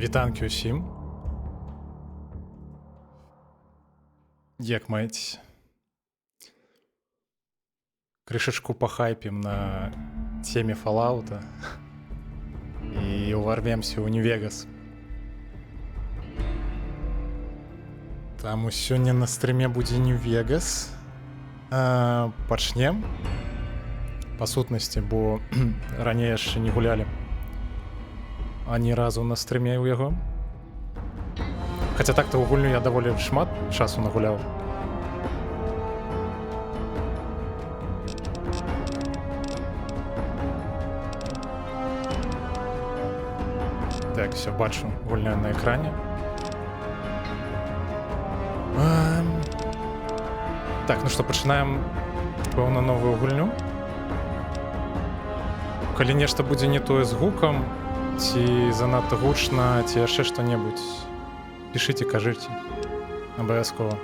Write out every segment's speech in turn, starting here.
Вітанки усім. Як маєтесь? Крышечку похайпим на теме Fallout и уварвемся ў Нью-Вегас. Таму сёння на стрыме будзе Нью-Вегас. Пачнем па сутнасці, бо раней яшчэ не гулялі ані разу на стрыме ў яго. Хаця так-то ў гульню я даволі шмат часу нагуляў. Так, все, бачу гульня на экране. Так, ну што, пачынаем, пэўна, новую гульню. Калі нешта будзе не тое з гукам, ці занадта гучна, ці яшчэ што-небудзь, пішыце, кажыце. Абавязкова.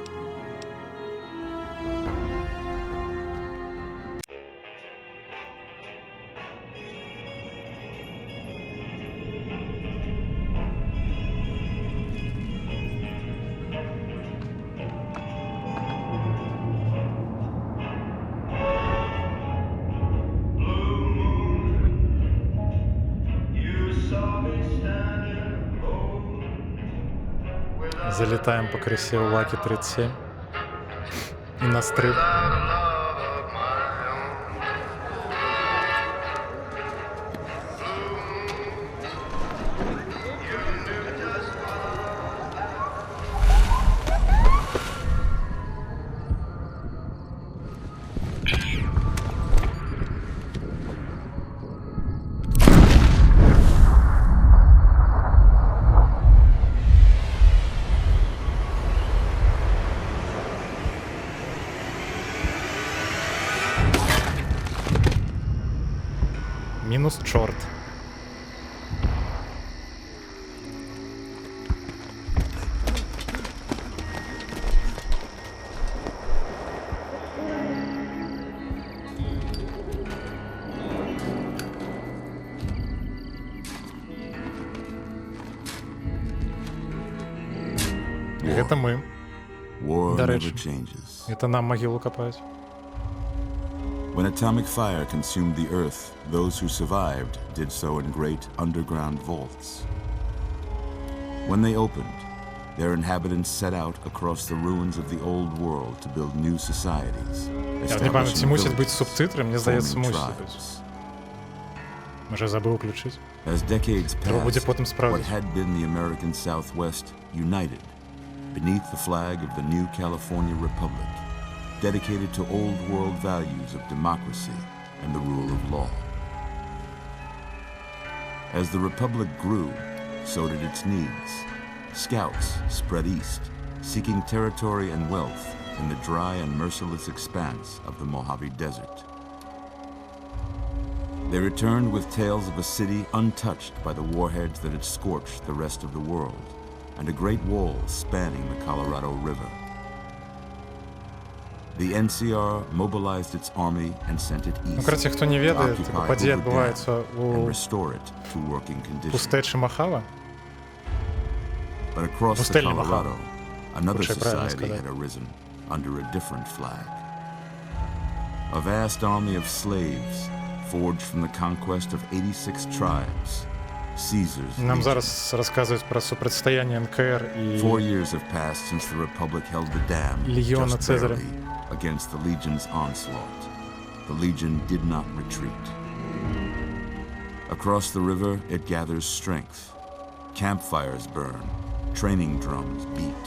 Залетаем по крысе у Лаки 37 и на стриб. Мінус чорт. Гэта мы. Дарэчы, гэта нам магілу капаюць. When atomic fire consumed the earth, those who survived did so in great underground vaults. When they opened, their inhabitants set out across the ruins of the old world to build new societies. Я не пам'ятаю, ці мусять бути субтитри? Мені здається, мусять бути. Може, забув включити? As decades Треба буде потім passed, what справити. had been the American Southwest united beneath the flag of the new California Republic, dedicated to old world values of democracy and the rule of law. As the Republic grew, so did its needs. Scouts spread east, seeking territory and wealth in the dry and merciless expanse of the Mojave Desert. They returned with tales of a city untouched by the warheads that had scorched the rest of the world, and a great wall spanning the Colorado River. The NCR mobilized its army and sent it east Коротше, хто не to ведає, occupy подія Hoover відбувається Dam and у restore it to working condition. пустечі Мохава. But across the Пустельні Мохава. Colorado, another Лучше правильно society сказать. had arisen under a different flag. A vast army of slaves forged from the conquest of 86 tribes. Caesar's Нам legion. зараз розказують про супротистояння НКР і 4 years have passed since the Republic held the dam Легиона just Цезаря. barely against the Legion's onslaught. The Legion did not retreat. Across the river, it gathers strength. Campfires burn, training drums beat.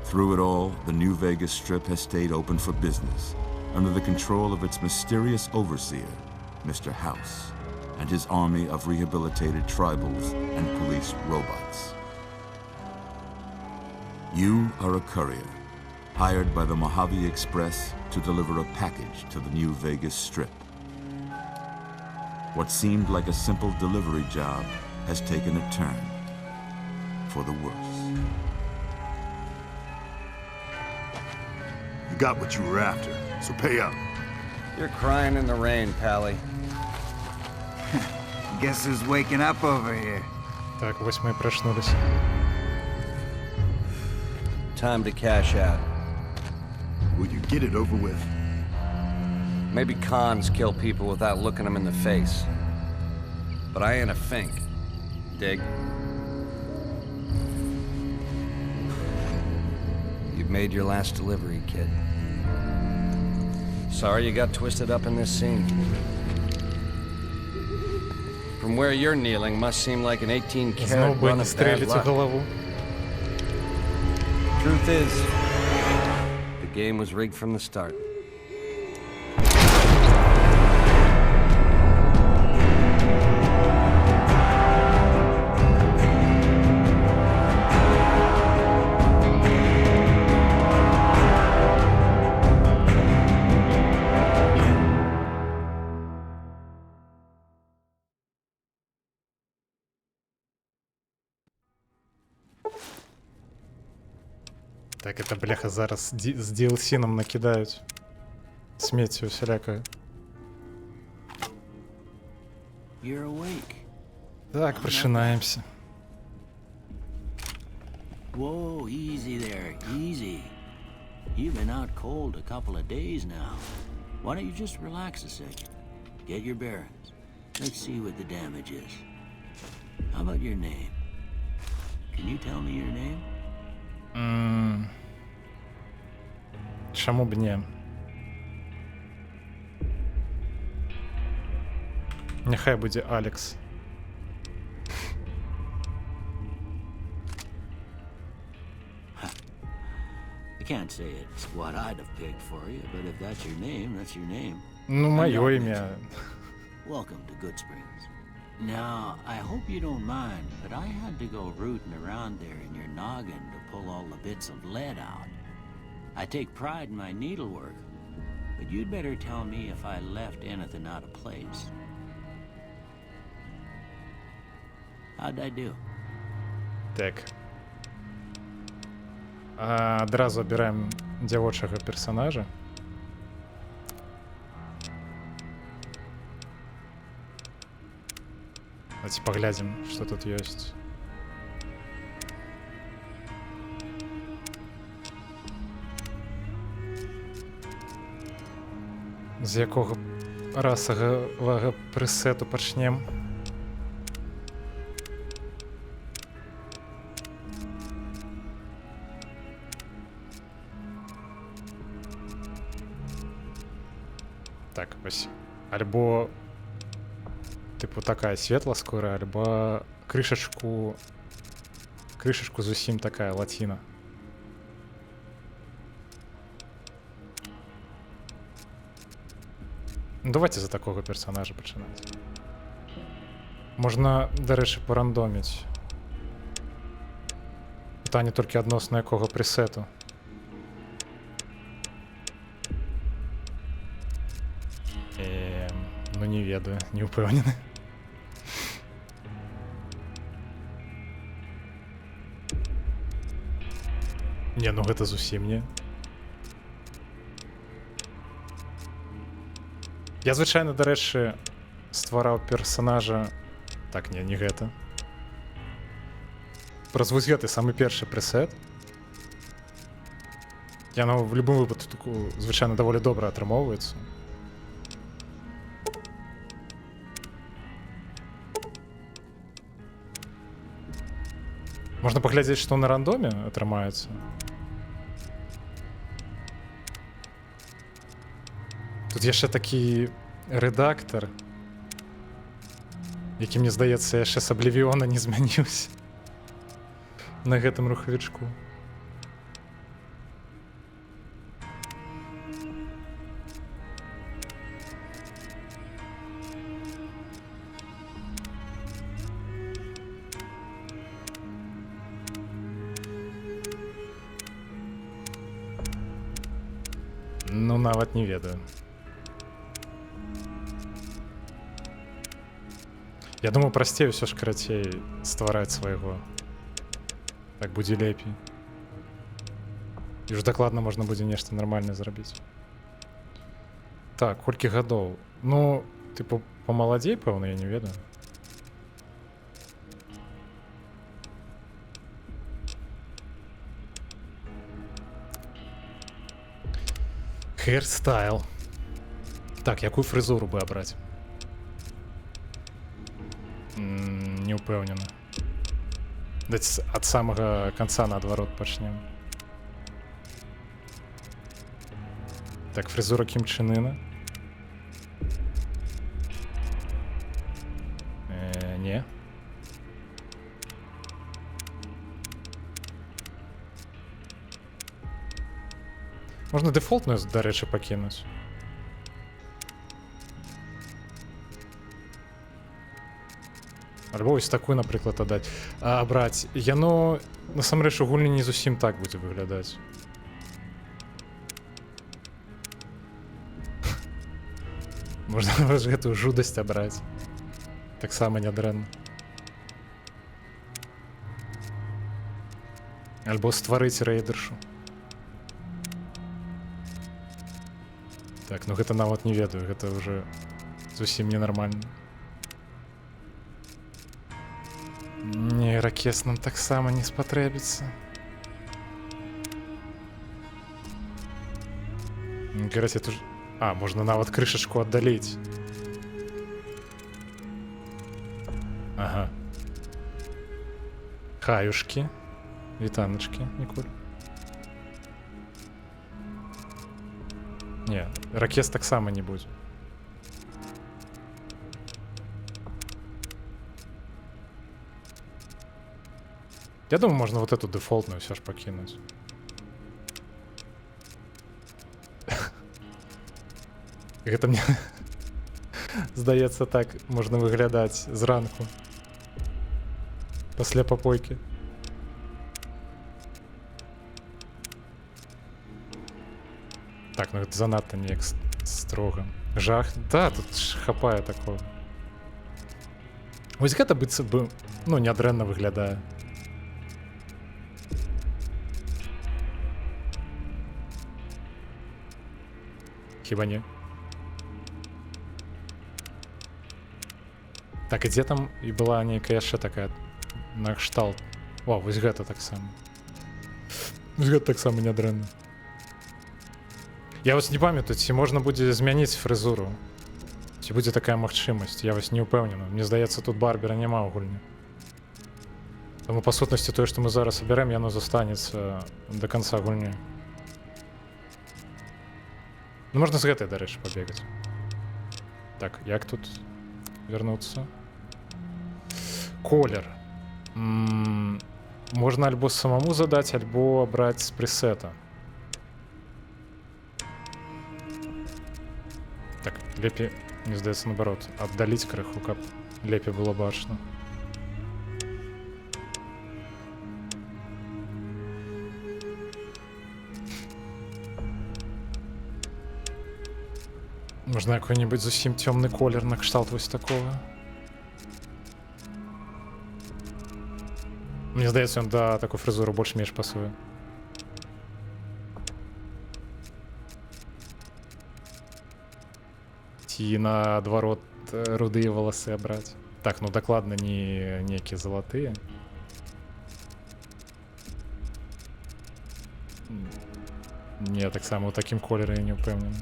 Through it all, the New Vegas Strip has stayed open for business, under the control of its mysterious overseer, Mr. House, and his army of rehabilitated tribals and police robots. You are a courier, hired by the Mojave Express to deliver a package to the New Vegas Strip. What seemed like a simple delivery job has taken a turn for the worse. You got what you were after, so pay up. You're crying in the rain, Pally. Guess who's waking up over here? Так, ось ми і проснулись. Time to cash out. Will you get it over with? Maybe cons kill people without looking them in the face. But I ain't a fink. Dig? You've made your last delivery, kid. Sorry you got twisted up in this scene. From where you're kneeling must seem like an 18-karat Знов би run не of bad стрелять у luck. голову. Truth is, the game was rigged from the start. Так, это, бляха, зараз з DLC нам накидають. Сміттю всілякою. You're awake. Так, пришинаємося. Whoa, easy there, easy. You've been out cold a couple of days now. Why don't you just relax a second? Get your bearings. Let's see what the damage is. How about your name? Can you tell me your name? Чому б ні? Нехай буде Алекс. I can't say it's what I'd have picked for you, but if that's your name, that's your name. Ну, моє ім'я. Welcome to Good Springs. Now, I hope you don't mind, but I had to go rooting around there in your noggin to pull all the bits of lead out. I take pride in my needlework, but you'd better tell me if I left anything out of place. How'd I do? Так. Одразу обираем дівочого персонажа. Давайте поглядим, что тут есть. З якого расового пресету почнем? Так, ось. Альбо типу такая светла скоро, альбо крышечку зусім такая латина. Ну, давайте за такого персонажа починати. Можна, до речі, порандомить. Питання тільки відносно якого пресету. Ну не ведаю, не упевнений. Не, ну гэта зусім не. Я, звычайна, дарэчы, ствараў персонажа... Так, не гэта. Праз вось гэты самы першы пресет. Яно в любым выпадку, звычайна, даволі добра атрымоўваецца. Можна паглядзець, што на рандоме атрымаецца. Тут яшчэ такі рэдактар, які, мне здаецца, яшчэ з Аблівіона не змяніўся на гэтым рухавічку. Ну, нават не ведаю. Я думаю, прасцей ўсё ж карацей ствараць свайго. Так будзе лепей. І ўжо дакладна можна будзе нешта нармальнае зрабіць. Так, колькі гадоў? Ну, тыпу, памаладзей, пэўна, я не ведаю. Хейрстайл. Так, якую фризуру бы обрать? Не упэўнена. Даць ад самага канца наадварот пачнем. Так, фризура Кім Чен Ына. Не. Можна дефолтную, до речі, пакінуць. Альбо ось такую, наприклад, аддаць. Абраць. Яно, насамрэч, у гульні не зусім так будзе выглядаць. Можна вось гэтую жудасць абраць. Таксама нядрэнна. Альбо стварыць рэйдершу. Так, ну гэта нават не ведаю, гэта ўжо зусім ненармальна. Не, ракес нам таксама не спатрэбіцца. Кажется, тут... А, можна нават крышачку аддаліць. Ага. Хаюшкі. Вітаначкі, Ніколь. Не, ракес таксама не будзе. Я думаю, можно вот эту дефолтную все ж покинуть. Гэта мне здаецца, так можна выглядаць зранку пасля папойкі. Так, ну гэта занадта неяк строга. Жах. Да, тут хапае такого. Вось гэта быццам бы, ну, нядрэнна выглядае. Хіба не? Так, і дзе там і была нейкая яшчэ такая на кшталт. О, вось гэта таксама. Вось гэта таксама нядрэнна. Я вось не памятаю, ці можна будзе змяніць фрызуру. Ці будзе такая магчымасць, я вось не ўпэўнены. Мне здаецца, тут барбера няма ў гульні. Таму, па сутнасці, тое, што мы зараз абярэм, яно застанецца да канца гульні. Ну, можна з гэтай, дарэчы, пабегаць. Так, як тут вярнуцца? Колер. Можна альбо самому задаць, альбо браць з пресета. Так, лепей, мне здаецца, наоборот, аддаліць крыху, каб лепей было бачна. Можна какой-нибудь зусім цёмны колер на кшталт вось такого. Мне здаецца, ён да такой фрызуры больш-менш пасуе. Ці наадварот рудыя валасы абраць. Так, ну дакладна не нейкія залатыя. Не, таксама ў такім колеры я не ўпэўнены.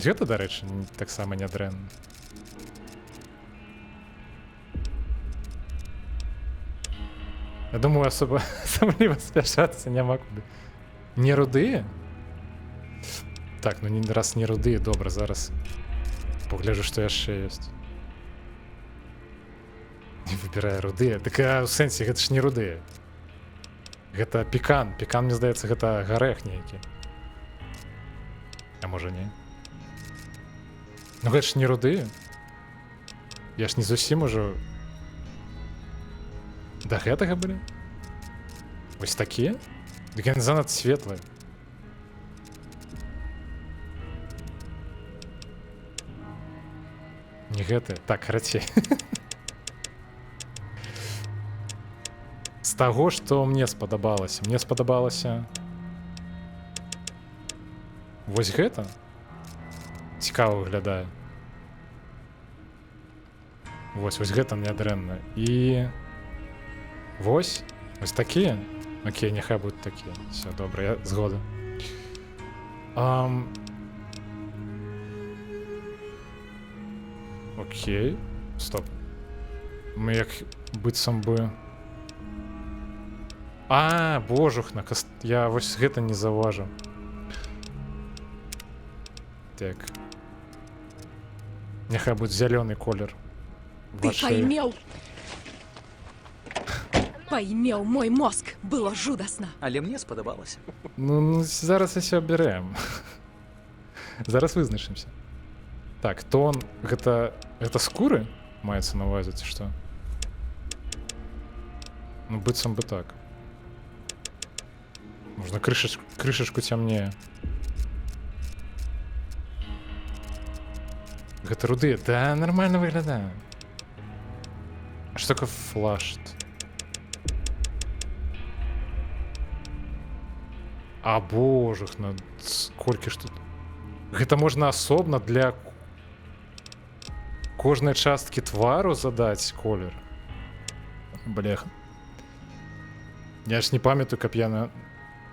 Гэта, дарэчы, таксама нядрэнна. Я думаю, асабліва спяшацца няма куды. Не рудыя? Так, ну раз не рудыя, добра, зараз пагляджу, што яшчэ ёсць. Не выбірае рудыя. Так а ў сэнсе, гэта ж не рудыя. Гэта пекан. Пекан, мне здаецца, гэта гарэх нейкі. А можа не? Ну гэта ж не рудыя. Я ж не зусім ужо да гэтага былі. Вось такія? Дык яны занадта светлыя. Не гэтыя. Так, карацей. З таго, што мне спадабалася. Мне спадабалася вось гэта. Цікава выглядае. Вось гэта нядрэнна. І вось такія. Окей, няхай будуть такі. Все, добре, я згоден. Окей. Стоп. Ми як быццам бы... А, божухна, я вось гэта не заўважыў. Так. Няхай будзе зялёны колер. Ты Вашей- Поимел мой мозг. Было жудосно. Але мне спадабалася. Ну, зараз усе абярэм. Зараз вызначымся. Так, тон... Гэта скуры? Маецца на увазе, ці што? Ну, быццам бы так. Можна крышачку цямнее. Гэта руды. Да, нормально выглядае. А што такое флашт? А божухна, сколькі ж тут... Гэта можна асобна для кожнай часткі твару задаць колер. Бляха. Я ж не памятаю, каб я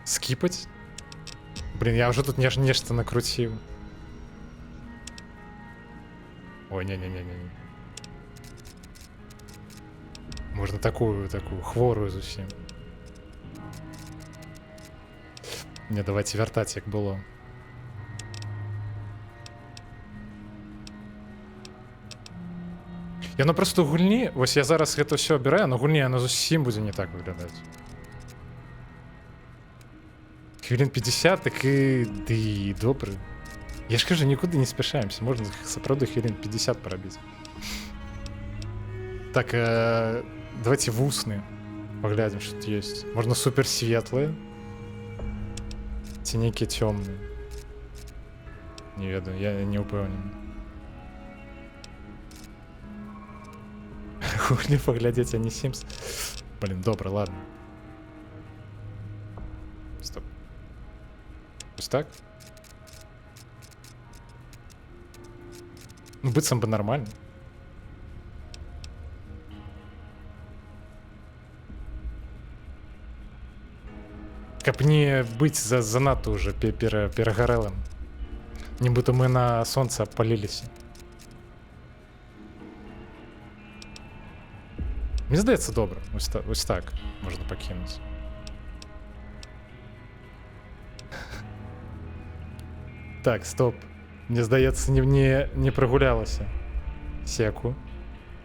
скіпаць. Блин, я ўжо тут нешта накруціў. Ой, не-не-не-не. Можна такую хворую зусім. Не, давайте вяртаць, як было. Яно просто ў гульні, вось я зараз гэта ўсё абіраю, на гульні яно зусім будзе не так выглядаць. Хвілін 50, так і... Ды, добры. Я ж кажу, нікуды не спяшаемся, можна сапраўды хвілін 50 парабіць. Так, давайте вусны паглядзім, што тут ёсць. Можна супер светлыя. Ці нейкія цёмныя. Не ведаю, я не ўпэўнены. Гулі паглядзець, а не Sims. Блин, добра, ладно. Стоп. Ось так? Ну, быццам бы нормально. Каб не быць занадта уже перагарэлым. Нібыта мы на сонца абпаліліся. Мне здаецца, добра. Ось так можна пакінуць. Так, стоп. Мне здаецца, не прагулялася. Секу.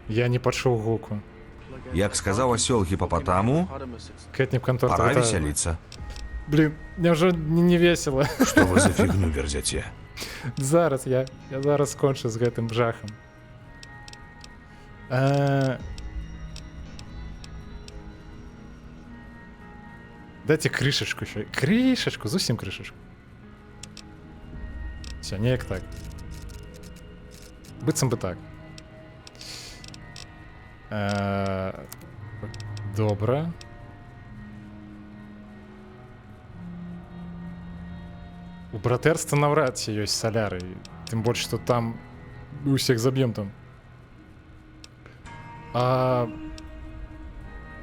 Я не пачуў гуку. Як сказаў асёл гіпапатаму, Кэтніп контор. пора весяліцца. Блин, мне ўжо не весело. Што вы за фігню верзяце? Зараз я зараз скончу з гэтым жахам. Дайте крышачку еще. Крышачку, зусім крышачку. Все, неяк так. Быццам бы так. Добра. У братэрства наўрад ці ёсць саляры. Тым больш, што там усіх заб'ем там.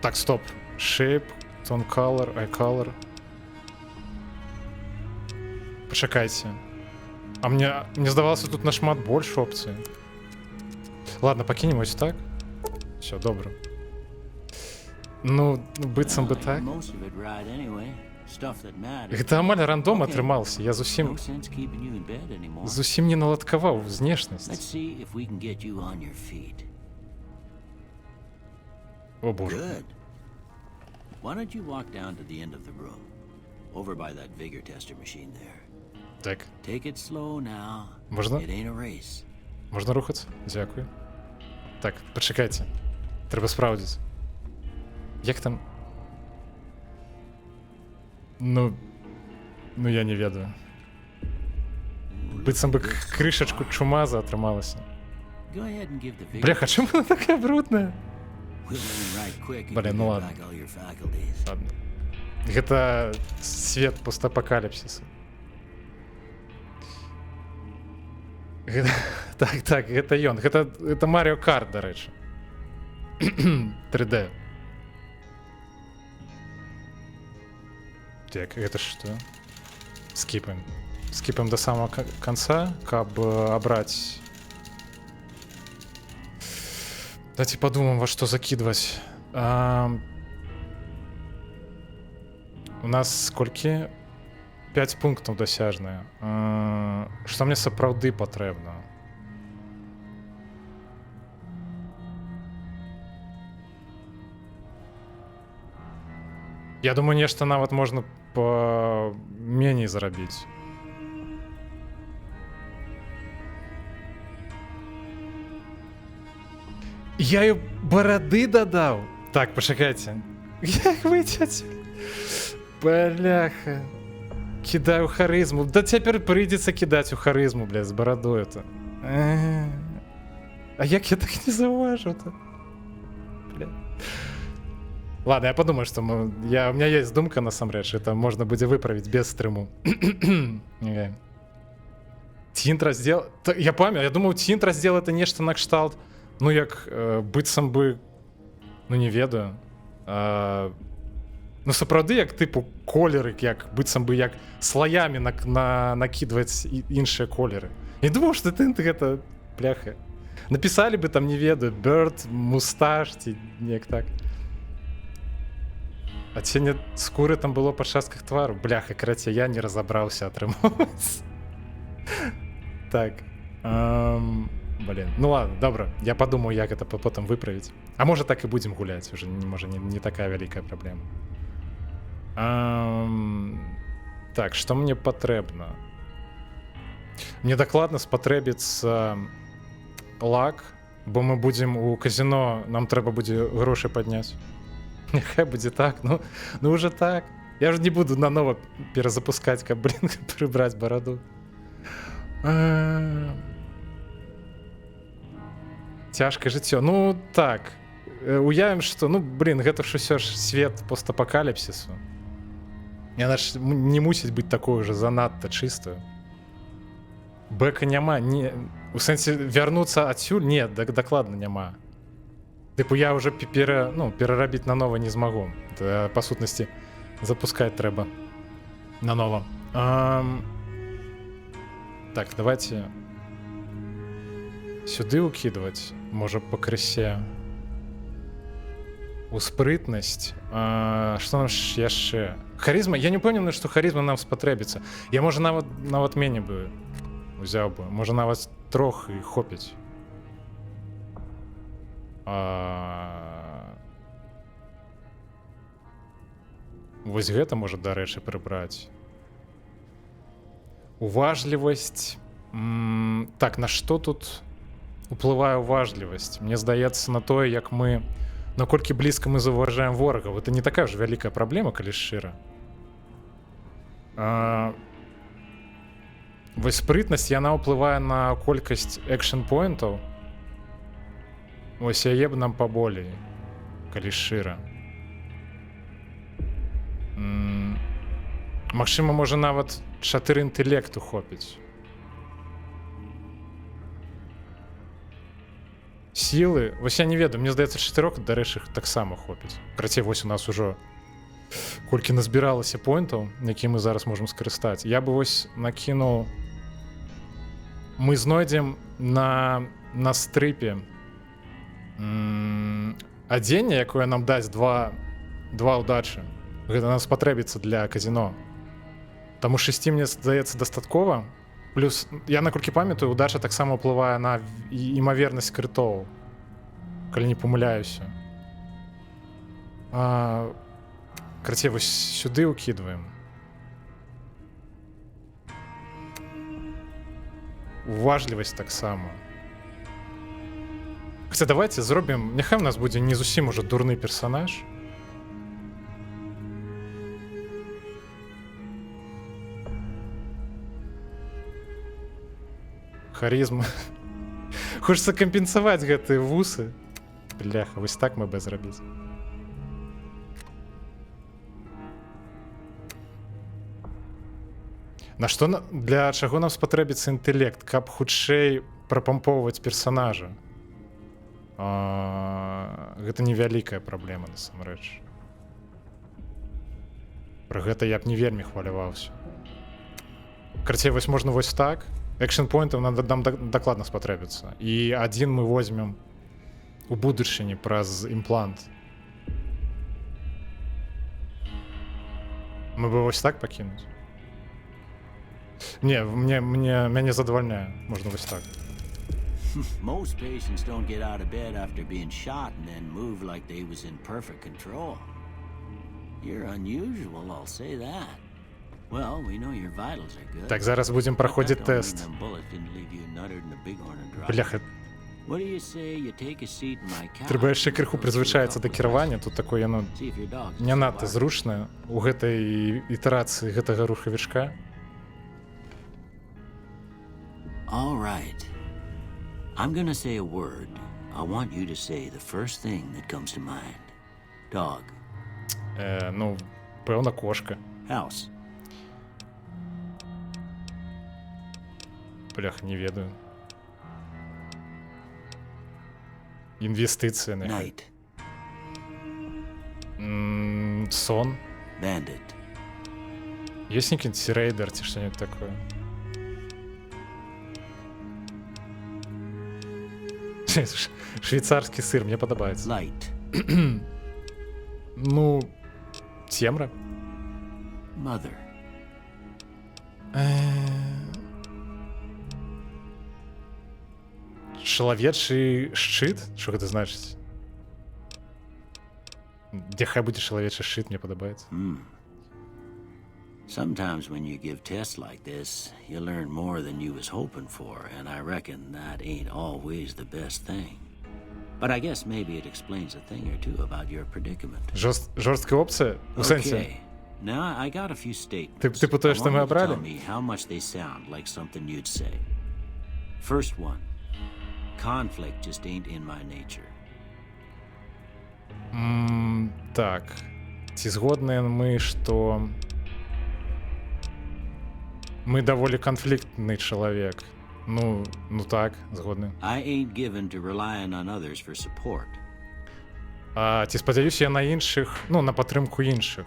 Так, стоп. Shape, tone color, eye color. Пачакайце. А мне здавалася, тут нашмат больш опцый. Ладно, пакінем ось так. Все, добра. Ну, быццам бы так. Гэта амаль рандом атрымаўся. Я зусім не наладкаваў знешнасць. О, боже. Good. Why don't you walk down to the end of the room, over by that vigor tester machine there. Так, Take it slow now. Можна? It ain't a race. Можна рухацца? Дзякуй. Так, пачакайце. Трэба спраўдзіць. Як там? Ну, я не ведаю. Быццам бы крышачку чумаза атрымалася. Go ahead and give the vigor Бляха, чаму она такая брудная? We'll learn right quick and Блин, give ну you ладно. back all your faculties. Ладно. Гэта свет постапакаліпсісу. Так, гэта ён. Гэта Mario Kart, дарэчы. 3D. Так, это что? Скипаем. Скипаем до самого конца, каб обрать. Давайте подумаем, во что закидывать. У нас скольки? 5 пунктов досяжные. Что мне сапраўды патрэбна? Я думаю, нешта нават можна па меней зарабіць. Я і барады дадаў. Так, пачакайце. Як выйти адсюль? Бляха. Кидаю харызму. Да цяпер прыйдзецца кідаць у харызму, бля, з барадою-то. А як я так не заўважыў-то? Бля. Ладно, я подумаю, что у меня есть думка, насамрэч, это можно будет выправить без стрыму. Тинт раздел... Я памятаю, я думаю, тинт раздел это нешта на кшталт. Ну, як быццам бы... Ну, не ведаю. Ну, сапраўды, як тыпу колеры, як быццам бы як слоями накидываць іншыя колеры. Я думаю, что тинт гэта... Бляха. Написали бы там, не ведаю, Bird, мусташ, ці неяк так. Адценне скуры там было па частках твару. Бляха, карацей, я не разабраўся атрымоўваць. Так. Блин. Ну ладно, добра. Я подумаю, як это потом выправіць. А можа так і будзем гуляць. Уже можа не такая вялікая праблема. Так, што мне патрэбна? Мне дакладна спатрэбіцца лак, бо мы будзем у казино, нам трэба будзе грошы падняць. Няхай будзе так, ну уже так. Я ж не буду нанова перазапускаць, каб, блин, прыбраць бараду. Цяжкае жыццё. Ну так. Уявім, што, ну, блин, гэта ж усё ж свет постапакаліпсісу. Яна ж не мусіць быць такой уже занадта чыстую. Бэка няма, не... У сэнсе вярнуцца адсюль? Не, дакладна няма. Типу я уже перарабіць нанова не змагу. Это, па сутнасці, запускаць трэба нанова. Так, давайте сюды укидывать, можа пакрысе. У спрытнасць. Што нам яшчэ? Харызма, я не упэўнены, што харызма нам спатрэбіцца. Я можа нават меней бы узяў бы. Можа нават трох і хопіць. Вось гэта можа, дарэчы, прыбраць. Уважлівасць. Так, на што тут уплывае уважлівасць? Мне здаецца, на тое, як мы, наколькі блізка мы заўважаем ворагаў. Это не такая ж вялікая праблема, калі шчыра. Вось спрытнасць, яна ўплывае на колькасць экшн-поінтаў. Ось яе б нам паболей, калі шчыра. Магчыма, можа нават 4 інтэлекту хопіць. Сілы, вось я не ведаю, мне здаецца 4, дарэчы, таксама хопіць. Карацей, вось у нас ужо колькі назбіралася поінтаў, які мы зараз можам скарыстаць. Я бы вось накінуў... Мы знойдзем на стрыпе адзенне, якое нам дасць два ўдачы. Гэта нам спатрэбіцца для казино. Таму 6, мне здаецца, дастаткова. Плюс, я наколькі памятаю, удача таксама ўплывае на імавернасць крытоў, калі не памыляюся. Карацей, вось сюды укидываем. Уважлівасць таксама. Хаця давайте зробім, няхай у нас будзе не зусім уже дурны персонаж. Харізма. Хочацца кампенсаваць гэтыя вусы. Бляха, вось так мы бы зрабіць. На што, для чаго нам спатрэбіцца інтэлект, каб хутчэй прапампоўваць персонажа? Гэта невялікая праблема, насамрэч. Пра гэта я б не вельмі хваляваўся. Карацей, вось можна вось так. Экшн-поінтаў нам дакладна спатрэбіцца. І адзін мы возьмем у будучыні праз імплант. Мы бы вось так пакінуць? Не, мяне задавальняе. Можна вось так. Most patients don't get out of bed after being shot and then move like they was in perfect control. You're unusual, I'll say that. Well, we know your vitals are good. Так, зараз будзем праходзіць тэст. Бляха, What do you say you take a seat in my car? трэба яшчэ крыху прызвычаецца да кіравання. Тут такое яно See if your dog's не надта зручнае у гэтай ітэрацыі гэтага рухавічка. All right. I'm gonna say a word. I want you to say the first thing that comes to mind. Dog. Ну, пэўна, кошка. House. Блях, не ведаю. Інвестыцыі на Night. сон. Bandit. Ёсць нейкі рэйдер ці што-небудзь такое? Швейцарскі сыр, мне падабаецца. Light. Ну, цемра. Mother. Чалавечы шчыт? Што гэта значыць? Дзе хай будзе чалавечы шчыт, мне падабаецца. Sometimes when you give tests like this, you learn more than you was hoping for, and I reckon that ain't always the best thing. But I guess maybe it explains a thing or two about your predicament. Жорсткая опцыя? У сэнсе? Okay. Now I got a few statements. Типу то, что I мы want you to обрали? tell me how much they sound like something you'd say. First one. Conflict just ain't in my nature. Так. Ці згодныя мы, што мы даволі канфліктны чалавек? Ну так, згодны. I ain't given to relying on others for support. А ці спадзяюся я на іншых, ну, на падтрымку іншых?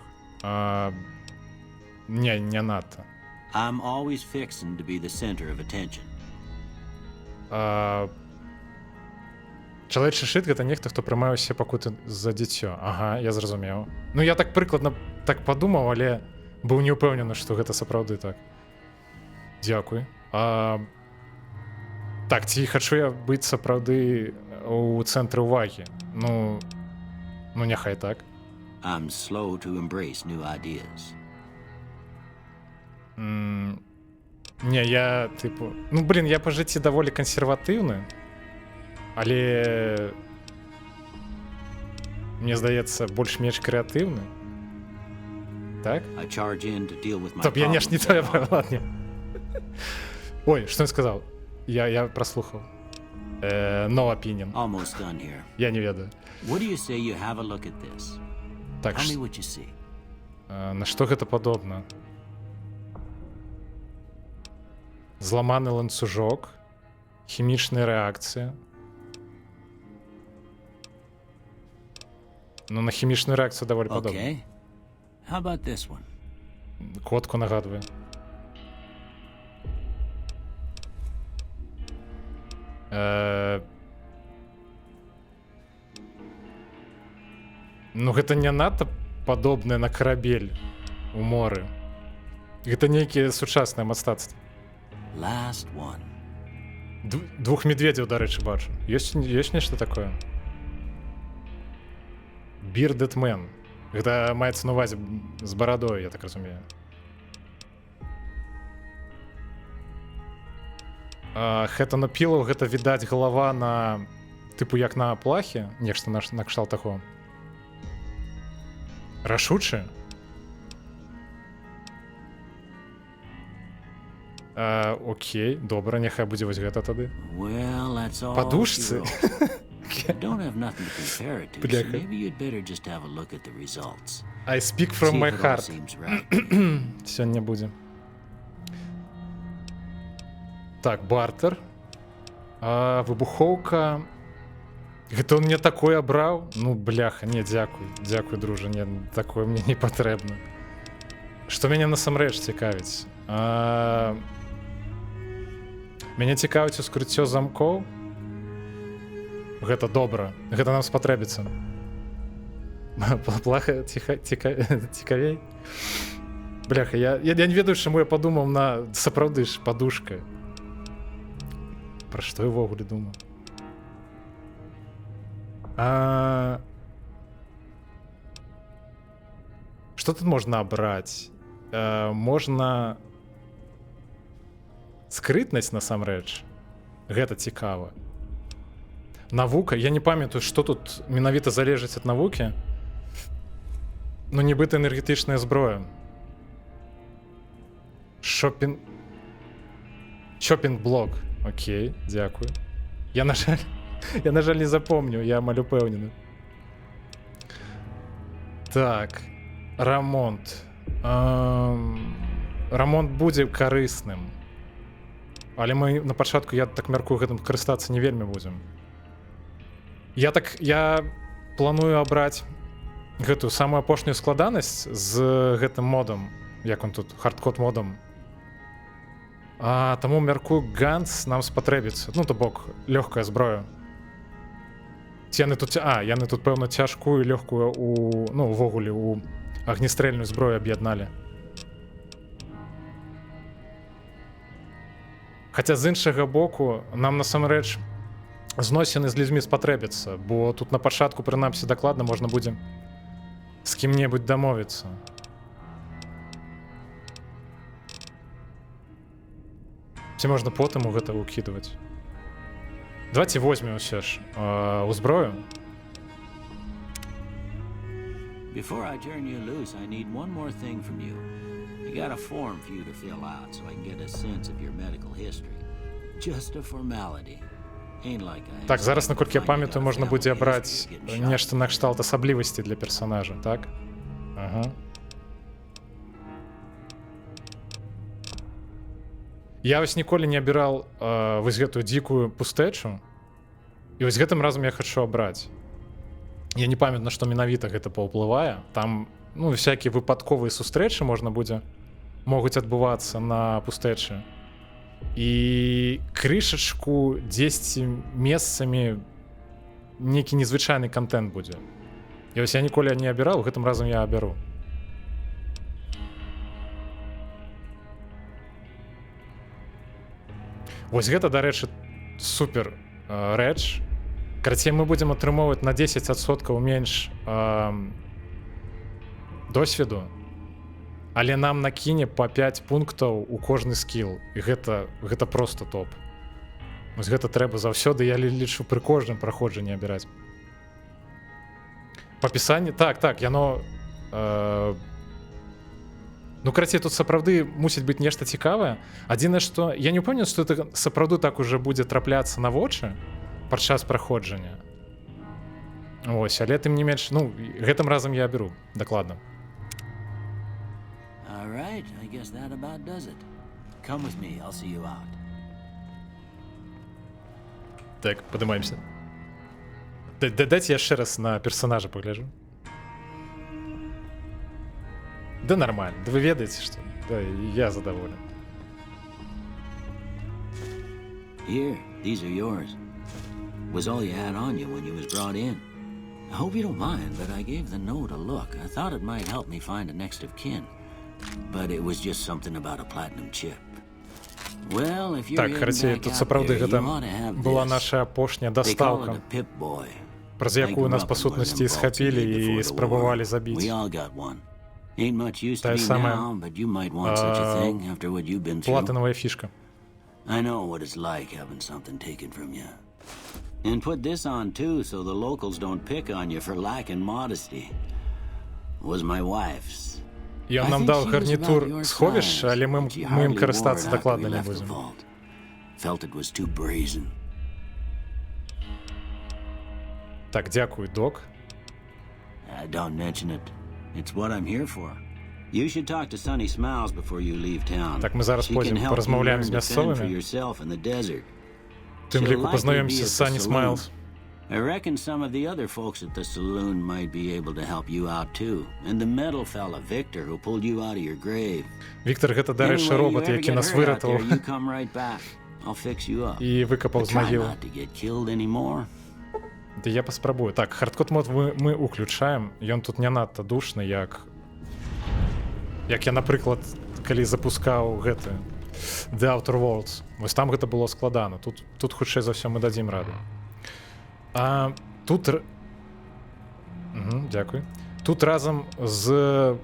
Не надта. I'm always fixing to be the center of attention. Чалавечы шчыт — гэта нехта, хто прымае ўсе пакуты за дзіцё. Ага, я зразумеў. Ну, я так прыкладна так падумаў, але быў не ўпэўнены, што гэта сапраўды так. Дзякуй. Так, ці хачу я быць сапраўды у цэнтры ўвагі? Ну, няхай так. I'm slow to embrace new ideas. Не, я, типу... Ну, блін, я па жыцці даволі кансерватыўны, але... Мне здаецца, больш-менш крэатыўны. Так? I charge in to deal with my Стоп, я не ж не problems тое, head on. ладно. Ой, што ён сказаў? Я праслухаў. No opinion. Almost done here. Я не ведаю. What do you say you have a look at this? Так, Tell me what you see. на што гэта падобна? Зламаны ланцужок, хімічная рэакцыя. Ну, на хімічную рэакцыю даволі падобна. Okay. How about this one? Котку нагадвае. Ну, гэта не надта падобнае на карабель у моры. Гэта нейкія сучаснае мастацтва. Last one. Двух медведзяў, дарэчы, бачу. Ёсць нешта такое? Bearded Man. Гэта маецца на увазе з барадой, я так разумею. Head on a Pillow — гэта, відаць, галава на... Тыпу як на плахе, нешта на кшталт таго. Рашучы? Окей, добра, няхай будзе вось гэта тады. Well, that's all. Падушцы? I don't have nothing to compare it to, so Бляха. maybe you'd better just have a look at the results. I speak from See my if it all heart. seems right. Сёння будзе. Так, бартер. Выбухоўка. Гэта он мне такое абраў? Ну, бляха, не, дзякуй. Дзякуй, дружа, не, такое мне не патрэбна. Што мяне насамрэч цікавіць? Мяне цікавіць ускрыццё замкоў. Гэта добра. Гэта нам спатрэбіцца. Плаха цікавей. Бляха, я не ведаю, чаму я падумаў на сапраўды ж падушка. Пра што я ўвогуле думаю? Што тут можна абраць? Можна скрытнасць насамрэч. Гэта цікава. Навука, я не памятаю, што тут менавіта залежыць ад навукі. Ну, нібыта энергетычная зброя. Шопінг-блок. Окей, дзякую. Я, на жаль, не запомню, я амаль упэўнены. Так, рамонт. Рамонт будзе карысным. Але мы на пачатку, я так мяркую, гэтым карыстацца не вельмі будзем. Я планую абраць гэтую самую апошнюю складанасць з гэтым модам, як он тут, хардкод модам. Таму мяркую, ганс нам спатрэбіцца. Ну, то бок, лёгкая зброя. Яны тут, пэўна, цяжкую і лёгкую увогуле у агнестрэльную зброю аб'ядналі. Хаця з іншага боку, нам насамрэч зносіны з людзьмі спатрэбіцца, бо тут на пачатку, прынамсі, дакладна можна будзе з кім-небудзь дамовіцца. Ці можна потым у гэта ўкідваць? Давайте возьмем ўсё ж у зброю. Before I turn you loose, I need one more thing from you. I got a form for you to fill out so I can get a sense of your medical history. Just a formality. Ain't like I... Так, зараз, наколькі я памятаю, можна будзе абраць нешта на кшталт асаблівасці для персонажа, так? Ага. Я вось ніколі не абіраў вось гэтую дзікую пустэчу. І вось гэтым разам я хачу абраць. Я не памятаю, на што менавіта гэта паўплывае. Там, всякія выпадковыя сустрэчы могуць адбывацца на пустэчы. І крышачку дзесьці месцамі нейкі незвычайны контент будзе. І вось я ніколі не абіраў, гэтым разам я абяру. Вось гэта, дарэчы, супер рэч. Карацей, мы будзем атрымоўваць на 10% менш досведу, але нам накіне па 5 пунктаў у кожны скіл. І гэта просто топ. Вось гэта трэба заўсёды, я лічу, пры кожным праходжанні абіраць. Папісанне, так, яно... карацей, тут сапраўды мусіць быць нешта цікавае. Адзінае, што я не ўпэўнены, што это сапраўды так уже будзе трапляцца на вочы падчас праходжання. Вось, але тым не менш, гэтым разам я аберу, дакладна. Так, падымаемся. Дайце яшчэ раз на персонажа пагляджу. Да нормально, да вы ведаеце, што да, я задоволен. Here, these are yours. Was all you had on you when you was brought in. I hope you don't mind, but I gave the note a look. I thought it might help me find a next of kin. But it was just something about a platinum chip. Well, if you're так, карацей, тут сапраўды гэта была наша апошняя дастаўка, праз якую нас, па сутнасці, схапілі і спрабавалі забіць. Тая самая платиновая фишка. I know what it's like having something taken from you. And put this on too, so the locals don't pick on you for lacking modesty. Was my wife's. Ён нам даў гарнітур сховішча, але мы ім карыстацца дакладна не будзем. Felt it was too brazen. Так, дзякуй, док. Don't mention it. It's what I'm here for. You should talk to Sunny Smiles before you leave town. Так, мы зараз пойдзем паразмаўляем з мясцовымі. Тым ліку пазнаёмся з Sunny Smiles. I reckon some of the other folks at the saloon might be able to help you out too. And the metal fella, Victor, who pulled you out of your grave. Віктор, гэта, дарэчы, Anyway, you робот, ever які get нас hurt out выратаваў there, you come right back. I'll fix you up. і выкапаў But з try магілы. not to get killed anymore. Да я паспрабую. Так, хардкод мод мы уключаем. Ён тут не надта душны, як я, напрыклад, калі запускаў гэты The Outer Worlds. Вось там гэта было складана. Тут хутчэй за ўсё мы дадзім раду. А тут дзякуй. Тут разам з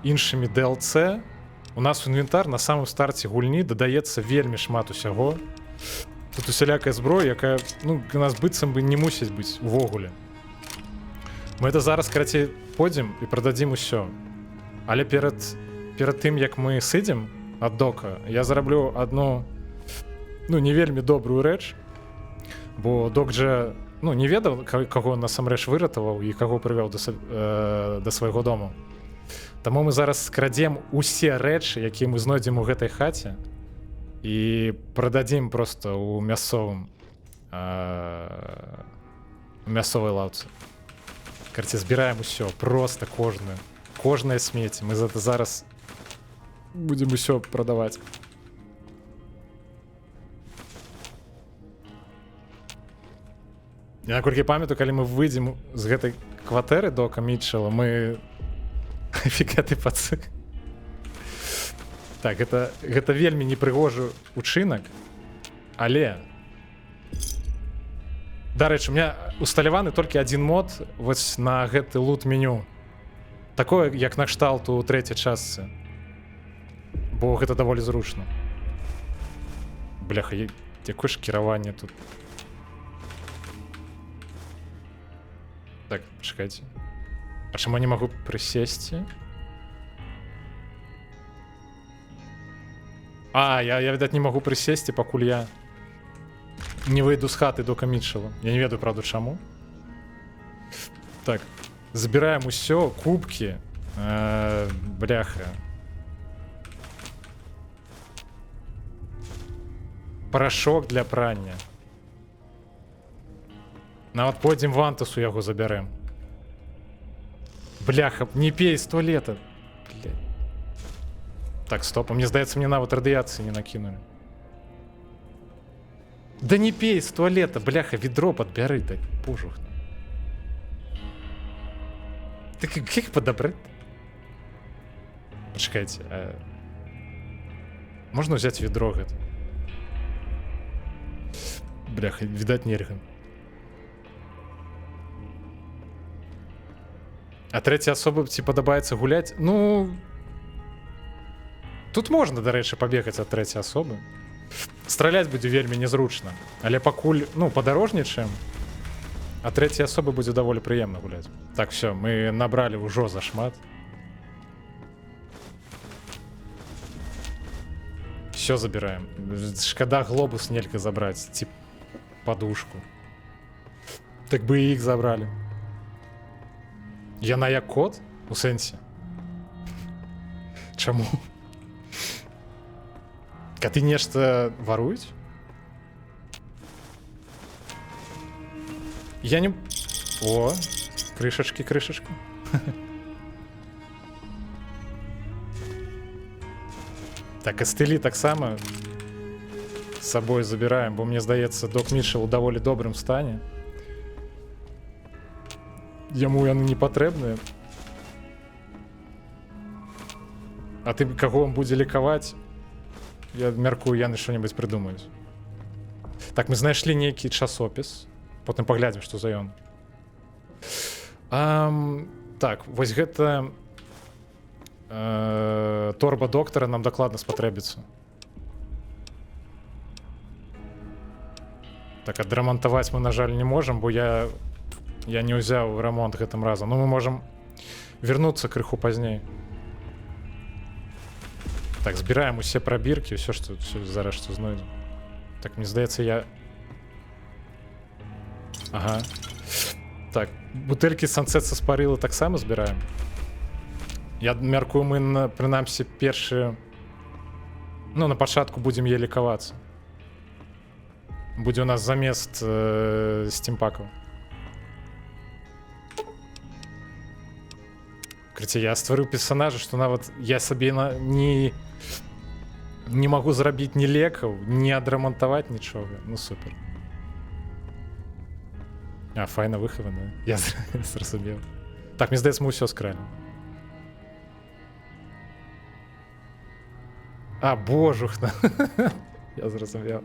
іншымі DLC у нас у інвентар на самым старце гульні дадаецца вельмі шмат усяго. Тут усялякая зброя, якая, ну, у нас быццам бы не мусіць быць увогуле. Мы это зараз, карацей, пойдзем і прададзім усё. Але перад тым, як мы сыдзем ад дока, я зараблю адну, ну, не вельмі добрую рэч, бо док жа, ну, не ведаў, каго насамрэч выратаваў і каго прывёў да свайго дому. Таму мы зараз скрадзем усе рэчы, якія мы знойдзем у гэтай хаце, і прададзім проста ў мясцовай лаўцы. Карце, збіраем усё, проста кожнае смецце. Мы зараз будзем усё прадаваць. Я наколькі памятаю, калі мы выйдзем з гэтай кватэры дока Мітчелла, мы фікаты пацык. Так, гэта вельмі непрыгожы учынак, але дарэчы, у меня усталяваны толькі адзін мод вось на гэты лут-меню. Такое, як накшталт у трэцяй частцы. Бо гэта даволі зручна. Бляха, якое ж кіраванне тут. Так, чакайце. А чаму я не магу прысесці? Я, відаць, не магу прысесці, пакуль я не выйду з хаты дока Мітчелла. Я не ведаю, правда, чаму. Так, забіраем усё, кубкі. Бляха. Парашок для прання. Нават пойдзем вантас у яго забярэм. Бляха, не пей з туалета. Блядь. Так, стоп, мне здаецца, мне нават радыяцыі не накінули. Да не пей з туалета, бляха, ведро падбяры, да пожух. Так як падабраць? Пачакайце, можна ўзяць ведро гэта? Бляха, відаць, нельга. А трэцяя асоба ці падабаецца гуляць? Ну, тут можна, дарэчы, пабегаць ад трэцяй асобы. Страляць будзе вельмі незручна. Але пакуль, ну, падарожнічаем, а трэцяй асобы будзе даволі прыемна гуляць. Так, все, мы набралі ўжо зашмат. Все забіраем. Шкада глобус нельга забраць, ці подушку. Так бы і іх забралі. Яна як кот? У сэнсе? Чаму? Каты нешта варуюць? Я не... О, крышачкі. Так, кастылі таксама з сабой забіраем, бо мне здаецца, док Мітчелл у даволі добрым стане. Яму яны не патрэбныя. А ты каго вам будзе лікаваць? Я мяркую, яны што-небудзь прыдумаюць. Так, мы знайшлі нейкі часопіс. Потым паглядзім, што за ён. Так, вось гэта торба доктара нам дакладна спатрэбіцца. Так, адрамантаваць мы, на жаль, не можам, бо я не ўзяў рамонт гэтым разам. Ну, мы можам вернуцца крыху пазней. Так, збіраем усе прабіркі, ўсё, што зараз што знойдзем. Так, мне здаецца, я... Ага. Так, бутэлькі сансет са спарыла таксама збіраем. Я мяркую, мы, прынамсі, першы... Ну, на пачатку будзем е лікавацца. Будзе у нас замест стимпакаў. Крыце, я стварыў персонажа, што нават я сабе не магу зрабіць ні лекаў, ні адрамантаваць нічога. Ну супер. А, файна выхавана. Я зразумеў. Так, мне здаецца, мы ўсё скралі. А, божухна. Я зразумеў.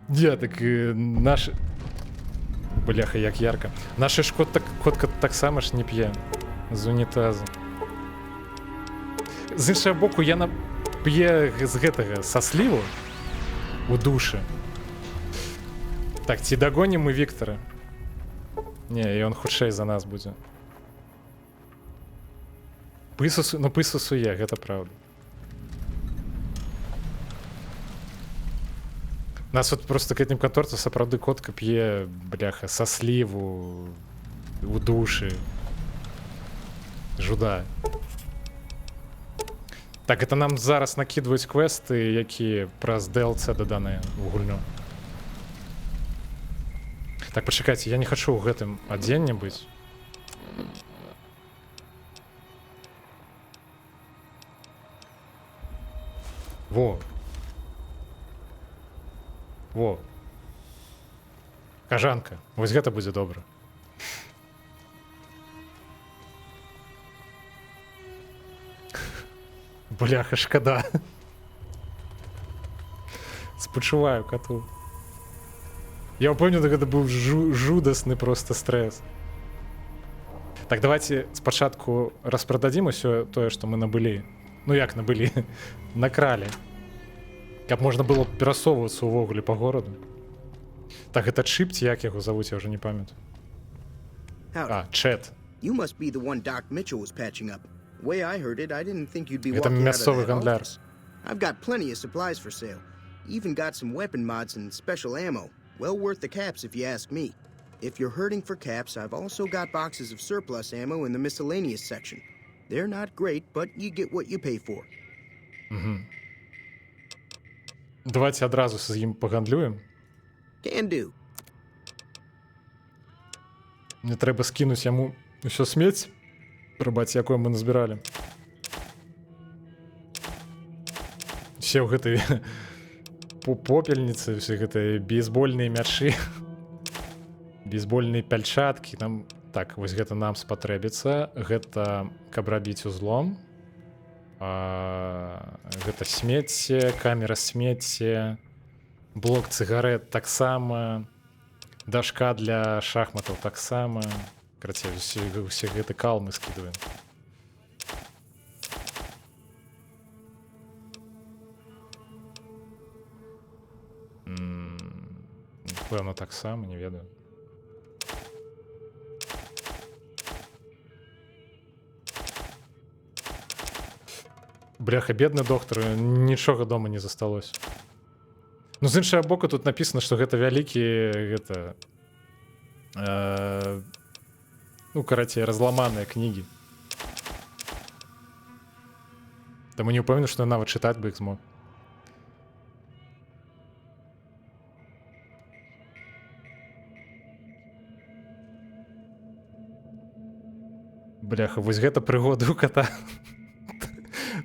Не, так наш... Бляха, як ярка. Наша ж котка таксама ж не п'е. З унітазу. З іншага боку, яна п'е з гэтага, са сліву у душы. Так, ці дагонім мы Віктара? Не, і ён хутчэй за нас будзе. Пысусу є, гэта праўда. Нас вот просто к этим конторцам сапраўды котка п'е, бляха, са сліву у душы. Жуда. Так, это нам зараз накидваюць квесты, якія праз DLC даданыя ў гульню. Так, пачакайце, я не хачу ў гэтым адзенні быць. Во. Во. Кажанка. Вось гэта будзе добра. Бляха, шкада. Спачуваю коту. Я упомню, гэта быў жудасны просто стресс. Так, давайте спачатку распрададзім усё тое, што мы набылі. Ну як набылі? Накралі. Каб можна было перасоўвацца ўвогуле па гораду. Так, гэта Чып, ці як яго завуць, я ўжо не памятаю. А, Чэт. You must be the one Doc Mitchell was patching up. The way I heard it, I didn't think you'd be Это walking out of мясцовы that гандляр. office. I've got plenty of supplies for sale. Even got some weapon mods and special ammo. Well worth the caps if you ask me. If you're hurting for caps, I've also got boxes of surplus ammo in the miscellaneous section. They're not great, but you get what you pay for. Давайте адразу з ім пагандлюем. Can do. Мне трэба скінуць яму усё смець, прабаць, якое мы назбіралі. Все ў гэтай попельніцы, все гэтыя бейсбольныя мячы, бейсбольныя пяльчаткі. Нам... Так, вось гэта нам спатрэбіцца. Гэта каб рабіць узлом. Гэта смецце, камера смецце, блок цыгарэт таксама, дашка для шахматаў таксама. Карацей, усе гэты кал мы скідваем. Пэўна таксама, не ведаю. Бляха, бедны доктар, нічога дома не засталось. Ну, з іншага боку, тут написано, што гэта вялікія, гэта... Ну, карацей, разламаныя кнігі. Таму не ўпэўнены, што я нават чытаць бы іх змог. Бляха, вось гэта прыгоды у кота.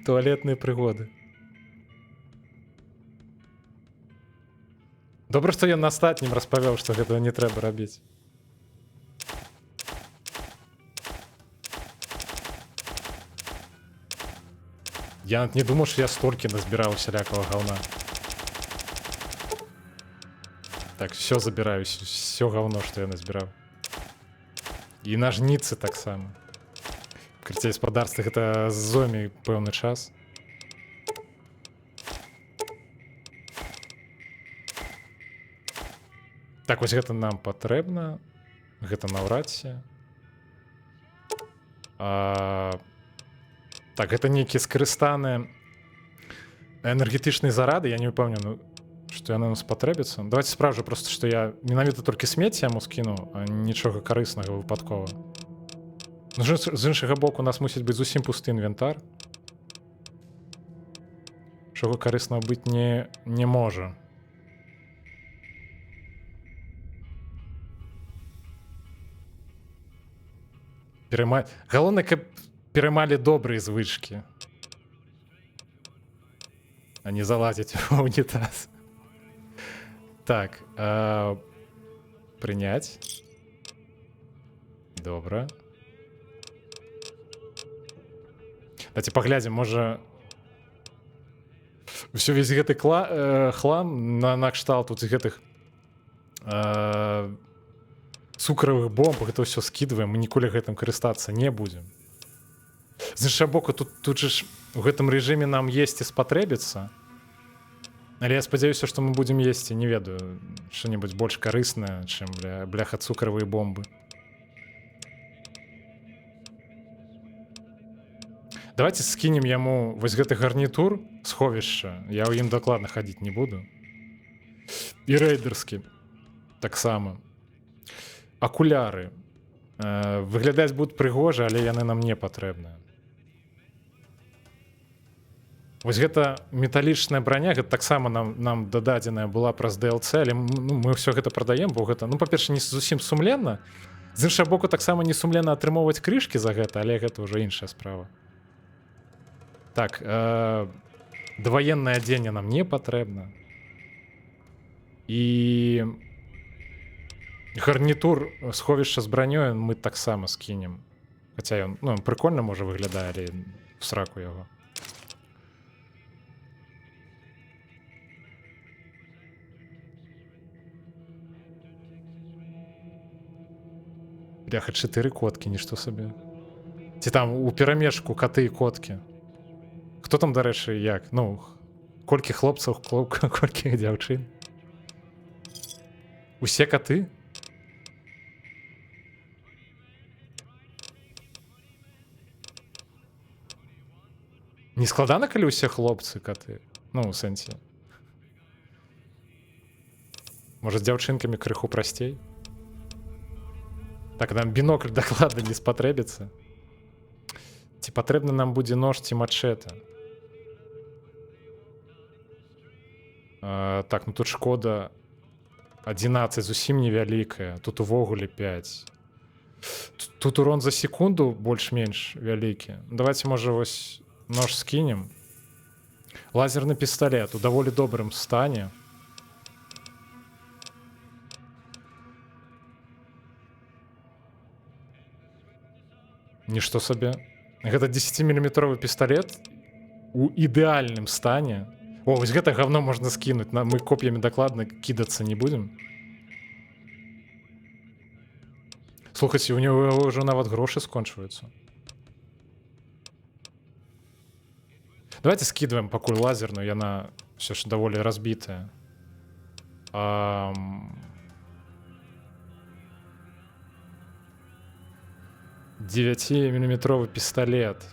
Туалетныя прыгоды. Добра, што ён на астатнім распавёў, што гэтага не трэба рабіць. Я не думаў, што я столькі назбіраў усялякага гаўна. Так, все забіраю, все гаўно, што я назбіраў. І нажніцы таксама. Карацей, гаспадарства гэта зоме пэўны час. Так, вось гэта нам патрэбна. Гэта наўрад ці. Так, гэта нейкія скарыстаныя энергетычныя зарады, я не ўпэўнены, што яны нам спатрэбяцца. Давайте спраўджу просто, што я менавіта толькі смецце яму скіну, а нічога карыснага выпадкова. Ну, з іншага боку, у нас мусіць быць зусім пусты інвентар. Чого карыснага быць не можа. Галоўнае, каб пераймалі добрыя звычкі, а не залазіць у унітаз. Так, прыняць. Добра. Давайте паглядзім, можа ўсё весь гэты хлам на кшталт тут гэтых цукровых бомб, гэта ўсё скідваем, мы ніколі гэтым карыстацца не будзем. З іншага боку, тут же ж у гэтым рэжыме нам есці спатрэбіцца. Але я спадзяюся, што мы будзем есці, не ведаю, што-небудзь больш карыснае, чым бляха цукровыя бомбы. Давайте скінем яму вось гэты гарнітур сховішча. Я ў ім дакладна хадзіць не буду. І рэйдерскі таксама. Акуляры. Выглядаць будуць прыгожа, але яны нам не патрэбныя. Вось гэта металічная броня, гэта таксама нам дададзеная была праз DLC, але мы ўсё гэта прадаем, бо гэта, па-перша, не зусім сумленна. З іншага боку, таксама не сумленна атрымоўваць крышкі за гэта, але гэта ўжо іншая справа. Так, даваеннае адзенне нам не патрэбна. І гарнітур сховішча з бранёю мы таксама скінем. Хаця ён, прыкольна можа выглядае, але в сраку яго. Бляха, 4 коткі, нішто сабе. Ці там у перамешку каты і коткі. Хто там, дарэчы, як? Колькі хлопцаў, колькі дзяўчын? Усе каты? Не складана, калі ўсе хлопцы каты? У сэнсе. Можа, з дзяўчынкамі крыху прасцей? Так, нам бінокль дакладна не спатрэбіцца. Ці патрэбны нам будзе нож ці мачэта? Так, тут шкода 11, зусім невялікая. Тут увогуле 5. Тут урон за секунду больш-менш вялікі. Давайте, можа, вось нож скінем. Лазерны пісталет у даволі добрым стане. Нішто сабе. Гэта 10-мм пісталет у ідэальным стане. О, вось гэта гавно можна скінуць. Мы коп'ямі дакладна кідацца не будзем. Слухайце, у него ўжо нават грошы скончваюцца. Давайте скидываем пакуль лазерную, яна все ж даволі разбітая. 9-мм пісталет.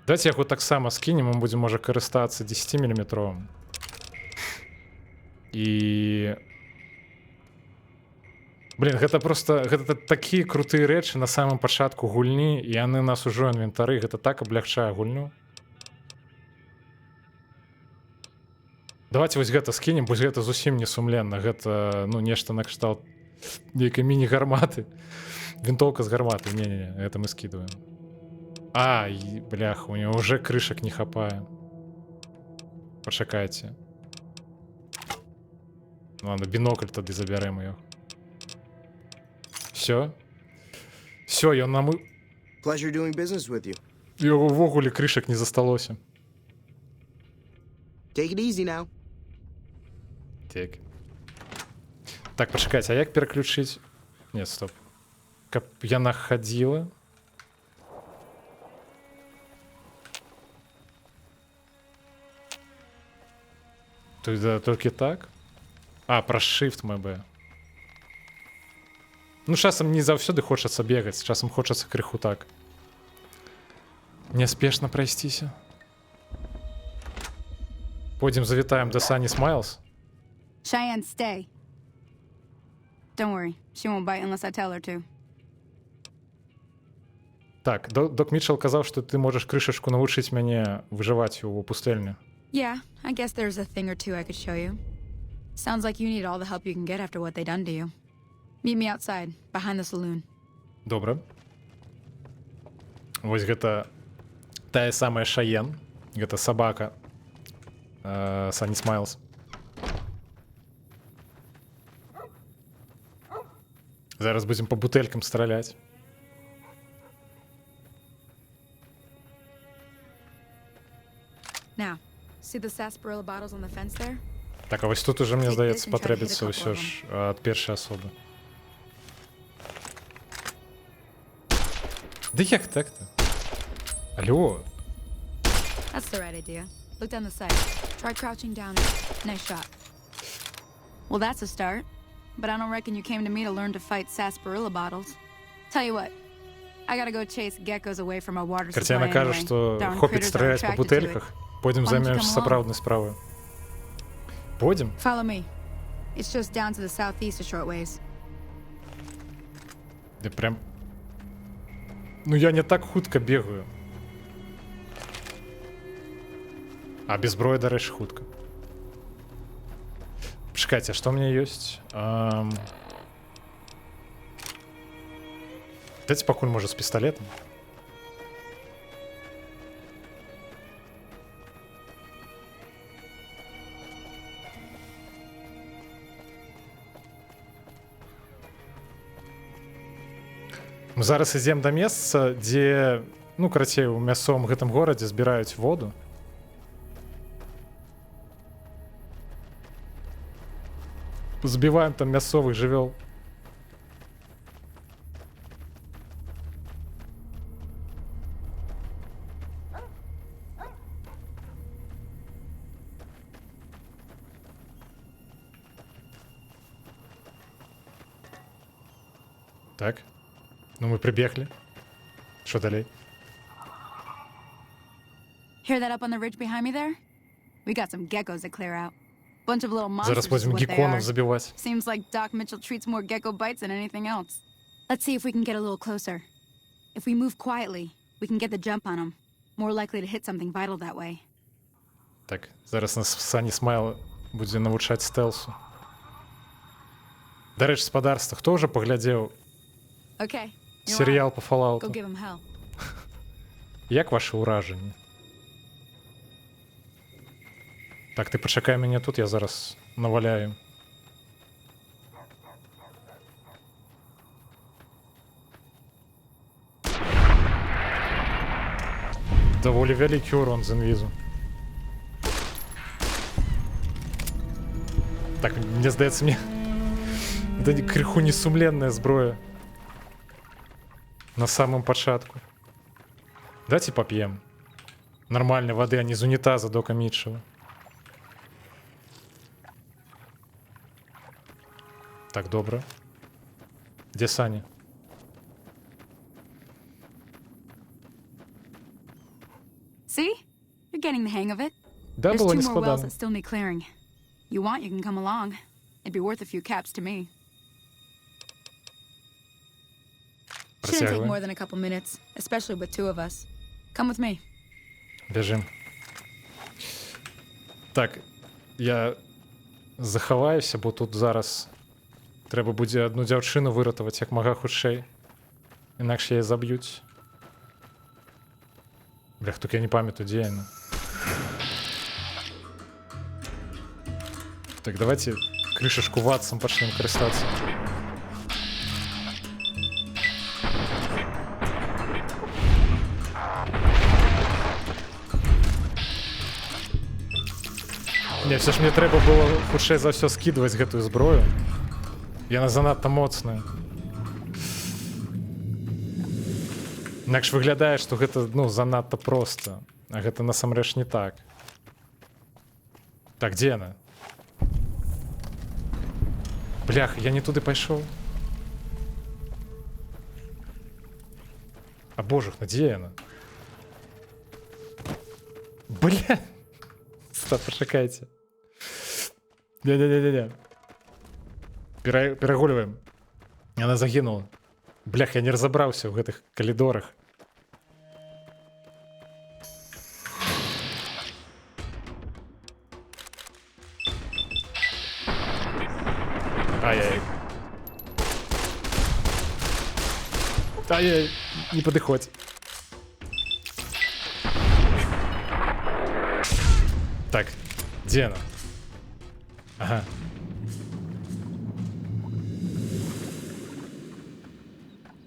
Давайте яго таксама скінем, мы будзем, можа, карыстацца 10-мм. І... Блин, гэта просто... Гэта такія крутыя рэчы на самым пачатку гульні, і яны нас ужо інвентары, гэта так аблягчае гульню. Давайте вось гэта скінем, бо гэта зусім не сумленна. Гэта, нешта накшталт нейкай міні-гарматы. Винтовка з гарматы. Не-не-не, гэта мы скидываем. Бляха, у него уже крышек не хапае. Пачакайце. Ладно, бінокль тады забярэм яго. Все. Все, ён нам... Pleasure doing business with you. Яго ўвогуле крышек не засталося. Take it easy now. Так, пачакайце, а як пераключыць? Нет, стоп. Каб яна хадзіла. Толькі так? Праз shift МБ. Часам не заўсёды хочацца бегаць, часам хочацца крыху так. Няспешна прайсціся. Пойдзем завітаем да Сані Смайлз. Cheyenne, stay. Don't worry, she won't bite unless I tell her to. Так, Док Мітчелл казаў, што ты можаш крышачку навучыць мяне выжываць у пустэльні. Yeah, I guess there's a thing or two I could show you. Sounds like you need all the help you can get after what they done to you. Meet me outside, behind the saloon. Добра. Вось гэта тая самая Шаен. Гэта сабака Сані Смайлз. Зараз будзем по бутэлькам страляць. Now, see the sarsaparilla bottles on the fence there? Так, а вось тут уже, мне здаецца, патрэбіцца ўсё ж ад першай асобы. Да як так-то? Алло. That's the right idea. Look down the sight. Try crouching down. Nice shot. Well, that's a start. But I don't reckon you came to me to learn to fight sarsaparilla bottles. Tell you what, I gotta go chase geckos away from our water supply Картяна кажа, anyway. што Darn хопіць critters are страляць па attracted to it. бутэльках. Пойдзем Why don't you займемся come сапраўднай справай. Пойдзем? Follow me. It's just down to the southeast a short ways. Ды прям... Ну я не так хутка бегаю. А без зброі, дарэчы, хутка. Пачакайце, а што ў мяне ёсць? Дайце пакуль, можа, з пісталетам. Мы зараз ідзем да месца, дзе, ну, карацей, у мясцовым гэтым горадзе збіраюць воду. Збіваем там мясцовых жывёл. Так. Ну мы прибегли. Що далей? Hear that up on the ridge behind me there? We got some geckos to clear out. Bunch of little monsters Зараз is будем what they гекконов are. забивать. Seems like Doc Mitchell treats more gecko bites than anything else. Let's see if we can get a little closer. If we move quietly, we can get the jump on them. More likely to hit something vital that way. Так, зараз нас Сані Смайл будзе навучаць стелсу. Дарэчы, спадарства, хто ўжо паглядзеў Okay. you're серыял on. по Go Falloutу? give him hell. Як ваши ўражанні? Так, ты пачакай мяне тут, я зараз наваляю. Даволі вялікі урон з інвізу. Так, мне здаецца, мне... Это крыху несумленная зброя. На самом пачатку. Давайте попьем. Нормальной воды, а не из унитаза Дока Митчелла. Так, добро. Где Саня? See? You're getting the hang of it. Да, There's было 2 не more wells складно. that still need clearing. You want, you can come along. It'd be worth a few caps to me. Shouldn't take more than a couple minutes, especially with 2 of us. Come with me. Бежим. Так, я захаваюся, бо тут зараз трэба будзе одну дзяўчыну выратаваць як мага хутчэй. Інакш яе заб'юць. Блях, тут я не памятаю, дзе яна. Так, давайте крышачку ватсам пачнем карыстацца. Не, все ж мне трэба было хутчэй за ўсё скідваць гэтую зброю. Яна занадта моцная. Інакш выглядае, што гэта, ну, занадта проста. А гэта насамрэч не так. Так, дзе яна? Блях, я не туды пайшоў. А божах, на дзе яна? Бля! Стоп, пошакайте. Не-не-не-не-не. Перагульваем. Она загінула. Блях, я не разобраўся ў гэтых калідорах. Ай-яй. Ай-яй, не подыходь. Так, где она? Ага.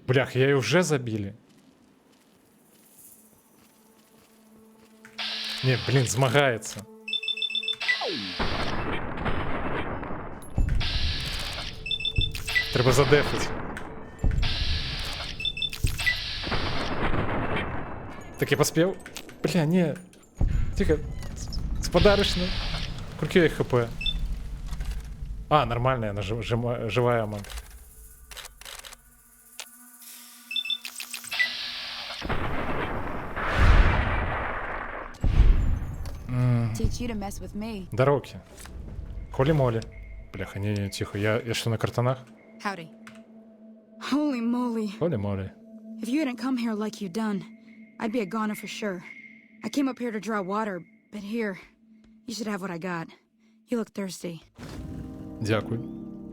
Блях, ее уже забили. Не, блин, змагается. Треба задефать. Так я поспел? Бля, не. Тихо. Сподарочно. Сколько ей хп? А, нормальная, она живая маг. Teach you to mess with me. Дороги. Холи-моли. Бляха, не, тихо. Я что, на картонах? Howdy. Holy moly. Холи-моли. If you hadn't come here like you done, I'd be a goner for sure. I came up here to draw water, but here, you should have what I got. You look thirsty. Дякую.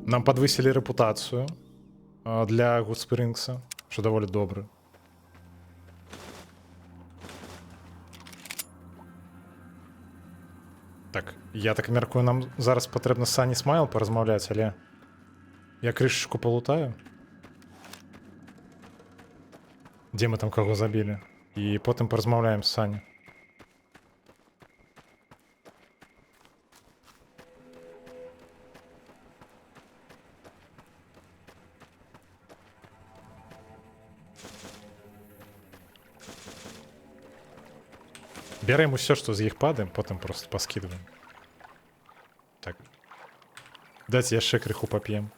Нам подвисили репутацію для Гудспрінгса, що доволі добре. Так, я так міркую, нам зараз потрібно з Сані Смайл порозмовляти, але я кришечку полутаю. Де ми там кого забили? І потім порозмовляємо з Сані. Берем все, что з їх падаем, потім просто поскидываем. Так. Дайте я ще криху поп'єм.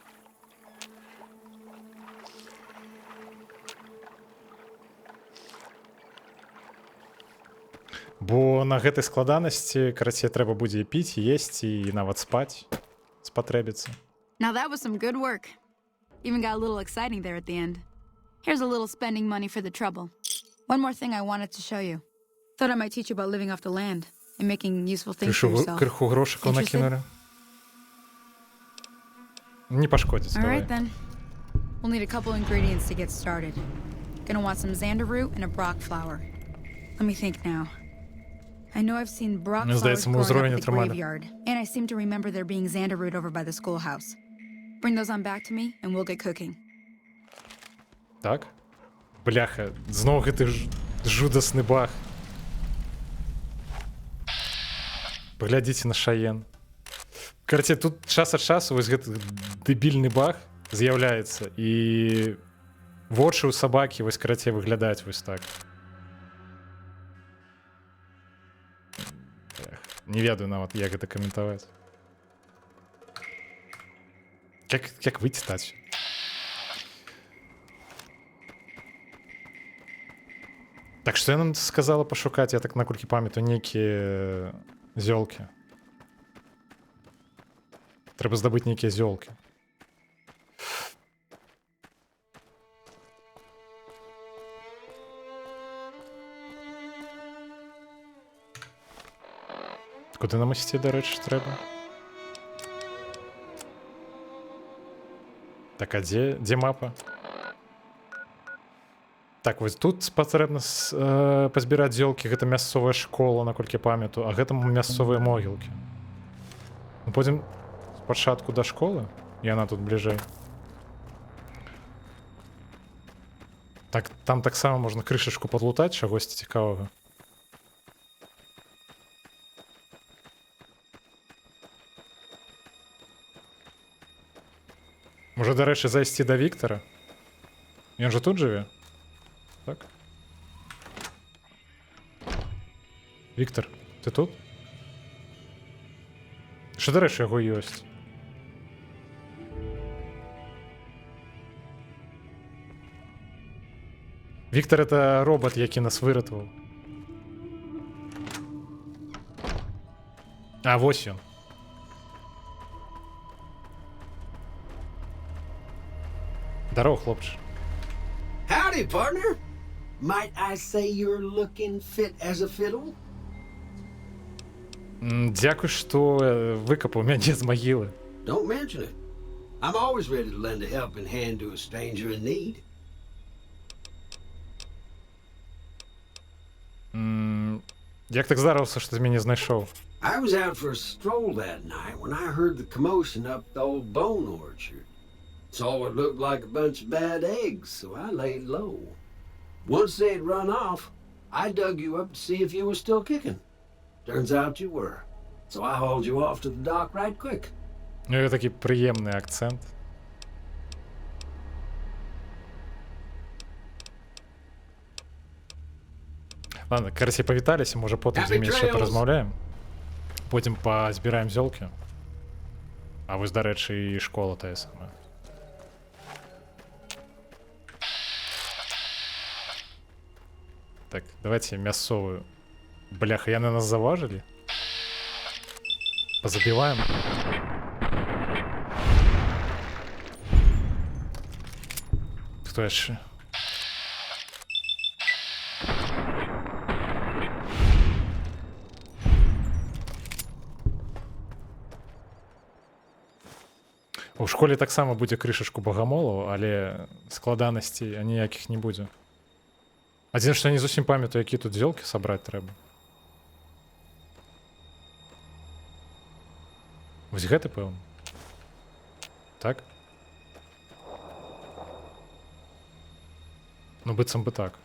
Бо на гэтай складанасці, карацей, трэба будзе і піць, і есці, і нават спаць спатрэбіцца. Now that was some good work. Even got a little exciting there at the end. Here's a little spending money for the trouble. One more thing I wanted to show you. Thought I might teach you about living off the land and making useful things for yourself. Криху грошиків накинули. Не пошкодится, давай. Alright then. We'll need a couple ingredients to get started. Gonna want some xander root and a brock flower. Let me think now. I know I've seen brock flowers growing up at the graveyard, and I seem to remember there being xander root over by the schoolhouse. Bring those on back to me, and we'll get cooking. Так? Бляха, знову гэты жудасны баг. Паглядзіце на Шаен. Карацей, тут час ад часу вось гэты дэбільны баг з'яўляецца, і вочы ў сабакі вось, карацей, выглядаюць вось так. Не ведаю нават, як гэта каментаваць. Як выйти стаць? Так, што я нам сказала пашукаць? Я так наколькі памятаю, нейкія зёлкі. Трэба здабыць нейкія зёлкі. Куди нам ісці, до речі, треба? Так, а де мапа? Так, вось тут патрэбна пазбіраць зёлкі. Гэта мясцовая школа, наколькі памятаю, а гэта мясцовыя могілкі. Мы пойдзем спачатку да школы, і яна тут бліжэй. Так, там таксама можна крышачку падлутаць, чагосьці цікавага. Можа, дарэчы, зайсці да Віктара? Ён жа тут жыве? Так? Віктар, ты тут? Што, дарэчы, яго ёсць? Віктар — это робот, які нас выратаваў. А, вось ён. Здорово, хлопче. Howdy, partner. Might I say you're looking fit as a fiddle? Дякую, што выкапаў мяне з магілы. Don't mention it. I'm always ready to lend a helping hand to a stranger in need. Як так здарилося, що ти мене знайшов? I was out for a stroll that night when I heard the commotion up the old bone orchard. Saw what looked like a bunch of bad eggs, so I laid low. Once they had run off, I dug you up to see if you were still kicking. Turns out you were. So I hauled you off to the dock right quick. Ну, і такий приємний акцент. Ладно, короче, повіталися, може потім з ними ще порозмовляємо. Потім позбираємо зёлки. А ось, до речі, і школа та сама. Так, давайте мясовую. Бляха, я на нас заважили. Позабиваем. Кто еще? У школе так само будзе крышачку багамолаў, але складанасцей ніякіх не будзе. Адзін, што не зусім памятаю, які тут зёлкі сабраць трэба. Вось гэты, пэўна. Так? Ну, быццам бы так.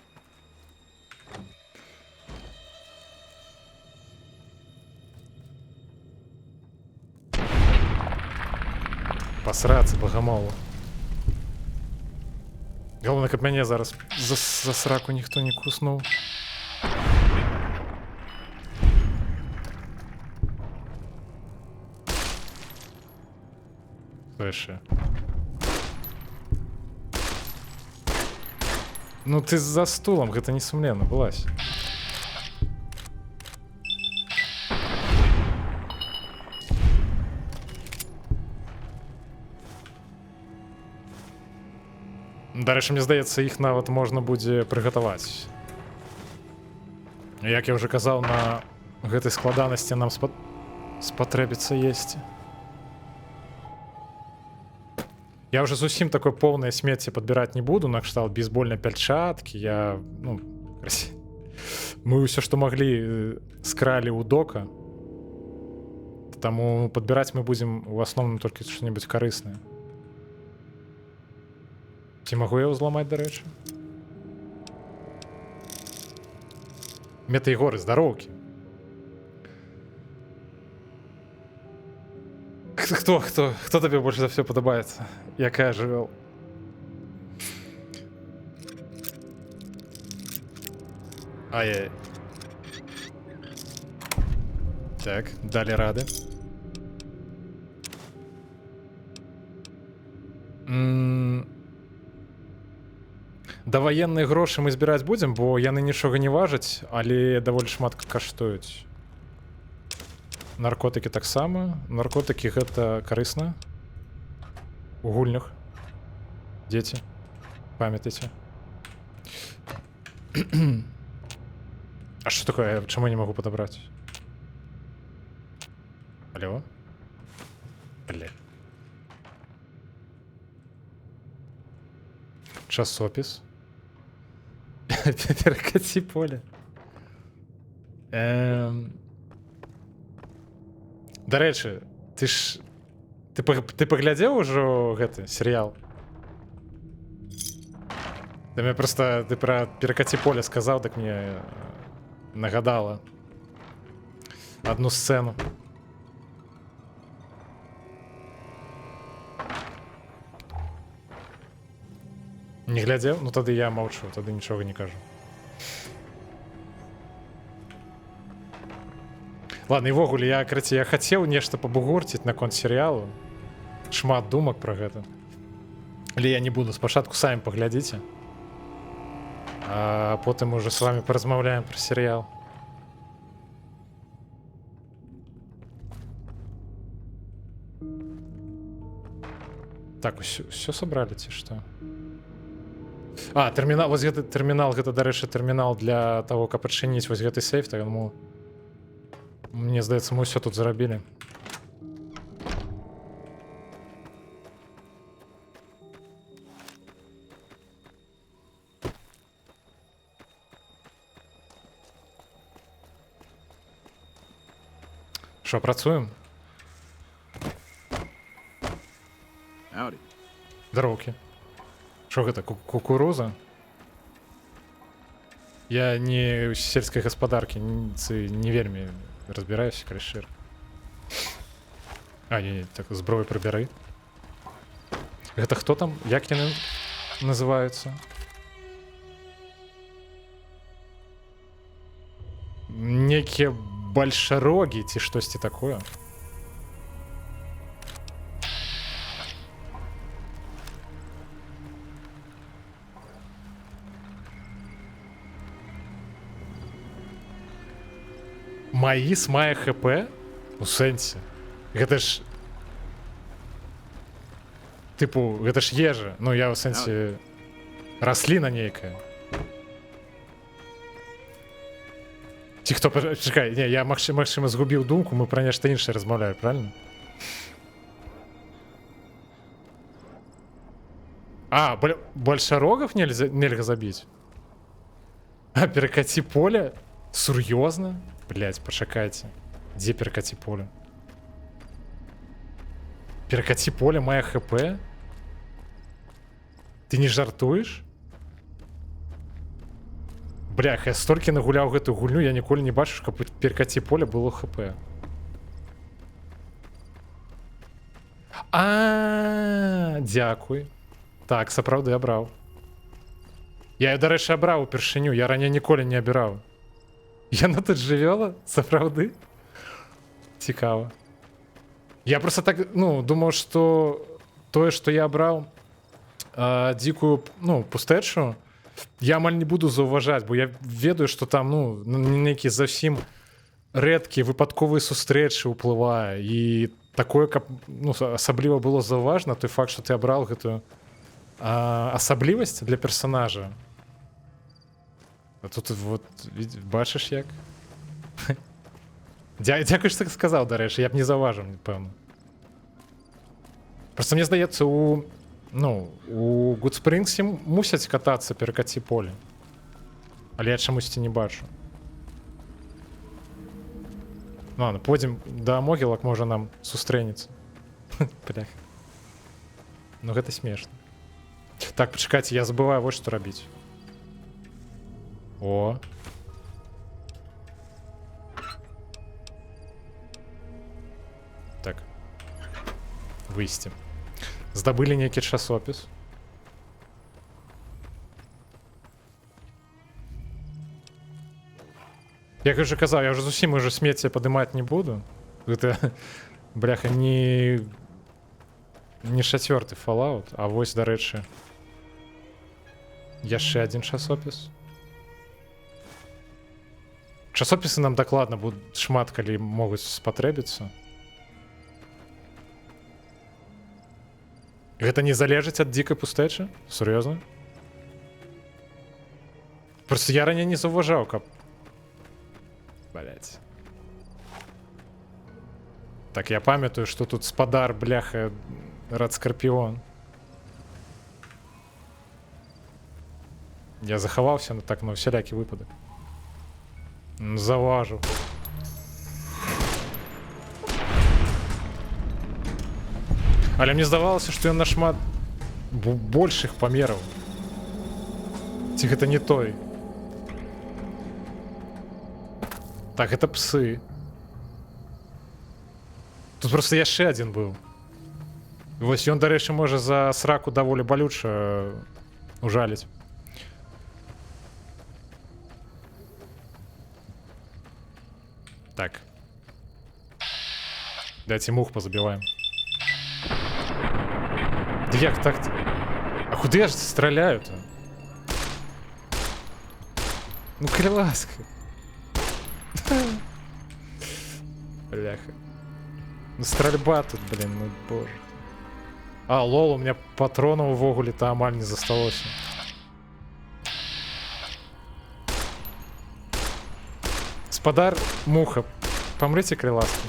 Посрацца багамолу. Галоўнае, каб мяне зараз за сраку ніхто не куснуў. Хто яшчэ? Ну ты за стулам, гэта несумленна, вылазь. Дарэчы, мне здаецца, іх нават можна будзе прыгатаваць. Як я ўжо казаў, на гэтай складанасці нам спатрэбіцца есці. Я уже зусім такое поўнае смецце падбіраць не буду, накшталт бейсбольнай пяльчаткі. Я, ну, мы ўсё, што маглі, скралі ў дока. Таму падбіраць мы будзем у асноўным толькі што-небудзь карыснае. Ці магу я ўзламаць, дарэчы? Метаігоры, здароўкі. Хто табе больш за ўсё падабаецца? Якая жывёл? Ай-яй. Так, далі рады. Даваенныя грошы мы збіраць будзем, бо яны нічога не важаць, але даволі шмат каштуюць. Наркотыкі таксама. Наркотыкі гэта карысна. У гульнях. Дзеці, памятайце. А што такое? Чаму я не магу падабраць? Алло? Бля. Часопіс. Перакаці поле. Дарэчы, ты паглядзеў ужо гэты серыял? Ты мне проста ты пра перакаці поле сказаў, так мне нагадала адну сцэну. Не глядзеў? Ну тады я маўчу, тады нічога не кажу. Ладно, і ввогуле, я хацеў нешта пабугорціць наконт серыялу. Шмат думак пра гэта. Але я не буду, спачатку самі паглядзіце. А потым уже с вами паразмаўляем пра серыял. Так, усё сабралі ці што? А, тэрмінал, вось гэты тэрмінал, гэта, дарэчы, тэрмінал для таго, каб адчыніць вось гэты сейф, таму мне здаецца, мы ўсё тут зарабілі. Що, працюємо? Howdy. Здоровки. Що гэта, кукуруза? Я не ў сельскай гаспадаркі не вельмі разбіраюся, калі шчыра. А, не, так, зброю прыбяры. Гэта хто там? Як яны называюцца? Некія бальшарогі ці штосьці такое. Маіс мае ХП? У сэнсе. Гэта ж... Тыпу, гэта ж ежа. Ну, я ў сэнсе... Расліна нейкая. Ці хто... Чакай, не, я, магчыма, згубіў думку, мы пра нешта іншае размаўляем, правильно? А, бальшарогов нельга забіць? А, перакаці поле? Сур'ёзна? Блять, пачакайце. Дзе перакаці поле? Перакаці поле мае ХП? Ты не жартуеш? Блях, я столькі нагуляў гэтую гульню, я ніколі не бачу, каб перакаці поле было ХП. Дзякуй. Так, сапраўды абраў. Я, дарэчы, абраў упершыню, я раней ніколі не абіраў. Яна тут жывёла? Сапраўды? Цікава. Я просто так, ну, думаў, што тое, што я абраў дзікую, ну, пустэчу, я амаль не буду заўважаць, бо я ведаю, што там, ну, нейкі зусім рэдкі выпадковыя сустрэчы ўплывае. І такое, каб, ну, асабліва было заўважна, той факт, што ты абраў гэтую асаблівасць для персонажа. А тут вот бачыш як? Дзякуй, што так сказаў, дарэчы, я б не заўважыў, пэўна. Просто мне здаецца, у Гудспрынгсе мусяць катацца перакаці поле. Але я чамусьці не бачу. Ну ладно, пойдзем да могілак, можа нам сустрэнецца. Блях. Ну гэта смешна. Так, пачакайце, я забываю вось што рабіць. О. Так. Выйсці. Здабылі нейкі часопіс. Як я уже казаў, я уже зусім уже смецце падымаць не буду. Гэта, бляха, не 4-й Fallout, а вось, дарэчы, яшчэ адзін часопіс. Часопісы нам дакладна будуць шмат, калі могуць спатрэбіцца. Гэта не залежыць ад дзікай пустэчы? Сур'ёзна? Просто я раней не заўважаў, каб... Блять. Так, я памятаю, што тут спадар, бляха, Радскарпіон. Я захаваўся так на ўсялякі выпадак. Заважу. Але мне здавалася, што ён нашмат большых памераў. Ці гэта не той? Так, это псы. Тут просто яшчэ адзін быў. Вось ён, дарэчы, можа за сраку даволі балюча ужаліць. Так. Дайте мух позабиваем. Да як так-то? А куды я ж страляю-то? Ну, калі ласка. Бляха. Ну, стрельба тут, блин, ну, боже. А, лол, у меня патронов увогуле-то амаль не засталося. Спадар муха, помрите, калі ласка.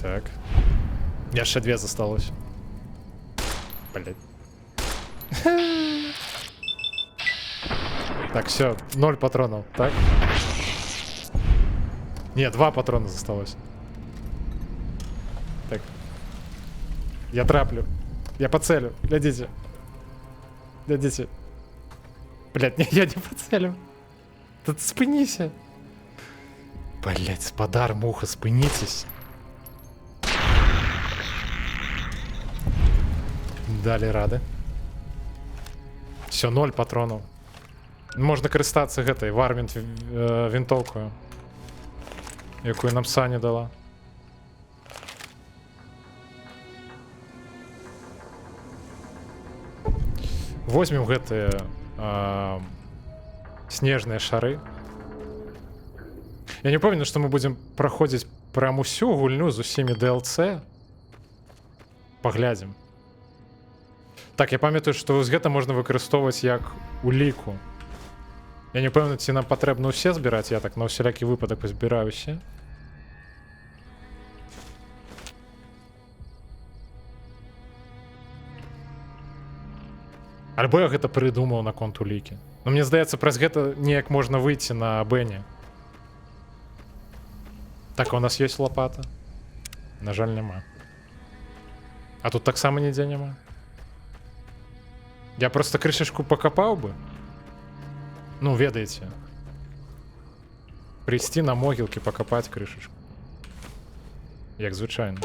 Так. Яшчэ 2 засталось. Блять. Так, все, 0 патронов, так? Не, 2 патрона засталось. Так. Я траплю. Я поцелю. Глядите. Глядите. Блять, не, я не поцелю. Тут спынися. Блять, спадар, муха, спынитесь. Далі рады. Все, 0 патронов. Можна користатися гэтай вармінт вінтовкою, якую нам Саня дала. Возьмем гэтыя снежныя шары. Я не памятаю, што мы будзем праходзіць прям усю гульню з усімі DLC. Паглядзім. Так, я памятаю, што вось гэта можна выкарыстоўваць як уліку. Я не памятаю, ці нам патрэбна ўсе збіраць, я так на ўсялякі выпадак пазбіраю усе. Альбо я гэта прыдумаў наконт улікі. Но мне здаецца, праз гэта неяк можна выйти на Бэне. Так, у нас ёсць лопата? На жаль, няма. А тут таксама нідзе няма. Я просто крышачку пакапаў бы. Ну, ведаеце. Прыйсці на могілкі, пакапаць крышачку. Як звычайна.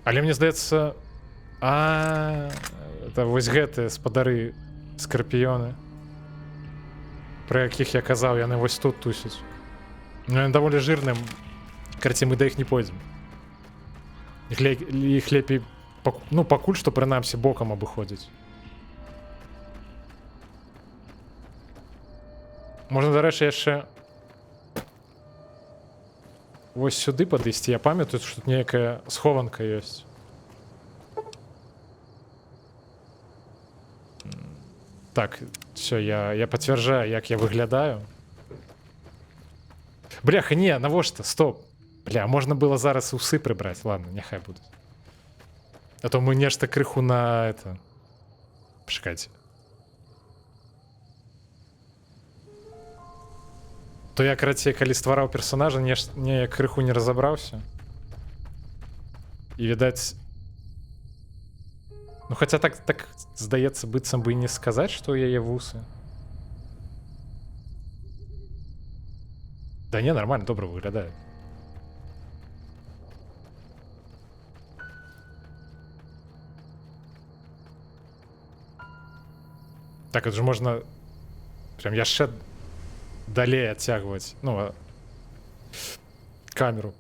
Але мне здаецца... Это вось гэтыя спадары скарпіёны, пра якіх я казаў, яны вось тут тусяць. Ну, яны даволі жирным. Карці, мы да іх не пойдзем. Іх лепей, ну, пакуль што прынамсі бокам абыходзіць. Можна, дарэчы, яшчэ вось сюды падысці. Я памятаю, што тут нейкая схованка ёсць. Так, все, я пацвярджаю, як я выглядаю. Бляха, не, навошта? Стоп. Бля, можна было зараз усы прыбраць. Ладно, няхай будуць. А то мы нешта крыху на это... Пачакайце. То я, карацей, калі ствараў персонажа, неяк крыху не разабраўся. І, відаць... Ну, хаця так здаецца, быццам бы і не сказаць, што ў яе вусы. Да не, нормально, добра выглядае. Так, это же можна прям яшчэ далей адцягваць, ну, камеру.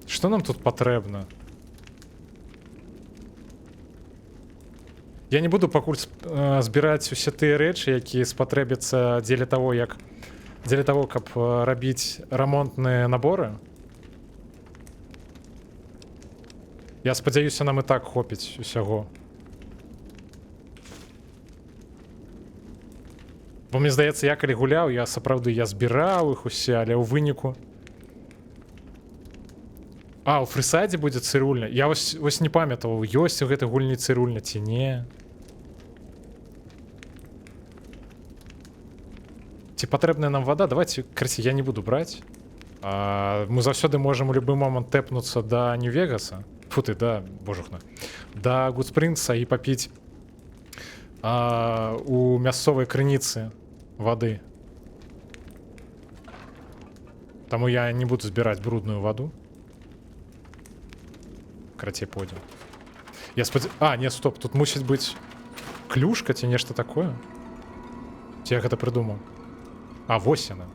Што нам тут патрэбна? Я не буду пакуль збіраць усе тыя рэчы, якія спатрэбяцца дзеля таго, каб рабіць рамонтныя наборы. Я спадзяюся, нам і так хопіць усяго. Бо мне здаецца, я калі гуляў, я сапраўды збіраў іх усе, але ў выніку... У фрысайдзе будзе цырульня. Я вось не памятаў, ёсць у гэтай гульні цырульня ці не. Ці патрэбная нам вада? Давайте, карці, я не буду браць. Мы заўсёды можам у любы момант тэпнуцца да Нью-Вегаса. Фу ты, да, божухна. Да Гудспринца і папіць у мясцовай крыніцы вады. Таму я не буду збіраць брудную ваду. Карацей, пойдем. Я не, стоп, тут мусіць быць клюшка ці нешта такое. Ці я гэта прыдумаў? Вось яна.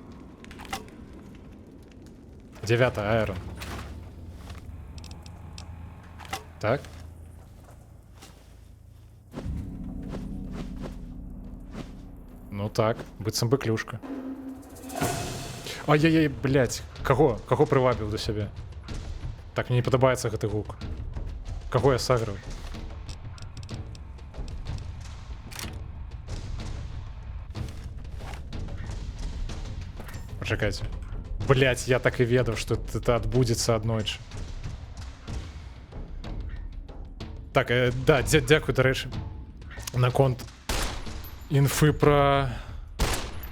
9 аэрон. Так. Ну так, быццам бы клюшка. Ай-яй-яй, блядь. Каго прывабіў да сябе? Так, мне не падабаецца гэты гук. Кого я сагрываю? Почекайте. Блять, я так и ведал, что это отбудется аднойчы. Так, да, дякую, до речі. Наконт інфи про...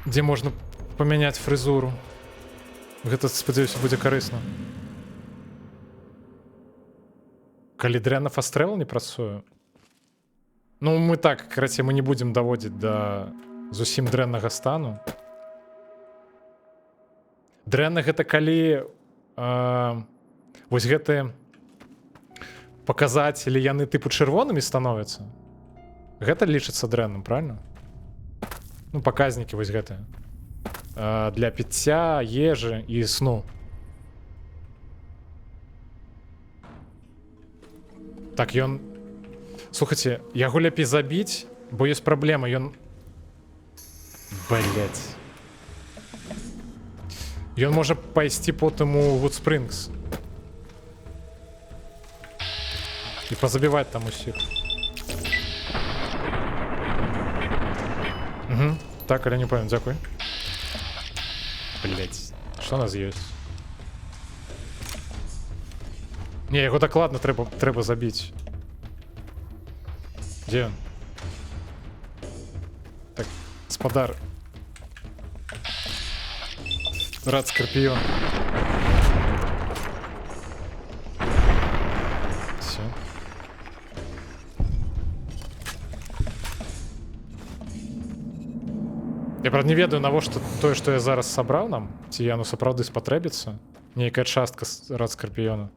Де можна поміняти фризуру. Гэта, спадзяюся, будзе карысна. Калі дрэнна фастрэл не працуе. Ну, мы так, карацей, мы не будзем даводзіць да зусім дрэннага стану. Дрэнна гэта калі вось гэтыя паказацелі яны тыпу чырвонымі становяцца. Гэта лічыцца дрэнным, правильно? Ну, паказнікі вось гэтыя. Для піцця, ежы і сну. Так, ён... Слухайце, яго лепей забіць, бо ёсць праблема, ён... Блять. Ён можа пайсці потым у Вудспрынгс. І позабіваць там усіх. Угу. Так, але не памятаю, дзякуй. Блять, што у нас ёсць? Не, яго дакладна трэба забіць. Дзе ён? Так, спадар. Рад Скорпион. Все. Я, правда, не ведаю, навошта тое, што я зараз сабраў нам. Ці яно сапраўды спатрэбіцца. Нейкая частка Рад Скорпиона.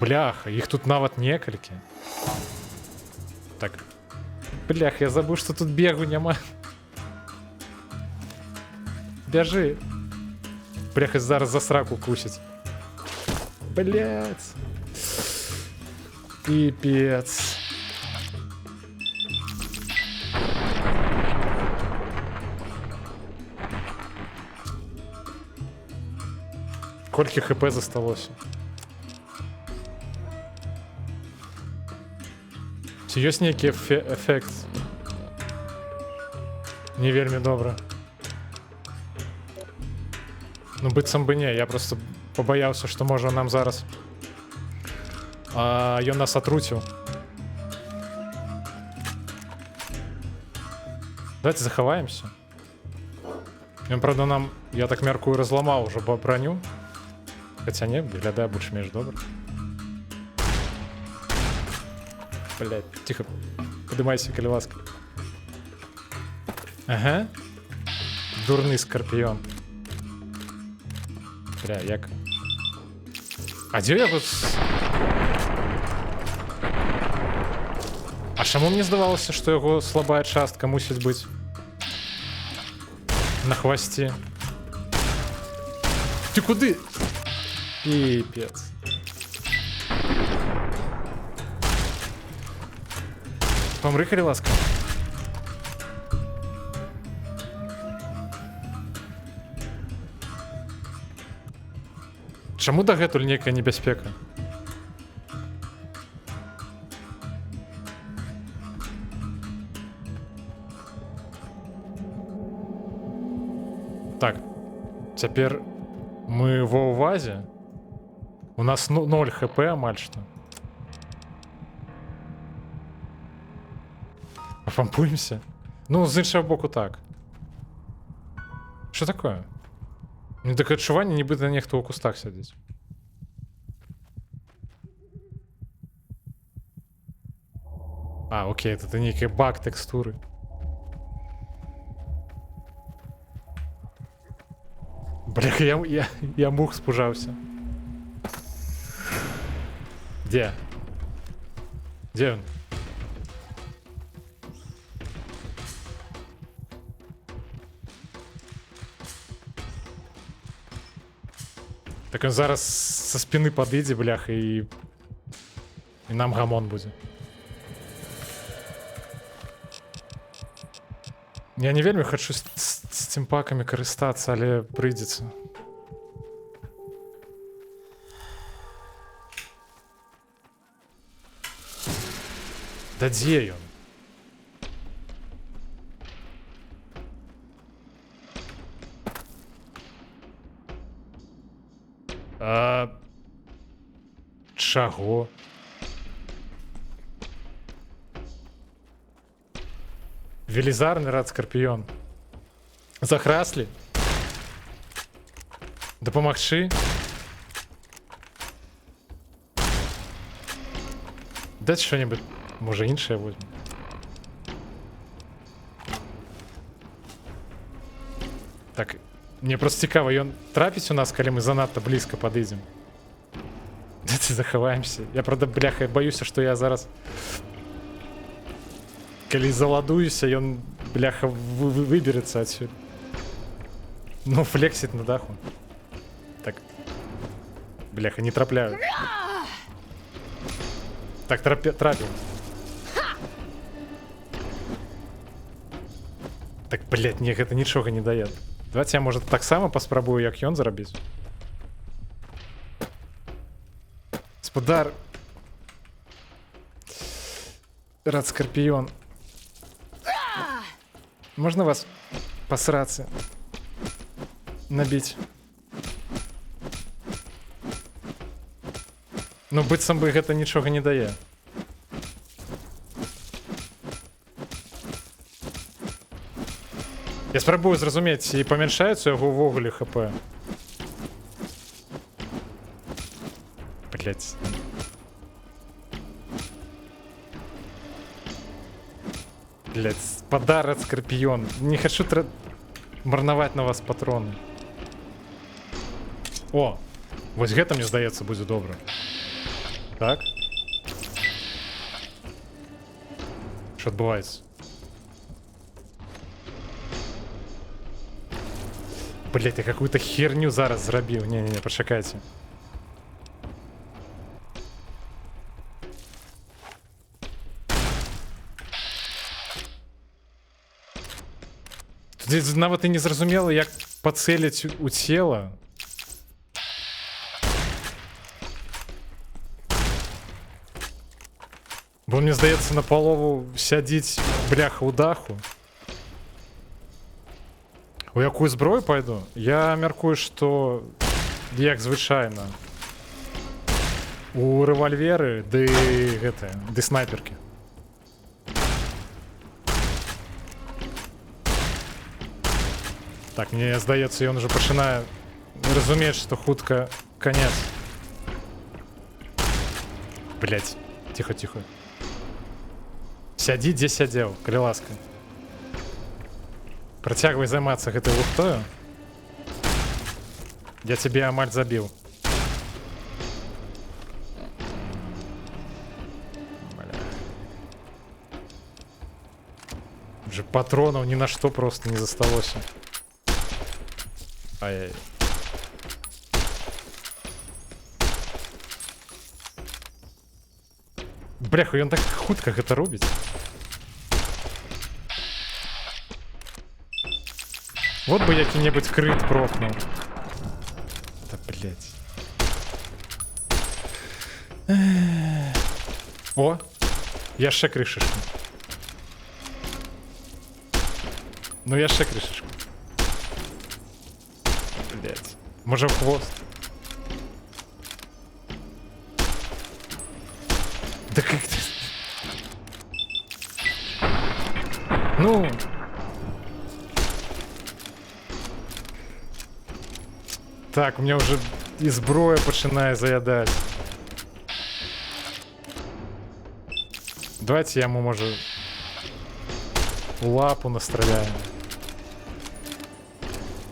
Бляха, іх тут нават некалькі. Так. Блях, я забыў, што тут бегу няма. Бяжы. Бляха, зараз за сраку кусіць. Блять. Пипец. Колькі хп засталося? Ці ёсць нейкі эфект? Не вельмі добра. Ну, быццам бы не, я просто побаяўся, што можа нам зараз ён нас атруціў. Давайте захаваемся. Ён, правда, нам, я так мяркую, разламаў ужо броню. Хаця не, выглядае больш-менш добра. Блядь, тихо, падымайся, калі ласка. Ага. Дурны Скорпіон. Бля, як... А дзе яго... А чаму мне здавалася, што яго слабая частка мусіць быць на хвасце? Ты куды? Пипец. Помры, калі ласка. Чаму дагэтуль нейкая небяспека? Так, цяпер мы ва ўвазе. У нас 0 хп амаль што. Пампуемся? Ну, з іншага боку так. Што такое? Мне такое адчуванне, нібыта нехто ў кустах сядзіць. А, окей, это нейкі баг тэкстуры. Бляха, я мух спужаўся. Дзе? Дзе ён? Так он зараз со спины подыдзе, бляха, и нам гамон будзе. Я не вельмі хочу с стимпаками карыстацца, але прыйдзецца. Да дзе ён? Чаго? Велізарны рад скарпіён. Захраслі? Дапамагчы? Даць што-небудзь, можа, іншае возьмем. Так, мне просто цікава, ён трапіць у нас, калі мы занадта блізка падыдзем. Давайте захаваемся. Я, правда, бляха, баюся, што я зараз... Калі заладуюся, ён, бляха, выберэцца адсюль. Ну, флексіць на даху. Так. Бляха, не трапляю. Так, трапіў. Так, блядь, мне гэта нічога не дае. Давайте я, может, таксама паспрабую, як ён зарабіць. Господар. Рад скорпіон. Можна вас посрацца? Набіць? Ну, быццам бы гэта нічога не дае. Я спрабую зразумець, ці памяншаецца яго ўвогуле ХП. Блять. Блять, подарок скорпион. Не хочу марнаваць на вас патроны. О, вось гэта, мне здаецца, будзе добра. Так. Што адбываецца? Блять, я какую-то херню зараз зрабіў. Не-не-не, пачакайце. Тут нават і не зразумела, як пацэліць у цела. Бо мне здаецца, на палову сядзіць бляха ў даху. У якую зброю пайду? Я мяркую, што як звычайна. У рэвальверы ды гэтыя, ды снайперкі. Так, мне здаецца, ён уже пачынае разумець, што хутка канец. Блять, тихо-тихо. Сядзі, дзе сядзеў, калі ласка. Працягвай займацца гэтай лухтою. Я цябе амаль забіў. Уже патронаў ні на што просто не засталося. Ай-яй. Бляха, ён так хутка гэта робіць. Вот бы які-небудзь крыт пропнуў. Да, блядь. О, яшчэ крышачку. Ну яшчэ крышачку. Блядь. Можа в хвост. Да как ты... Ну... Так, у меня уже и зброя пачинае заядать. Давайте я ему, может, лапу настреляем.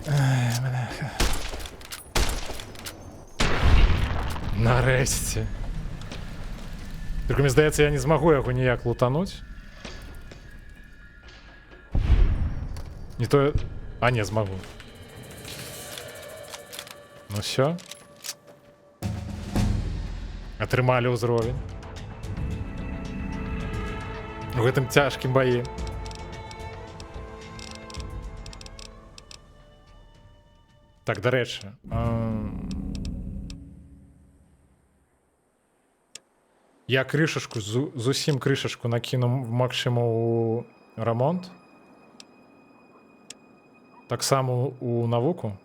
Ай, бляха. Нарэшце. Только мне здаецца, я не змагу яго ніяк лутануть. Не то... А, не, змагу. Ну все. Атрымалі ўзровень. У гэтым цяжкім баі. Так, дарэчы. Я крышачку, зусім крышачку накіну, магчыма, у рамонт. Таксама у навуку.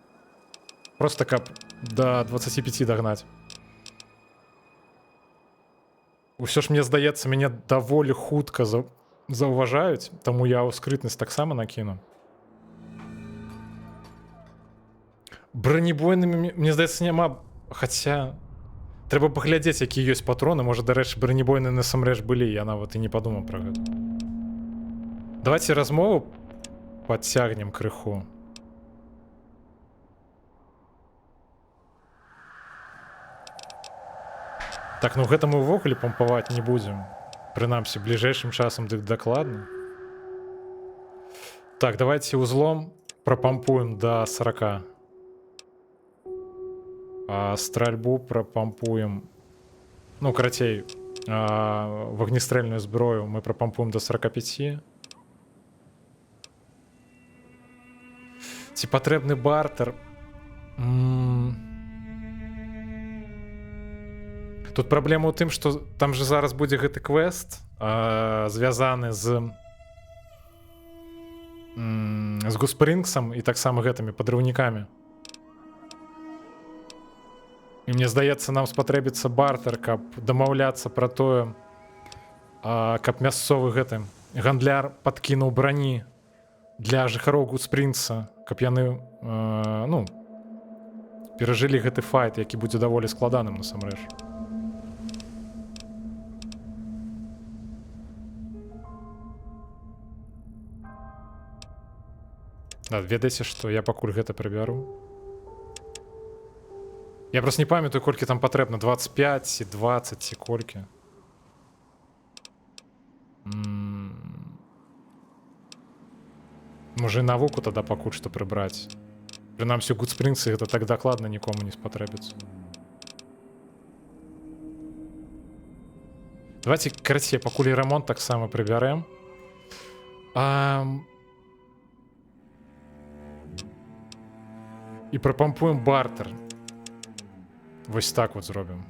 Просто каб до 25 дагнаць. Усё ж мне здаецца, мяне даволі хутка заўважаюць, таму я ў скрытнасць таксама накіну. Бронебойнымі, мне здаецца, няма, хаця трэба паглядзець, якія ёсць патроны. Можа, дарэчы, бронебойныя насамрэч былі, я нават і не падумаў пра гэта. Давайте размову падцягнем крыху. Так, ну гэта мы ўвогуле пампаваць не будзем. Прынамсі, бліжэйшым часам дык дакладна. Так, давайте узлом прапампуем до 40. А стральбу прапампуем. Ну, карацей, вогнестрельную зброю мы прапампуем до 45. Ці патрэбны бартер? Тут праблема ў тым, што там же зараз будзе гэты квест, звязаны з Гуспрынгсам і таксама гэтымі падрыўнікамі. І мне здаецца, нам спатрэбіцца бартер, каб дамаўляцца пра тое, каб мясцовы гэты гандляр падкінуў брані для жыхароў Гуспрынгса, каб яны перажылі гэты файт, які будзе даволі складаным насамрэч. Ведаеце, што я пакуль гэта прыбяру. Я просто не памятаю, колькі там патрэбна, 25 ці 20 ці колькі. Можа і навуку тада пакуль што прыбраць. Прынамсі, у Гудспрынгсе гэта так дакладна нікому не спатрэбіцца. Давайте, карацей, пакуль і рамонт таксама прыбярэм. І прапампуем бартер. Вось так вот зробім.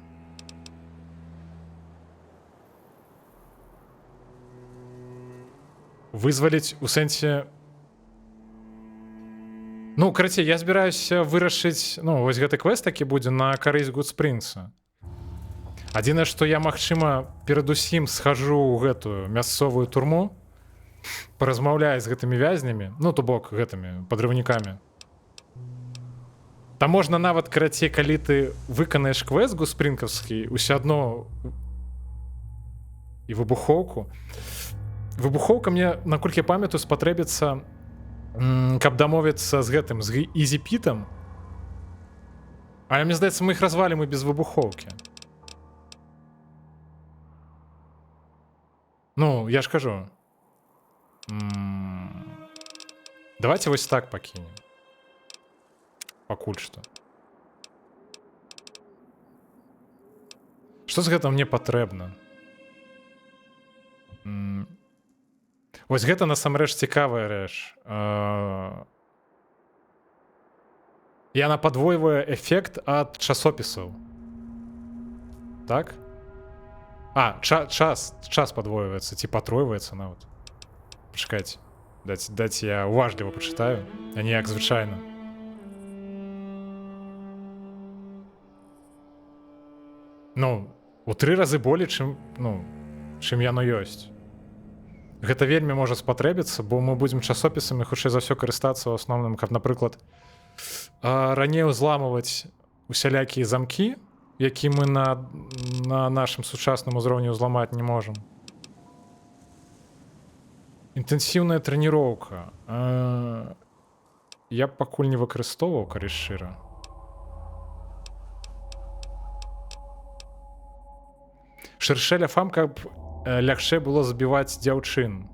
Вызваліць у сэнсе... Ну, карацей, я збіраюся вырашыць, вось гэты квест такі будзе на карысць Гудспрынгса. Адзінае, што я, магчыма, перадусім схожу ў гэтую мясцовую турму, паразмаўляю з гэтымі вязнямі, то бок гэтымі падрыўнікамі. Там можна нават, карацей, калі ты выканаеш квест гуспрынгкаўскі, усё адно і выбухоўку. Выбухоўка мне, наколькі я памятаю, спатрэбіцца, каб дамовіцца з гэтым, з ізіпітам. Але мне здаецца, мы іх развалім і без выбухоўкі. Ну, я ж кажу. Давайте вось так пакінем. Пакуль што. Што з гэтым мне патрэбна? Вось гэта насамрэч цікавая рэч. Яна падвойвае эфект ад часопісаў. Так? Час падвойваецца, ці патройваецца нават. Пачакайце. Дайце я уважліва пачытаю, а не як звычайна. У 3 разы болей, чым яно ёсць. Гэта вельмі можа спатрэбіцца, бо мы будзем часопісамі хутчэй за ўсё карыстацца ў асноўным, каб, напрыклад, раней узламваць усялякія замкі, які мы на нашым сучасным узроўні ўзламаць не можам. Інтэнсіўная трэніроўка. Я пакуль не выкарыстоўваў, калі шчыра. Шыршэля фам, каб лягчэй было забіваць дзяўчын.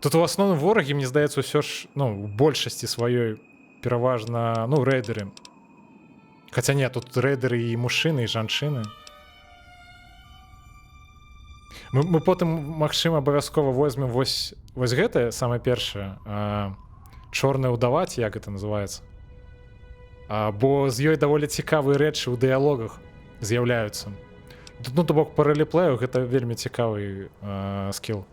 Тут у асноўным ворагі, мне здаецца, ўсё ж, у большасці сваёй пераважна, рэйдеры. Хаця не, тут рэйдеры і мужчыны, і жанчыны. Мы потым, магчыма, абавязкова возьмем вось гэтае, самае першае, чорная ўдава, як гэта называецца. Бо з ёй даволі цікавыя рэчы ў дыялогах з'яўляюцца. Ну, то бок, па ролеплею гэта вельмі цікавы скіл.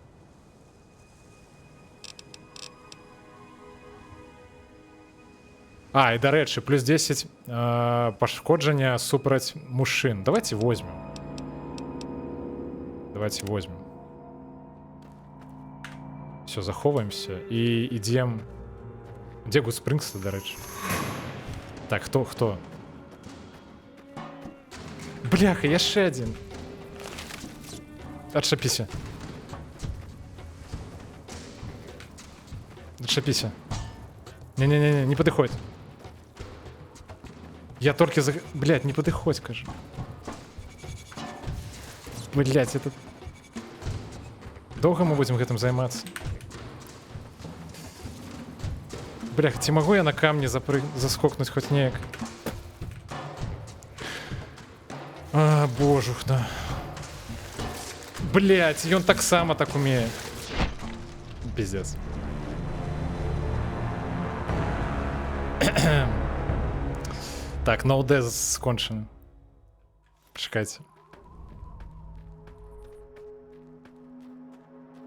А, і дарэчы, плюс 10 пашкоджання супраць мужчын. Давайте возьмем. Давайте возьмем. Все, заховаемся і ідзем. Дзе Гудспрынгс, дарэчы? Так, хто? Бляха, яшчэ адзін. Адчапіся. Адчапіся. Не-не-не, не падыходь. Я толькі за... Блядь, не падыходь, кажу. Блядь, это... Доўга мы будзем гэтым займацца? Блях, ці магу я на камні заскокнуць хоць неяк? А, божухна. Блядь, ён таксама так умее. Пиздец. Так, ноудез скончаны. Чекайте.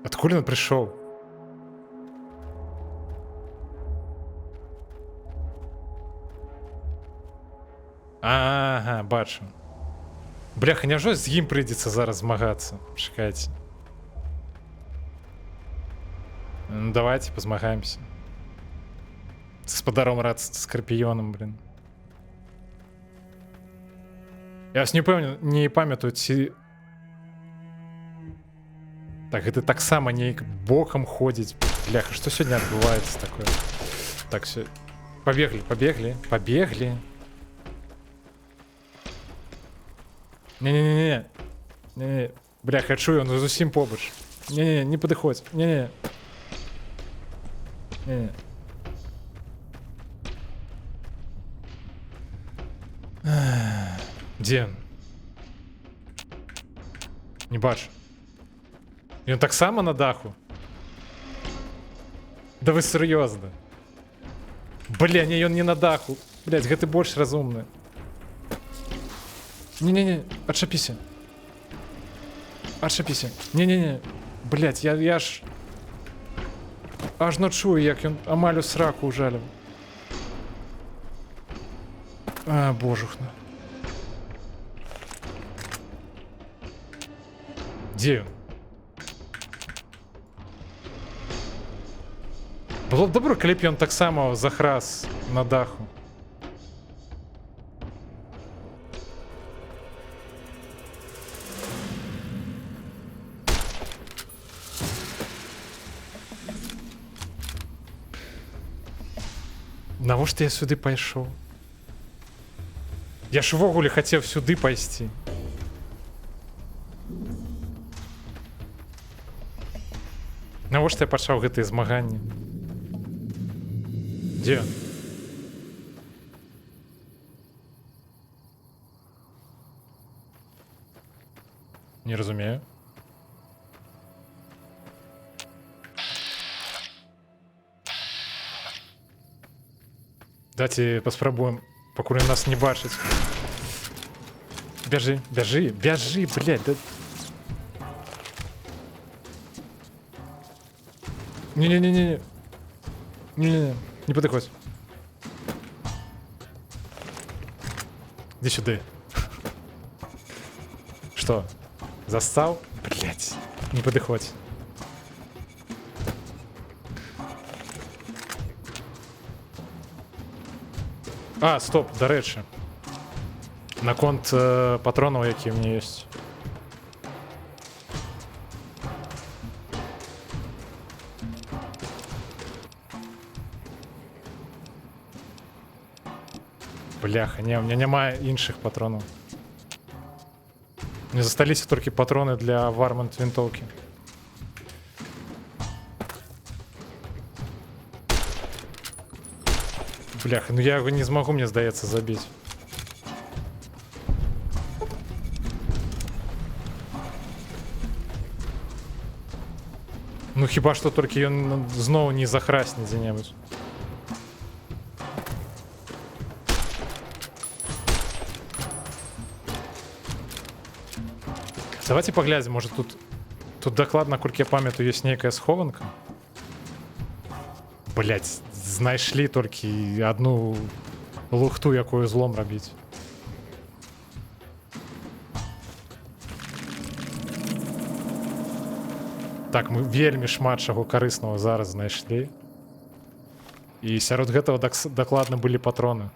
Откуль он пришел? Ага, бачу. Бляха, няўжо з ім прыйдзецца зараз змагацца? Чакайце. Ну, давайте позмагаемся. С господаром Скорпіёном, блин. Я вас не памятаю, ці... Так, гэта таксама нейк бокам ходзіць. Бляха, што сёння адбываецца такое? Так, все. Побегли. Не-не-не. Бляха, я чую, он зусім побач. Не-не, не падыходзь. Не-не. Дзе ён? Не бачу. Ён таксама на даху? Да вы сур'ёзна? Бля, не, ён не на даху. Блядь, гэты больш разумны. Не-не-не, отшапіся. Не-не-не. Блядь, я ж... Ажно чую, як ён амаль у сраку ужаліў. А, божухна. Дзе ён? Было б добра, калі б ён таксама захрас на даху. Навошта я сюды пайшоў? Я ж увогуле хацеў сюды пайсці. Навошта я пачаў гэтыя змаганні? Дзе ён? Не разумею. Давайте паспрабуем, пакуль нас не бачыць. Бяжы, блядь, да... Не-не-не-не. Не-не-не, не падыходзь. Иди сюда. Что? Застал? Блять, не подыходь. А, стоп, дарэчы. Наконт патронаў, якія ў мяне ёсць. Бляха, не, у меня няма іншых патронаў. Мне засталіся толькі патроны для вармант вінтоўкі. Бляха, ну я его не змагу, мне здаецца, забіць. Ну хіба што толькі ён зноў не захрасне дзе-небудзь. Давайте паглядзім, можа тут дакладна, колькі я памятаю, ёсць нейкая схованка. Блядь, знайшлі толькі одну лухту, якую злом рабіць. Так, мы вельмі шмат чаго карыснага зараз знайшлі. І сярод гэтага дакладна былі патроны.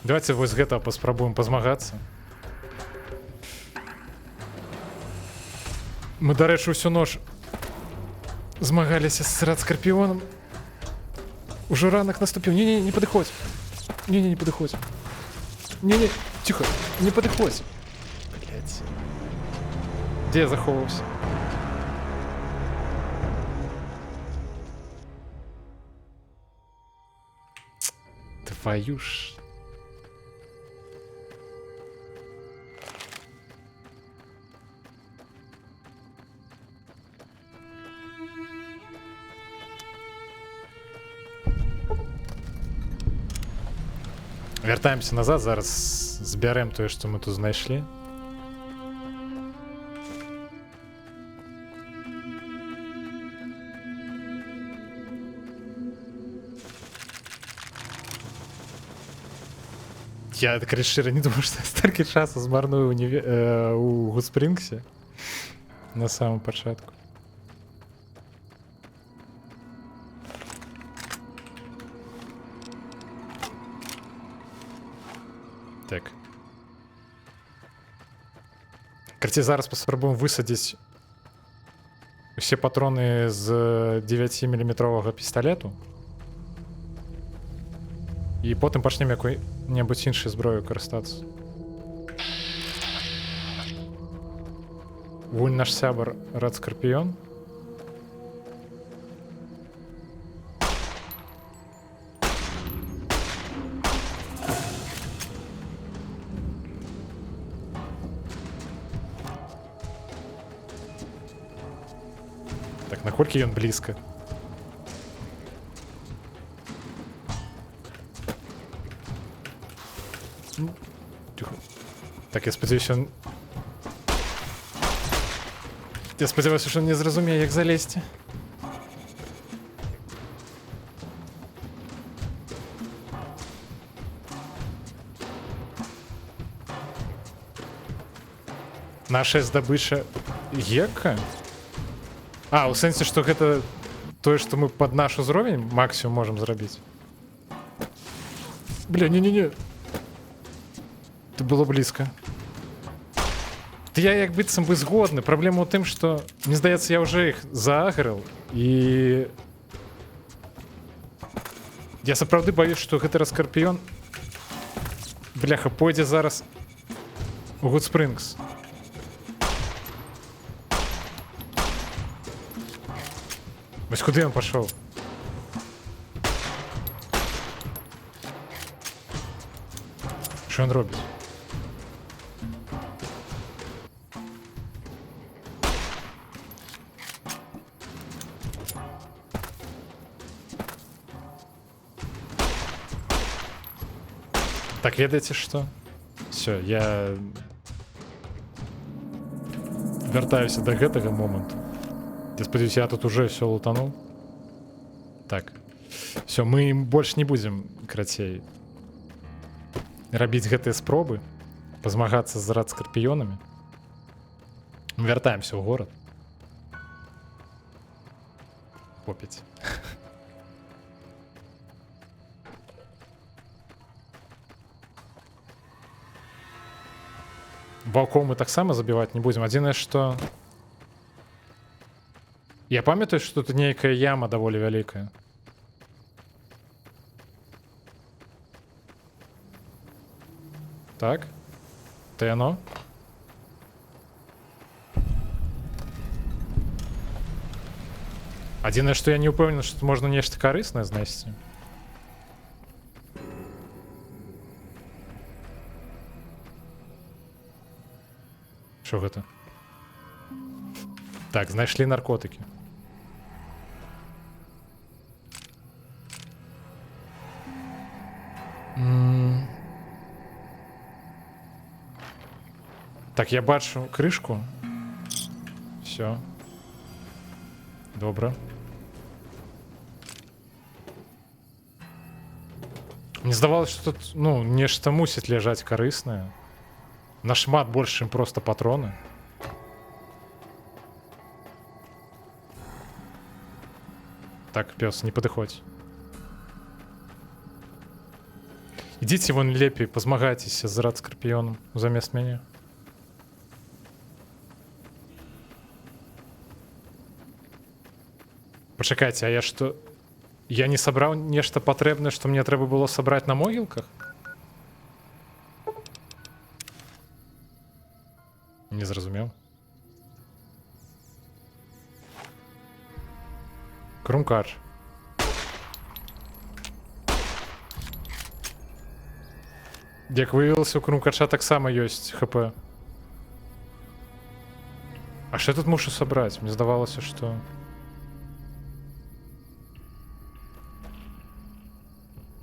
Давайте вось гэтага паспрабуем пазмагацца. Мы, дарэчы, усю ноч змагаліся з радскарпіёнам. Уже ранок наступил. Не-не, не подходь. Не-не, не подходь. Не-не, тихо, не подходь. Блять. Где я заховывался? Твою ж. Вяртаемся назад, зараз збярэм тое, што мы тут знайшлі. Я, калі шчыра, не думаю, што столькі часу змарную у Гудспрынгсе на самом пачатку. Так. Карці, зараз паспрабуем высадзіць усе патроны з 9-мм пісталету. І потым пачнем якой-небудзь іншай зброю карыстацца. Вунь наш сябар радскарпіён. Так, наколькі ён блізка? Тихо. Так, я спадзяюся, ён... Я спадзяваюся, што ён не зразумее, як залезці. Наша здабыча гека? А, у сэнсе, што гэта тое, што мы пад наш узровень максімум можам зрабіць. Бля, не-не-не. Это было блізка. Я як быццам бы згодны. Праблема ў тым, што, мне здаецца, я ўжо іх заагрыў. І... Я сапраўды баюсь, што гэты раскарпіён, бляха, пойдзе зараз у Гудспрынгс. Вось куды ён пашоў? Што ён робіць? Так, ведаеце што? Всё, я вяртаюся да гэтага моманту. Я спадзяюсь, я тут уже все лутанул. Так. Все, мы больше не будем, крацей, рабіць гэтыя спробы, пазмагацца з радскарпіёнамі. Мы вяртаемся ў горад. Попіць. Ваўкоў мы таксама забіваць не будзем. Адзінае, што... Я памятаю, што тут нейкая яма даволі вялікая. Так? Ты яно? Адзінае, што я не ўпэўнены, што можна нешта карыснае знайсці. Што гэта? Так, знайшлі наркотыкі. Так, я бачу кришку. Все. Добре. Мне здавалось, что тут, ну, нешта мусіць ляжаць карыснае. Нашмат больш, чым просто патроны. Так, пёс, не падыходзь. Ідзіце вон лепей, пазмагайцеся з рад-скарпіёнам замест мяне. Пачакайце, а я што? Я не сабраў нешта патрэбнае, што мне трэба было сабраць на могілках? Не зразумеў. Крумкач. Як выявілася, у крумкача таксама ёсць ХП. А што я тут мушу сабраць? Мне здавалася, што...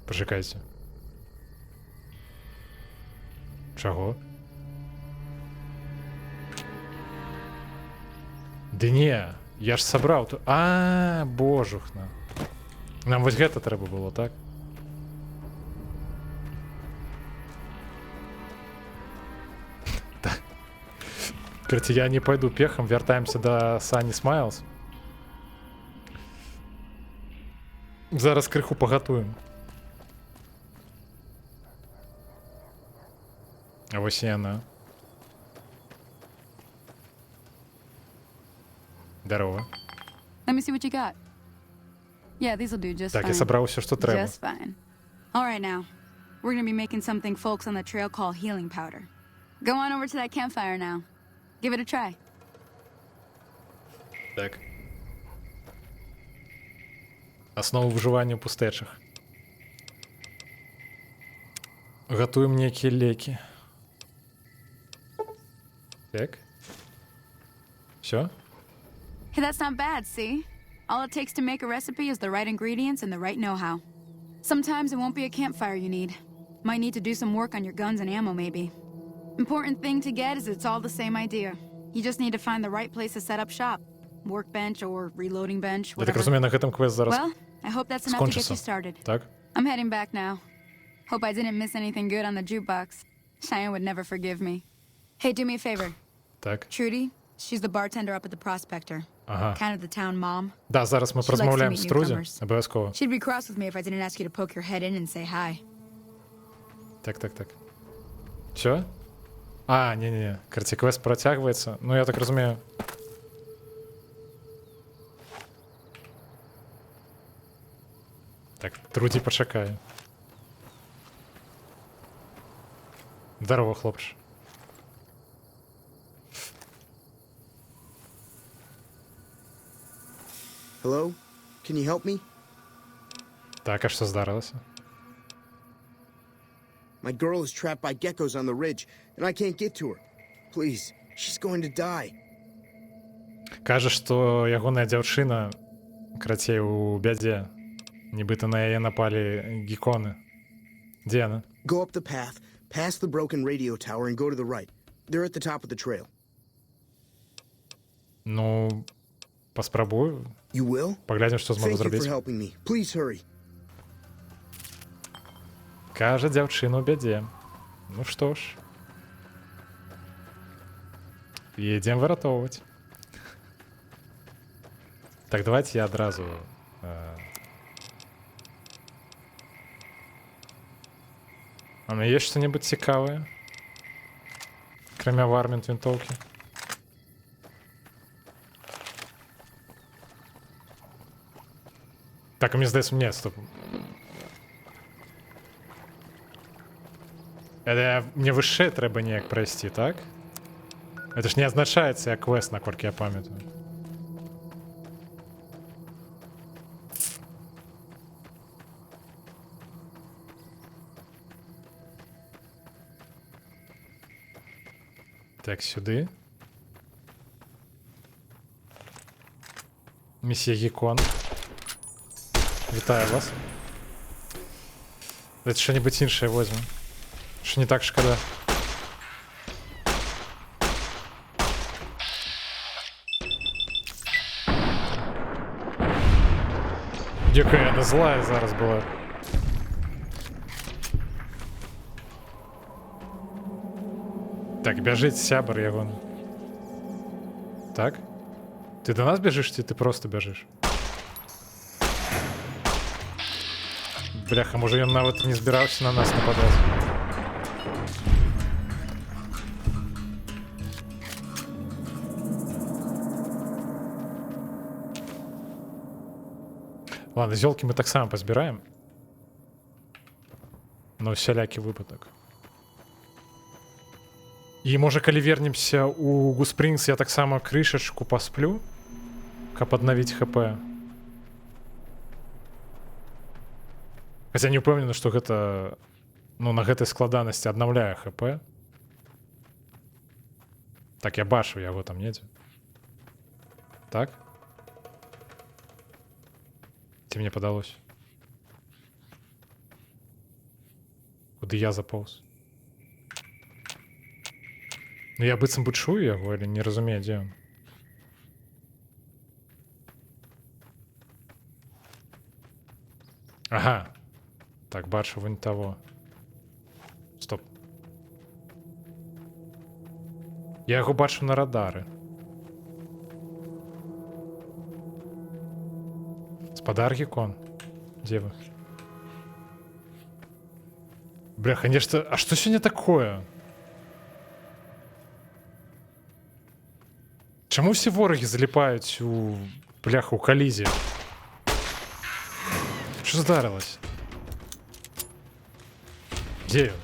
Пачакайце. Чаго? Ды не, я ж сабраў тут. А, божухна. Нам вось гэта трэба было, так? Короче, я не пойду пехом, вяртаемся до Сані Смайлз. Зараз крыху пагатуем. А вось і яна. Здорово. Let me see what you got. Yeah, this'll do just Так, fine. я сабраў усё, што трэба. Just fine. All right, now. We're gonna be making something folks on the trail call healing powder. Go on over to that campfire now. Give it a try. Так. Основа выжывання ў пустэчах. Гатуем некія лекі. Так. Всё? Hey, that's not bad, see? All it takes to make a recipe is the right ingredients and the right know-how. Sometimes it won't be a campfire you need. Might need to do some work on your guns and ammo, maybe. Important thing to get is it's all the same idea. You just need to find the right place to set up shop. Workbench or reloading bench, Я так whatever. разумею, на гэтым квест зараз Well, I hope that's enough to get скончыцца. you started. Так? I'm heading back now. Hope I didn't miss anything good on the jukebox. Cheyenne would never forgive me. Hey, do me a favor. Так. Trudy, she's the bartender up at the Prospector. Ага. Kind of the town mom. Да, зараз ми She likes to порозмовляємо meet з Труді. newcomers. Обов'язково. She'd be cross with me if I didn't ask you to poke your head in and say hi. Так, так, так. Що? А, ні-ні-ні. Короче, квест протягується. Ну, я так розумію. Так, Труді почекає. Здорово, хлопче. Hello? Can you help me? Так, а що здарилося? My girl is trapped by geckos on the ridge, and I can't get to her. Please, she's going to die. Кажа, што ягоная дзяўчына, крацей, у бядзе. Нібыта на яе напалі геконы. Дзе яна? Go up the path, past the broken radio tower, and go to the right. They're at the top of the trail. Ну, паспрабую. You will? Паглядзім, што змогу Thank you for зрабіць. helping me. Please hurry. Кажа, дзяўчына ў бядзе. Ну што ж. Едзем выратоўваць. Так, давайте я адразу... А у меня есть что-нибудь цікавое? Кроме вармент винтовки. Так, а мне здається, ні, стоп. Мне вище треба ніяк пройти, так? Это ж не означається як квест, накольки я пам'ятаю. Так, сюди. Місія Гекон. Вітаю вас. Давайте что-нибудь іншае возьмем. Что не так шкода. Якая она злая зараз была. Так, бяжыць сябар ягон. Так? Ты до нас бежишь, ці ты просто бяжиш? Бляха, може ён нават не збіраўся на нас нападаць. Ладно, зёлкі мы таксама пазбіраем. На усялякі выпадак. І можа, калі вернемся у Гуспрінгс, я таксама крышачку пасплю, каб аднавіць ХП. Хаця не ўпэўнены, што гэта, ну, на гэтай складанасці аднаўляе ХП. Так, я бачу яго там недзе. Так? Ці мне падалося? Куды я запоўз? Ну, я быццам бы чую яго, але не разумею, дзе ён. Ага. Так, бачу вон того. Стоп. Я яго бачу на радары. Спадар Гекон. Дзе вы? Бляха, нешта... А што сёння такое? Чаму ўсе ворагі заліпаюць у... Бляха, у калізе? Што здарылася? Дзе ён?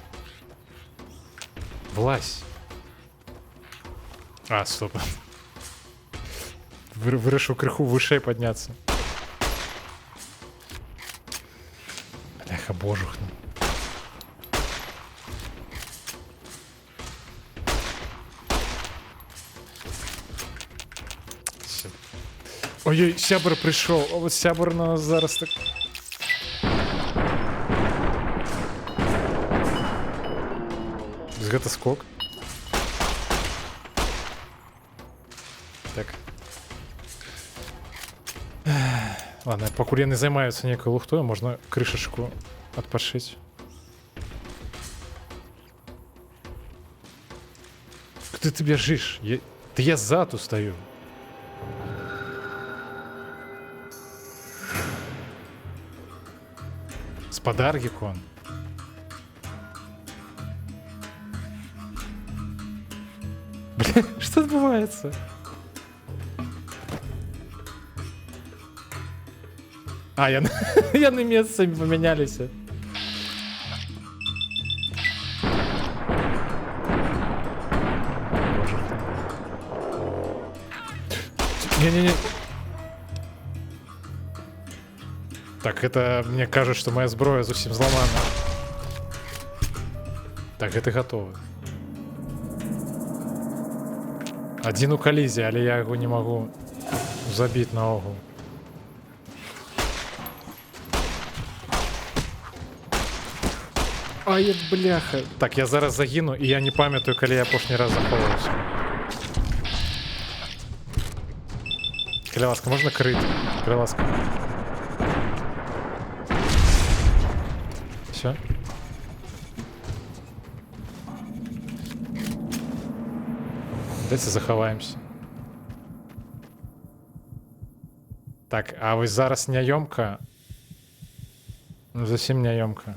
Влазь. А, стоп. Вырашыў крыху вышэй падняцца. Бляха, божухна. Ой-ой, сябар прыйшоў. А вот сябар на нас зараз так... Гэта скок. Так. Ладно, пакуль яны займаюцца нейкай лухтой, можна крышачку адпашыць. Куды ты бяжыш? Я ззаду стаю. Спадар Гекон. Бля, что отбывается? А, яны месцамі памяняліся. Не-не-не. Так, это мне кажется, что моя зброя зусім зламана. Так, гэта гатовы. Адзін у калізе, але я яго не магу забіць наогул. Ай, бляха. Так, я зараз загіну, і я не памятаю, калі я апошні раз захоўваўся. Каля ласка, можна крыць? Каля ласка. Всё? Давайте захаваемся. Так, а вось зараз няёмка. Ну, зусім няёмка.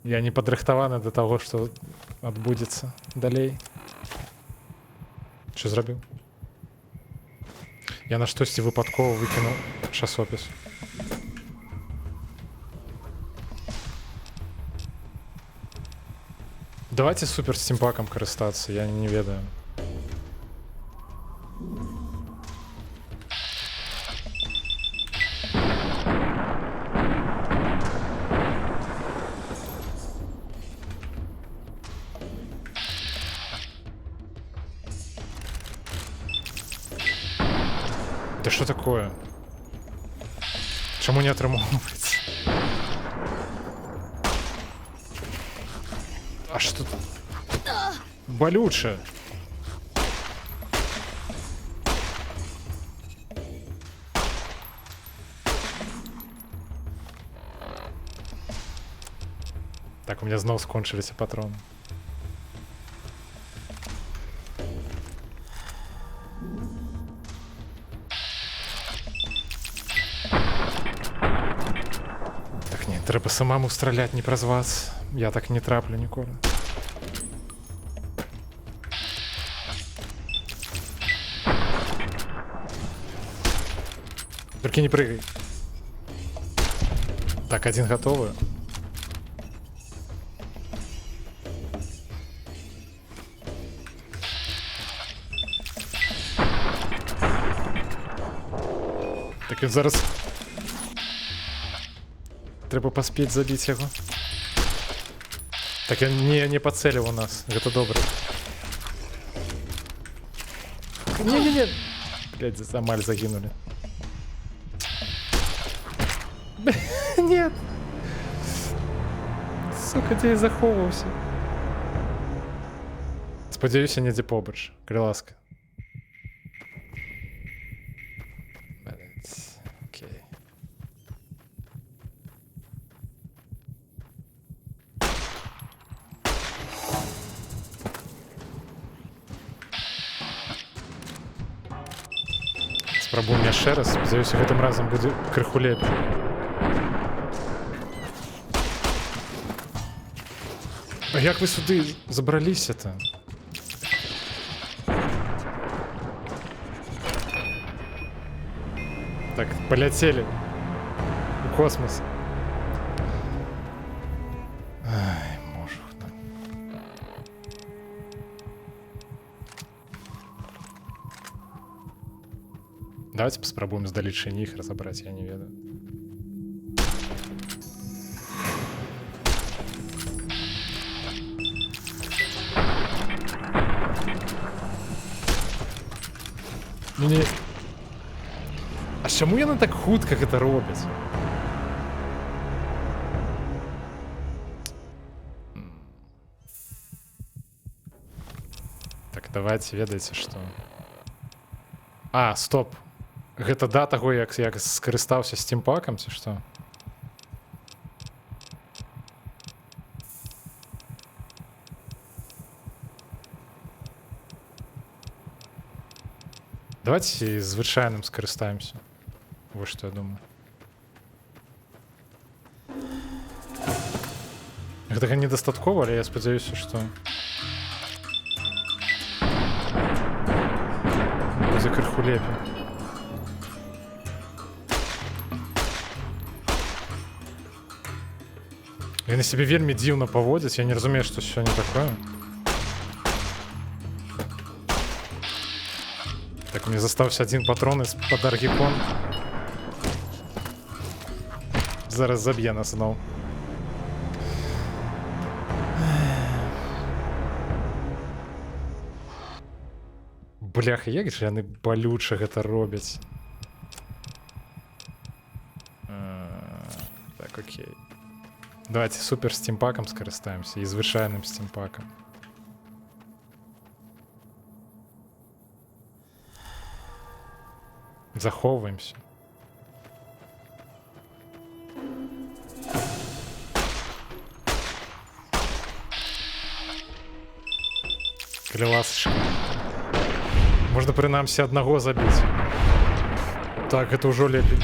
Я не падрыхтаваны да таго, што адбудзецца далей. Што зрабіў? Я на штосьці выпадкова выкінуў часопіс. Давайте супер стимпаком карыстацца, я не ведаю. Да что такое? Чому не атрымоўваецца? А што тут? Балюча. Так, у меня зноў скончыліся патроны. Так, не, трэба самому страляць не праз вас. Я так не траплю ніколі. Только не прыгай. Так, один готовы. Так, він зараз... Треба паспець забіць яго. Так, ён не пацеліў у нас. Гэта добра. Не-не-не. Блядь, амаль загинули. Нет. Сука, дзе я захоўваўся? Спадзяюся, недзе побач. Калі ласка. Блядь. Окей. Спрабуем яшчэ раз. Спадзяюся, гэтым разам будзе крыху лепей. А як вы сюды забраліся-то? Так, поляцелі у космос. Ай, можух там. Давайте паспрабуем здалечыні іх разабраць, я не ведаю. Не. А чаму яны так хутка гэта робяць? Так, давайте ведаеце, што... А, стоп. Гэта да таго, як скарыстаўся стимпакам, ці што? Давайте звычайным скарыстаемся. Вот что я думаю. Гэтага недастаткова, але я спадзяюся, што будзе крыху лепей. Яны сябе вельмі дзіўна паводзяць, я не разумею, што сёння такое. Так, мне застаўся один патрон з-пад аргіпон. Зараз заб'е нас зноў. Бляха, як жа яны балюча гэта робяць. Так, окей. Давайте супер стимпаком скарыстаемся і звычайным стимпаком. Захоўваемся. Калі ласачка. Можна прынамсі аднаго забіць. Так, гэта ўжо лепей.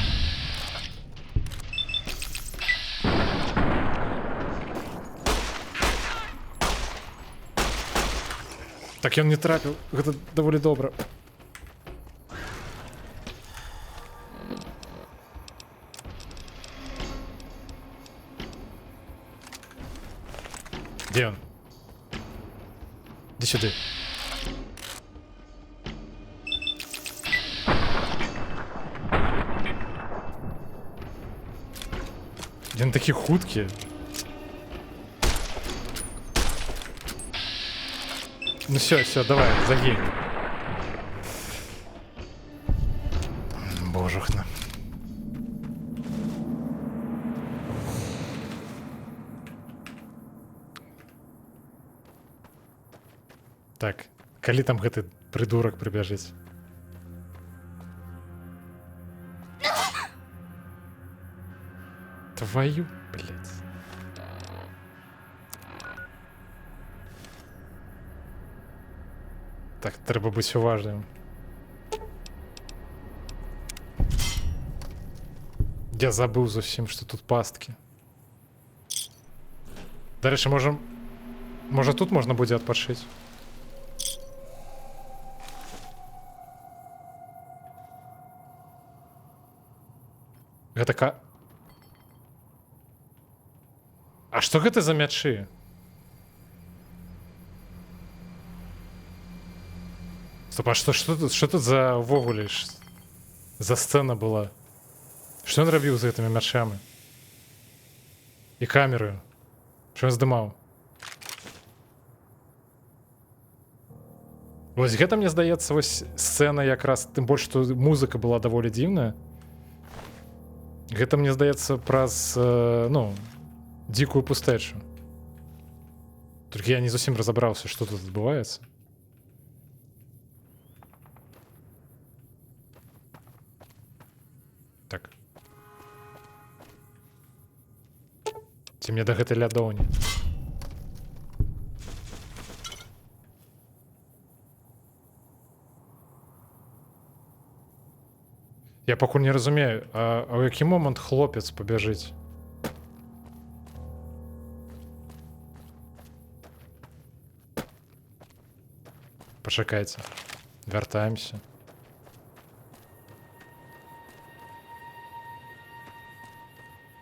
Так, ён не трапіў. Гэта даволі добра. Где он? Иди сюда. Они такие хуткие. Ну все, давай, загинь. Божухна. Так, калі там гэты придурак прыбяжыць? Твою, блядь. Так, трэба быць уважным. Я забыў зусім, што тут пасткі. Дарэчы, можа тут можна будзе адпачыць. Гэта А што гэта за мячы? Стоп, а што тут за ўвогуле за сцэна была? Што ён рабіў з гэтымі мячамі? І камерою? Што ён здымаў? Вось гэта, мне здаецца, вось сцэна якраз, тым больш, што музыка была даволі дзіўная. Гэта, мне здаецца, праз, дзікую пустэчу. Толькі я не зусім разабраўся, што тут адбываецца. Так. Ці мне да гэтай лядоўні? Я пакуль не разумею, а ў які момант хлопец пабяжыць? Пачакайце. Вяртаемся.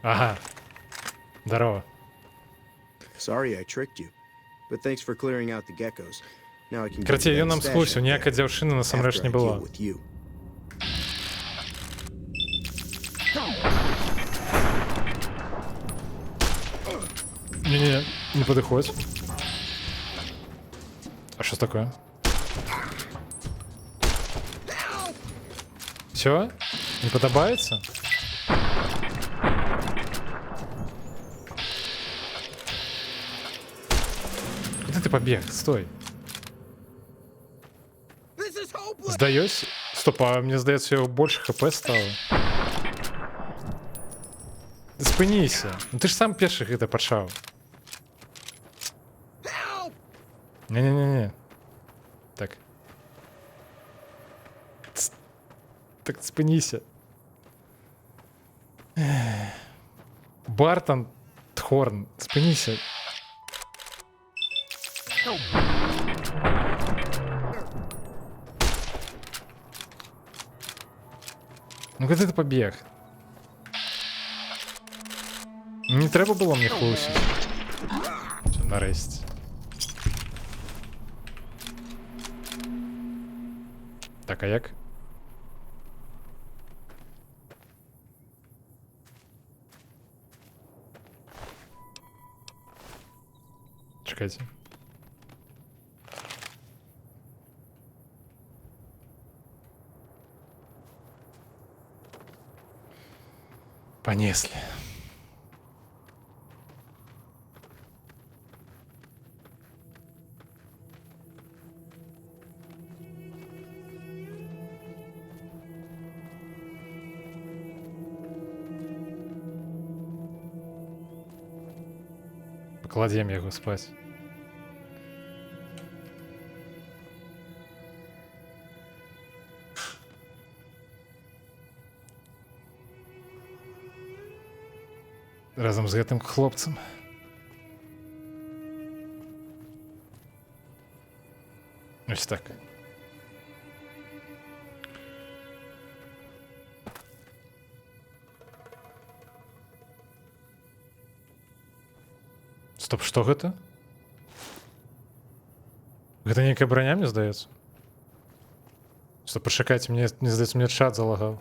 Ага. Здорово. Sorry I tricked you, but thanks for clearing out the geckos. Now I can get Карацей, you ён that нам stash схлусіў, up ніякай there дзяўчыны насамрэч after не I была. deal with you. Не падыходзь. А что такое? Все? Не падабаецца? Куда ты побег? Стой. Сдаюсь? Стоп, а мне здаецца, его больше хп стало. Спыніся. Ну ты ж сам першы гэта пачаў. Не-не-не-не. Так. Так спыніся. Бартон Тхорн, спыніся. Ну куди ти побіг? Не треба було мені хлусити. Все, нарешті. Так, а як? Чекайте. Понесли. Покладем его спать. Разом з гэтым хлопцам. Ось так. Стоп, што гэта? Гэта нейкая броня, мне здаецца? Стоп, пачакайце, мне здаецца, мне чат залагаў.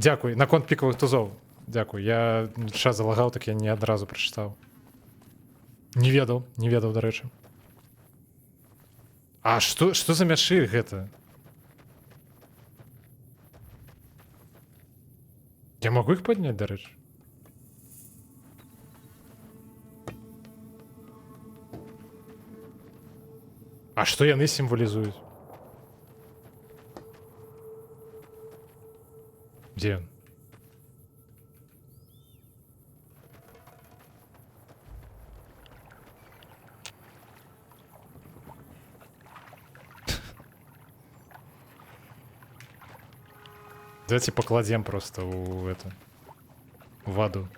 Дякую, наконт пікавых тузоў. Дзякуй, я чат залагаў, так я не адразу прачытаў. Не ведаў, дарэчы. А што за мячы гэта? Я могу їх підняти, до речі? А що яны символізують? Де він? Давайте покладем просто в воду.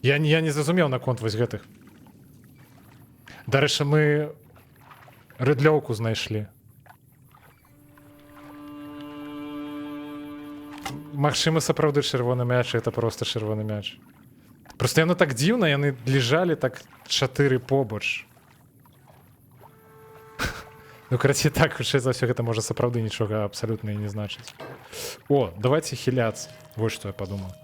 Я не зразумел наконт вось гэтых. Дарэчы, мы рыдлёўку знайшлі. Магчыма, сапраўды чырвоны мяч, это просто чырвоны мяч. Просто яно так дзіўна, яны лежалі так 4 побач. Ну, карацей, так, хутчэй за ўсё гэта можа сапраўды нічога абсалютна і не значыць. О, давайте хіляцца. Вось што я падумаў.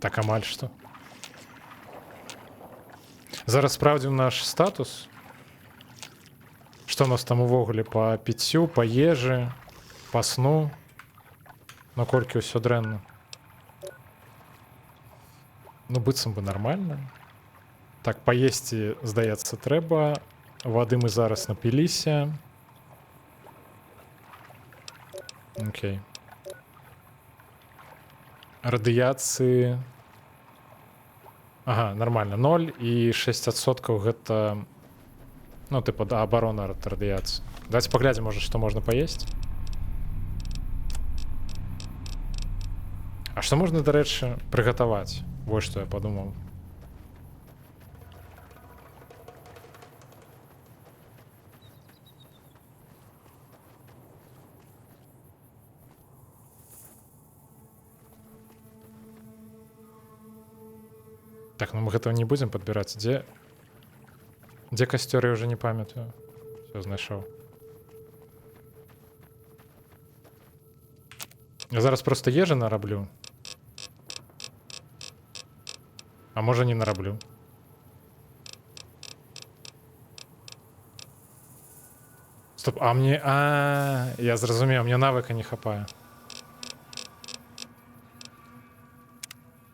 Так, амаль што. Зараз справдзім наш статус. Што у нас там увогуле па піццю, па ежы, па сну. Наколькі ўсё дрэнна. Ну, быццам бы нармальна. Так, паесці, здаецца, трэба. Вады мы зараз напіліся. Окей. Радыяцыі. Ага, нормально. 0 і 6% гэта... Ну, типа, да, оборона от радиации. Давайте поглядим, может, что можно поесть. А что можно, до речі, приготовать? Вот что я подумал. Так, ну мы этого не будем подбирать. Где костер, я уже не памятаю. Все, знайшов. Я зараз просто ежи нараблю. А може не нараблю. Стоп, а мне... я зрозумів, мне навыка не хапає.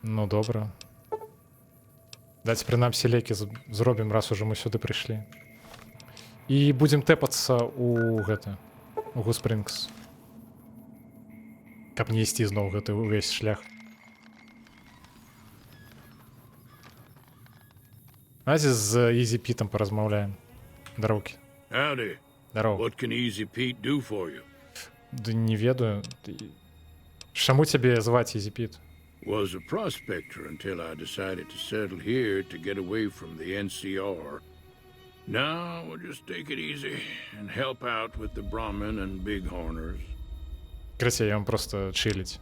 Ну, добре. Дайте принамсі лекі зробім, раз уже мы сюди прийшли. І будем тэпаться у Гуспрінгс. Каб не ісці зноў гэты увесь шлях. Давайте з Easy Питом поразмаўляем. Дароўкі. Howdy. Здорово. What can Easy Pete do for you? Да не ведаю. Чаму цябе зваць Easy Pete? Was a prospector until I decided to settle here to get away from the NCR. Now we'll just take it easy and help out with the Brahmin and Bighorners. Красиво, я вам просто чилить.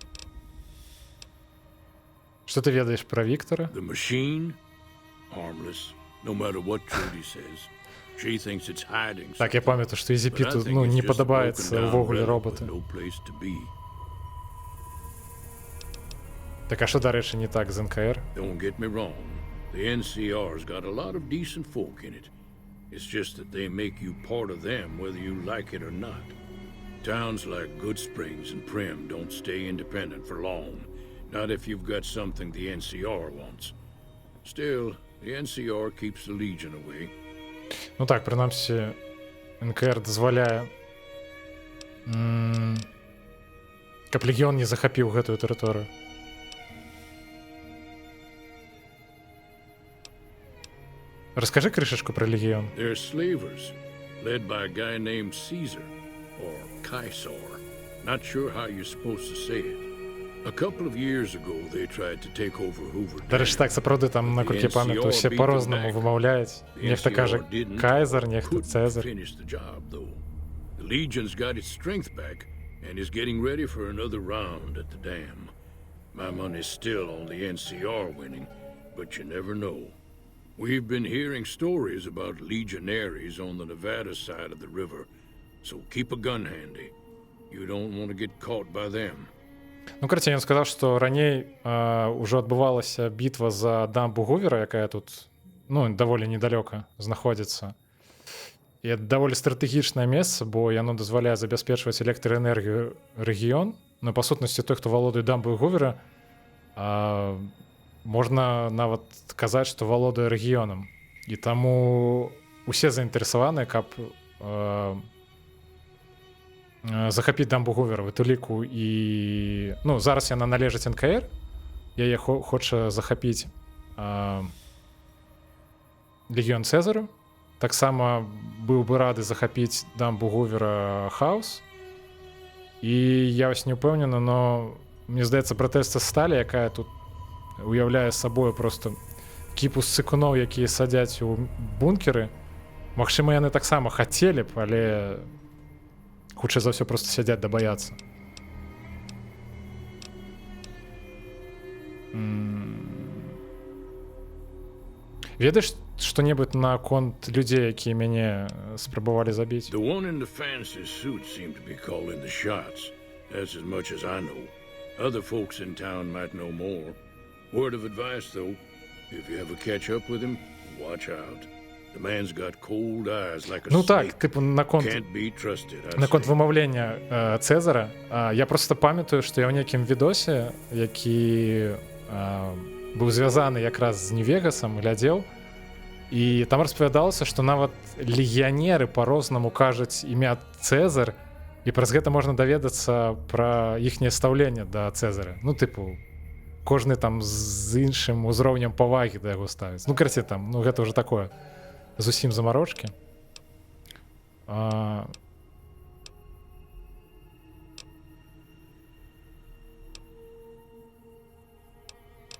Что ты ведаешь про Виктора? The machine, harmless, no matter what Trudy says. She thinks it's hiding. Так, я пам'ятаю, що Easy Pete, ну, не подобається ввогуле роботи. No place to be. Так, а що, до речі, не так з НКР? Don't get me wrong. The NCR's got a lot of decent folk in it. It's just that they make you part of them whether you like it or not. Towns like Goodsprings and Prim don't stay independent for long. Not if you've got something the NCR wants. Still, the NCR keeps the Legion away. Ну так, принаймні, НКР дозволяє, каб Легіон не захапіў гэтую тэрыторыю. Расскажи крышечку про Легион. They're slavers, led by a guy named Caesar, or Caesar. Not sure how you're supposed to say it. A couple of years ago, they tried to take over Hoover Dam. До речі, так, сапраўды, там, наколькі я пам'ятаю, все по-розному вимовляють. Нехто каже Кайзер, нехто Цезар. The Legion's got its strength back and is getting ready for another round at the dam. My money's still on the NCR winning, but you never know. We've been hearing stories about legionaries on the Nevada side of the river, so keep a gun handy. You don't want to get caught by them. Ну, карацей, ён сказаў, што раней ўжо адбывалася бітва за дамбу Гувера, якая тут, ну, даволі недалёка знаходзіцца. І это даволі стратэгічнае месца, бо яно дазваляе забяспечваць электраэнергію рэгіён. Ну, па сутнасці, той, хто валодае дамбой Гувера, можна нават казаць, што валодае рэгіёнам. І таму усе заінтарэсаваныя, каб захапіць дамбу Гувера, у ліку і... Ну, зараз яна належыць НКР, яе хоча захапіць легіён Цезару. Таксама быў бы рады захапіць дамбу Гувера Хаус. І я вось не ўпэўнена, но мне здаецца, пратэста сталі, якая тут уяўляе сабою просто кіпу ссыкуноў, якія садзяць у бункеры. Магчыма, яны таксама хацелі б, але хутчэй за ўсё просто сядзяць да баяцца. Ведаеш што-небудзь наконт людзей, якія мяне спрабавалі забіць? The one in the fancy suit seemed to be calling the shots. That's as much as I know. Other folks in town might know more. Word of advice, though, if you ever catch up with him, watch out. The man's got cold eyes like a Ну snake. так, типу, наконт вымаўлення Цезара, я просто памятаю, што я ў нейкім відосе, які быў звязаны якраз з Нью-Вегасам, глядзеў, і там распавядалася, што нават легіянеры па-рознаму кажуць імя Цезар, і праз гэта можна даведацца пра іхняе стаўленне да Цезара. Ну, тыпу, кожны там з іншым узроўнем павагі да яго ставіць. Ну, карацей, там, ну, гэта ўжо такое зусім замарочкі.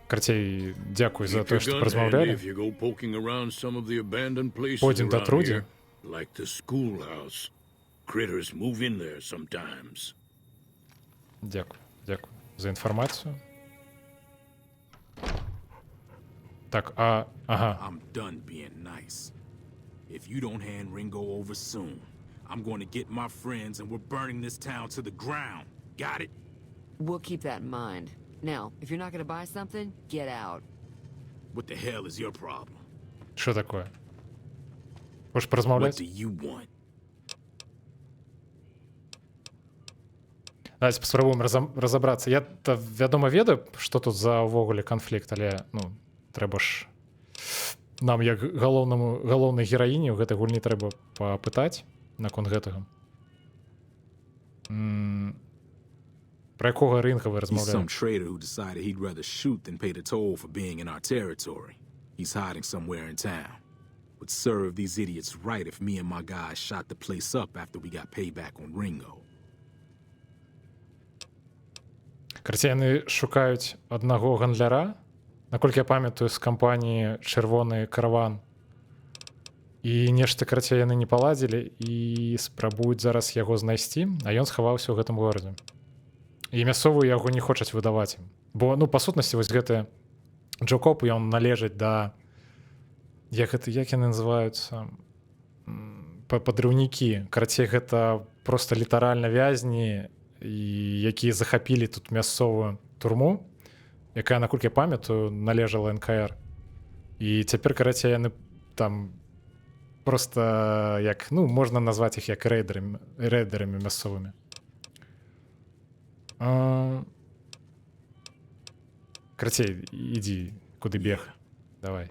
Карацей, дзякуй за тое, што размаўлялі. Пойдзем да Труді. Дзякуй, дзякуй за інфармацыю. Так, ага. I'm done being nice. If you don't hand Ringo over soon, I'm going to get my friends and we're burning this town to the ground. Got it? We'll keep that in mind. Now, if you're not going to buy something, get out. What the hell is your problem? Що такое? Хочеш порозмовляти? What do you want? Давайте спробуємо розібратися. Я, вядома, ведаю, що тут за увогуле канфлікт, але, ну, трэба ж нам, як галоўнай гераіні, ў гэтай гульні трэба папытаць наконт гэтага. Про якога рынка вы размаўляеце? He's some trader who decided he'd rather shoot than pay the toll for being in our territory. He's hiding somewhere in town. Would serve these idiots right if me and my guys shot the place up after we got payback on Ringo. Карацей, яны шукаюць аднаго гандляра, наколькі я памятаю, з кампаніі «Чырвоны караван». І нешта, карацей, яны не паладзілі і спрабуюць зараз яго знайсці, а ён схаваўся ў гэтым горадзе. І мясцовую яго не хочуць выдаваць ім. Бо, ну, па сутнасці, вось гэты Джокоп, ён належыць да... Як яны называюцца? Падрыўнікі. Карацей, гэта проста літаральна вязні, якія захапілі тут мясцовую турму, якая, наколькі я памятаю, належала НКР. І цяпер, карацей, яны там проста, як, ну, можна назваць іх як рэйдерамі мясцовымі. Карацей, ідзі, куды бег. Давай.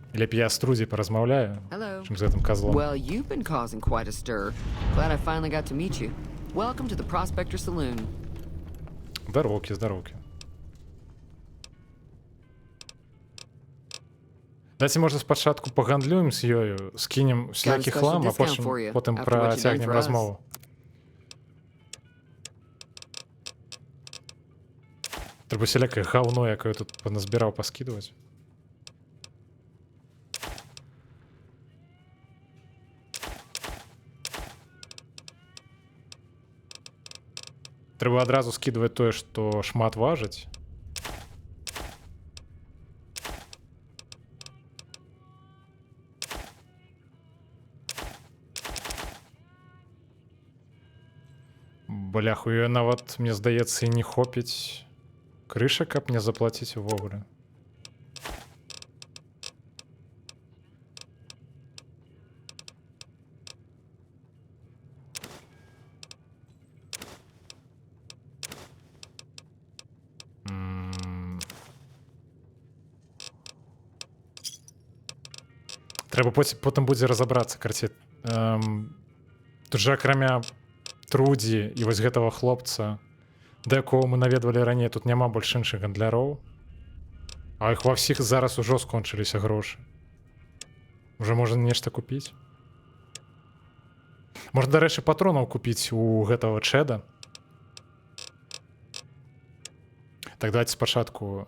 Лепей я з Трудзі паразмаўляю, чым з гэтым козлом. Well, you've been causing quite a stir. Glad I finally got to meet you. Welcome to the Prospector Saloon. Здоровки, здоровки. Дайце, можа, спачатку пагандлюем з ёю, скінем всякі хлам, а потым працягнем размову. Трэба всялякае гаўно, якое тут паназбіраў, паскідваць. Трэба адразу скідваць тое, што шмат важыць. Бляху, і нават, мне здаецца, і не хопіць крыша, каб мне заплаціць увогуле. Трэба потым будзе разабрацца, карці. Тут жа акрамя Трудзі і вось гэтага хлопца, да якого мы наведвалі раней, тут няма больш іншых гандляроў. А іх ва ўсіх зараз ужо скончыліся грошы. Уже можна нешта купіць. Можна, дарэчы, патронаў купіць у гэтага Чэда. Так, давайте спачатку...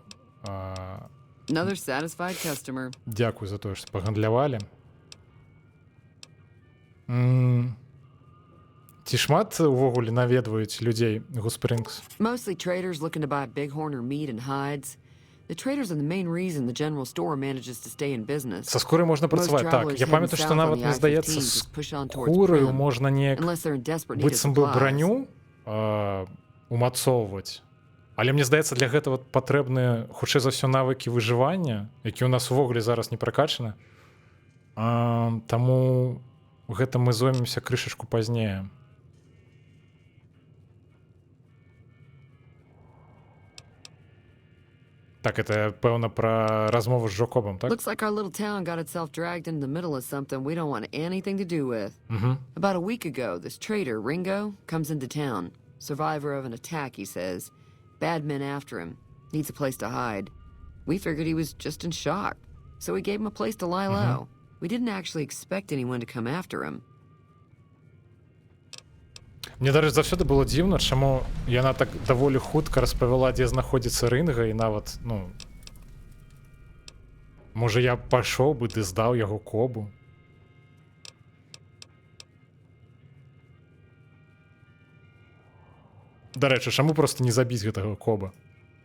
Another satisfied customer. Дзякуй за тое, што пагандлявалі. Ці шмат увогуле наведваюць людзей Гудспрынгс? Mostly traders looking to buy bighorn or meat and hides. The traders are the main reason the general store manages to stay in business. Са скурай можна працаваць. Так, я памятаю, што нават, мне здаецца, з кураю можна неяк быццам бы браню умацоўваць. Але мне здаецца, для гэтага патрэбны, хутчэй за ўсё, навыкі выжывання, які ў нас увогуле зараз не пракачаны. Таму гэтым мы зоймемся крышачку пазней. Так, это, пэўна, пра размову з Джокобам, так? Looks like our little town got itself dragged into the middle of something we don't want anything to do with. About a week ago, this trader, Ringo, comes into town. Survivor of an attack, he says. Bad men after him. Needs a place to hide. We figured he was just in shock, so we gave him a place to lie low. We didn't actually expect anyone to come after him. Мне даже заўсёды было дзіўна, чаму яна так даволі хутка распавяла, дзе знаходзіцца Рынга, і нават, ну... Можа, я пайшоў бы ды здаў яго Кобу. Дарэчы, чаму проста не забіць гэтага Коба?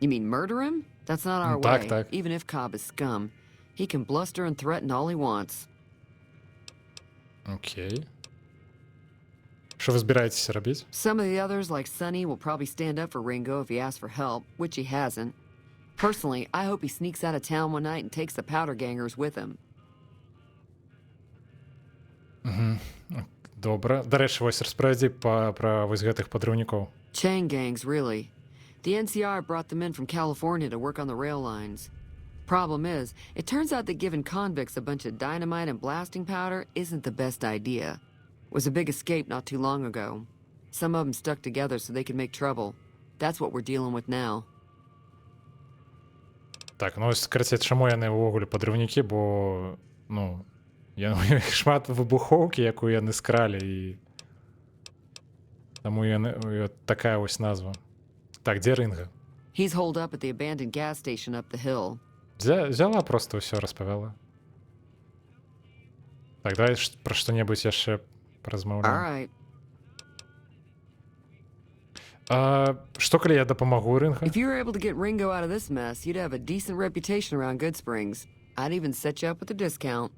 You mean murder him? That's not our Так, way. так. Even if Cobb is scum, he can bluster and threaten all he wants. Окей. Що ви збираєтеся робити? Some of the others, like Sonny, will probably stand up for Ringo if he asks for help, which he hasn't. Personally, I hope he sneaks out of town one night and takes the powder gangers with him. Добре. До речі, ось розповіді про ось гэтых подрывников. Chain gangs, really. The NCR brought them in from California to work on the rail lines. Problem is, it turns out that giving convicts a bunch of dynamite and blasting powder isn't the best idea. It was a big escape not too long ago. Some of them stuck together so they could make trouble. That's what we're dealing with now. Так, ну ось, короче, чому яны ўвогуле подрывнікі, бо, ну, яны шмат выбухоўкі, якую яны скралі, і таму яны, такая ось назва. Так, дзе Ринга? He's holed up at the abandoned gas station up the hill. Взяла просто ўсё распавяла. Так, давай пра што-небудзь яшчэ паразмаўляем. All right. Што калі я дапамагу Ринга? If you were able to get Ringo out of this mess, you'd have a decent reputation around Goodsprings. I'd even set you up with a discount.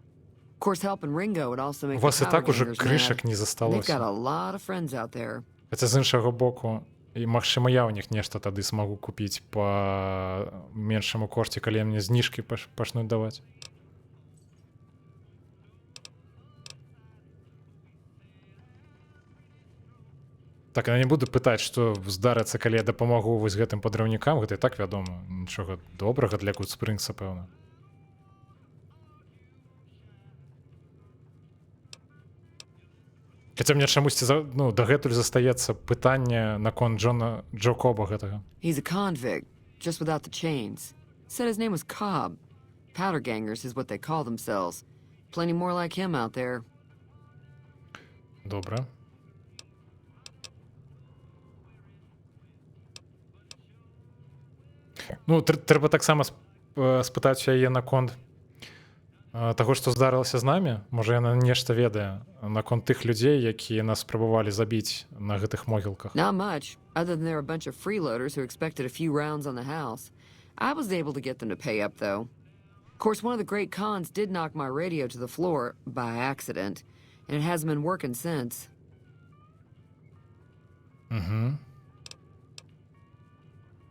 Of course, helping Ringo would also make У вас the і так power уже gangers крышак mad. не They've got засталося. a lot of friends out there. Хаця з іншага боку, і магчыма я ў них нешта тады смогу купіць па меншаму кошце, калі мне зніжкі пачнуць даваць. Так, я не буду пытаць, што здарыцца, калі я дапамагу вось гэтым падрыўнікам, гэта і так вядома. Нічога добрага для Гудспрынгса, пэўна. Хаця мне чамусьці, ну, дагэтуль застаецца пытанне наконт Джо Коба гэтага. He's a convict, just without the chains. Said his name was Cobb. Powder gangers is what they call themselves. Plenty more like him out there. Добра. Ну, трэба таксама спытаць яе наконт таго, што здарылася з намі. Можа, яна нешта ведае наконт тых людзей, якія нас спрабавалі забіць на гэтых могілках. Not much, other than they're a bunch of freeloaders who expected a few rounds on the house. I was able to get them to pay up, though. Of course, one of the great cons did knock my radio to the floor by accident, and it hasn't been working since.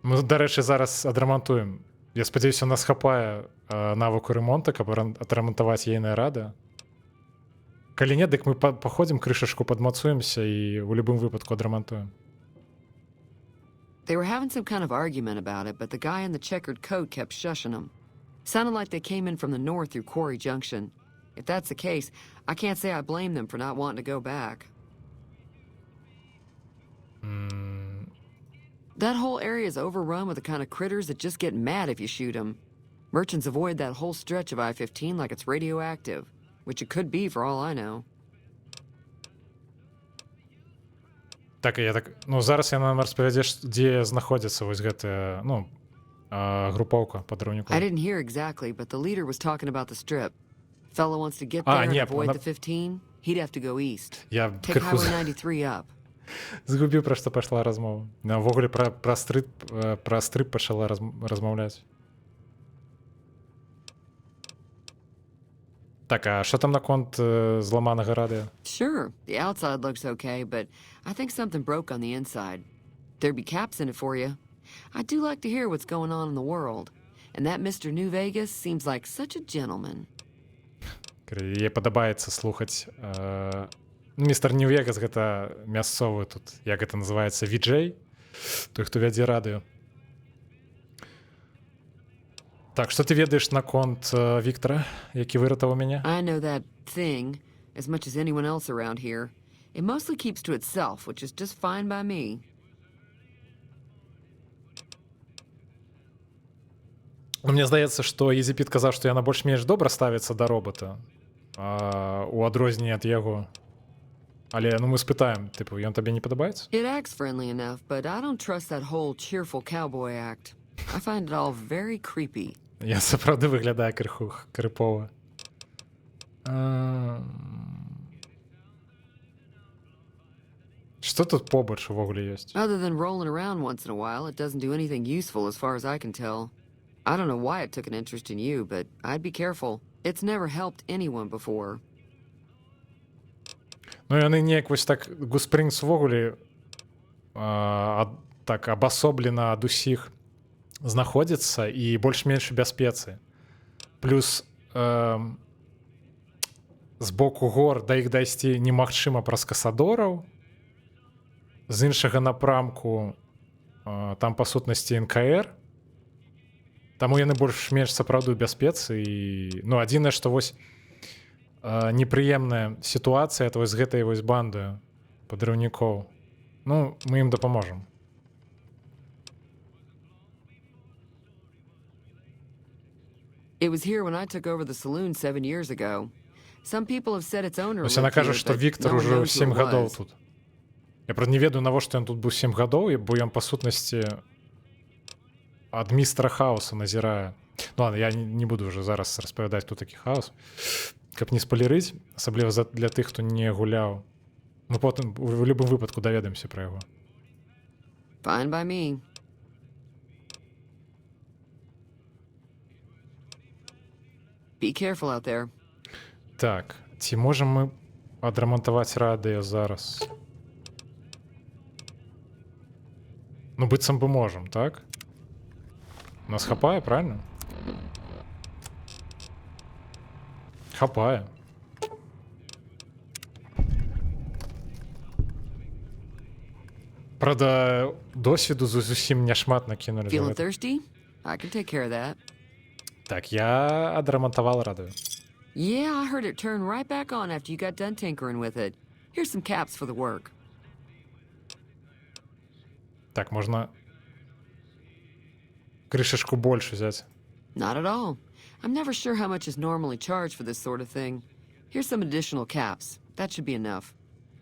Мы, до рэчы, зараз адрамантуем. Я спадзяюся, у нас хапае навыку ремонта, каб адрамантаваць ейнае рада. Калі не, дык мы паходзім, крышачку падмацуемся і ў любым выпадку адрамантуем. They were having some kind of argument about it, but the guy in the checkered coat kept shushing them. Sounded like they came in from the north through Quarry Junction. If that's the case, I can't say I blame them for not wanting to go back. That whole area is overrun with the kind of critters that just get mad if you shoot them. Merchants avoid that whole stretch of I-15 like it's radioactive, which it could be for all I know. Так, ну, зараз я нам распавядзеш, дзе знаходзіцца вось гэтая, ну, групоўка падрыўнікоў. I didn't hear exactly, but the leader was talking about the strip. Fellow wants to get there and avoid the 15, he'd have to go east. Take Highway 93 up. Згубіў, пра што пайшла размова. Навогуле пра стрып пачала размаўляць. Так, а що там наконт зламанага радыё? Sure, the outside looks okay, but I think something broke on the inside. There'd be caps in it for you. I do like to hear what's going on in the world. And that Mr. New Vegas seems like such a gentleman. Ей падабаецца слухаць... Містер Нью-Вегас гэта мясцовы тут, як гэта называецца, VJ, той, хто вядзе радыё. Так, што ты ведаеш наконт Віктора, які выратаваў мяне? I know that thing as much as anyone else around here. It mostly keeps to itself, which is just fine by me. Мне здаецца, што Ізі Піт казаў, што яна больш-менш добра ставіцца да робота, у адрозненне ад яго. Але, ну, мы спытаем, типу, ён табе не падабаецца? It acts friendly enough, but I don't trust that whole cheerful cowboy act. I find it all very creepy. Я сапраўды выглядаю крыху крыпова. Што тут побач увогуле ёсць? Other than rolling around once in a while, it doesn't do anything useful as far as I can tell. I don't know why it took an interest in you, but I'd be careful. It's never helped anyone before. Ну, яны неяк вось так, Гуспрінгс увогуле так абасоблена ад усіх знаходзіцца і больш-менш у бяспецы. Плюс з боку гор да іх дайсці немагчыма праз касадораў, з іншага напрамку там па сутнасці НКР, таму яны больш-менш сапраўды ў бяспецы. І, ну, адзінае, што вось непрыемная сітуацыя з гэтай вось бандою падрыўнікоў. Ну, мы ім дапаможам. It was here when I took over the saloon 7 years ago. Some people have said its owner Ось яна кажа, што Віктор ужо 7 гадоў тут. Я правда не ведаю, навошта ён тут быў 7 гадоў, бо ён па сутнасці ад містера Хауса назірае. Ну ладно, я не буду уже зараз распавядаць, хто такі Хаус, каб не спалерыць, асабліва для тых, хто не гуляў. Мы потым у любым выпадку даведаемся пра яго. Fine by me. Be careful out there. Так, ці можам мы адрамантаваць радыё зараз? Ну, быццам бы можам, так? Нас хапае, правильно? Хапае. Правда, досвіду зусім няшмат накінулі. Feeling thirsty? I can take care of that. Так, я адрамантавал радыё. Yeah, I heard it turn right back on after you got done tinkering with it. Here's some caps for the work. Так, можна крышачку больше взять. Not at all. I'm never sure how much is normally charged for this sort of thing. Here's some additional caps. That should be enough.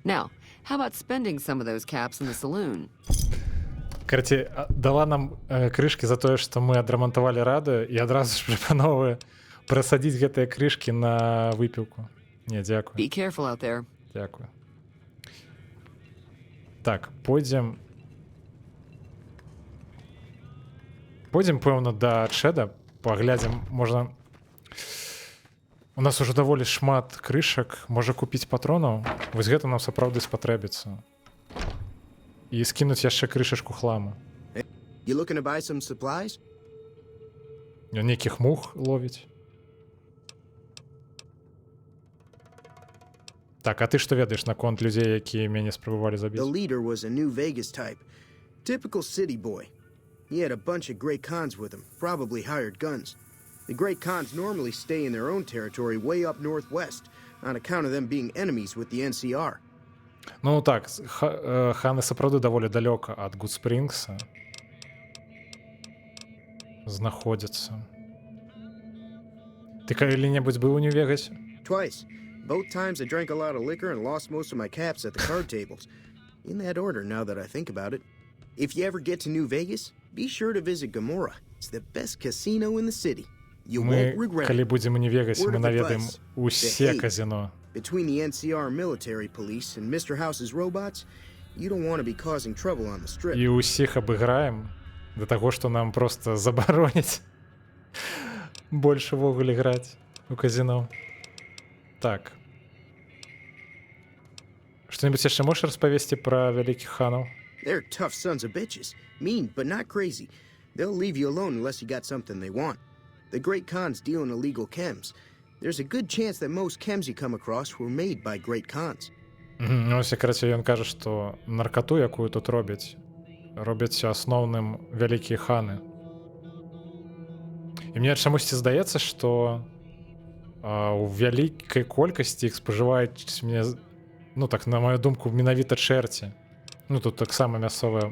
Now, how about spending some of those caps in the saloon? Караці, дала нам крышкі за тое, што мы адрамантавалі радыё, і адразу ж прапановвае прасадзіць гэтыя крышкі на выпіўку. Не, дзякую. Be careful out there. Дзякую. Так, пойдзем, пэўна, да Чэда, паглядзім, можна... У нас ужо даволі шмат крышак, можа купіць патронаў. Вось гэта нам сапраўды спатрэбіцца. і скінуць яшчэ крышачку хламу. You looking to buy some supplies? Ён нейкіх мух ловіць. Так, а ты што ведаеш наконт людзей, якія мяне спрабавалі забіць? The leader was a New Vegas type. Typical city boy. He had a bunch of Great Khans with him, probably hired guns. The Great Khans normally stay in their own territory way up northwest, on account of them being enemies with the NCR. Ну так, ханы сапраўды даволі далёка ад Гудспрінгса знаходзяцца. Ты калі-небудзь быў у Нью-Вегасе? Twice. Both times I drank a lot of liquor and lost most of my caps at the card tables. In that order, now that I think about it. If you ever get to New Vegas, be sure to visit Gomorrah. It's the best casino in the city. You won't regret калі it. будзем у Нью-Вегасе, Word мы of наведаем advice. усе The hate казино. between the NCR military police and Mr. House's robots, you don't want to be causing trouble on the strip. І ўсіх абыграем да таго, што нам проста забароняць больш увогуле граць у казино. Так. Што-небудзь яшчэ можаш распавесці пра вялікіх ханаў? They're tough sons of bitches. Mean, but not crazy. They'll leave you alone unless you got something they want. The Great Khans deal in illegal chems. There's a good chance that most chems you come across were made by Great Khans. Ну, секрэце, ён кажа, што наркату, якую тут робяць асноўным вялікія ханы. І мне чамусьці здаецца, што у вялікай колькасці іх спажываюць мне, ну так, на маю думку, менавіта чэрці. Ну, тут таксама мясцовая,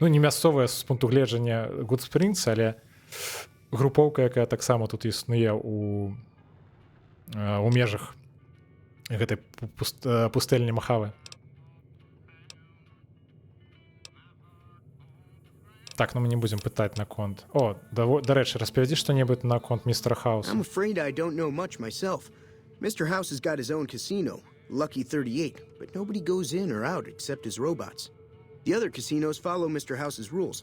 ну, не мясцовая з пункту гледжання Гудспрінгса, але групоўка, якая таксама тут існуе у межах гэтай пустэльні Махавы. Так, ну мы не будем пытаць наконт. О, дарэчы, распавядзі што-небудзь наконт містера Хауса. I'm afraid I don't know much myself. Mr. House has got his own casino, Lucky 38, but nobody goes in or out except his robots. The other casinos follow Mr. House's rules,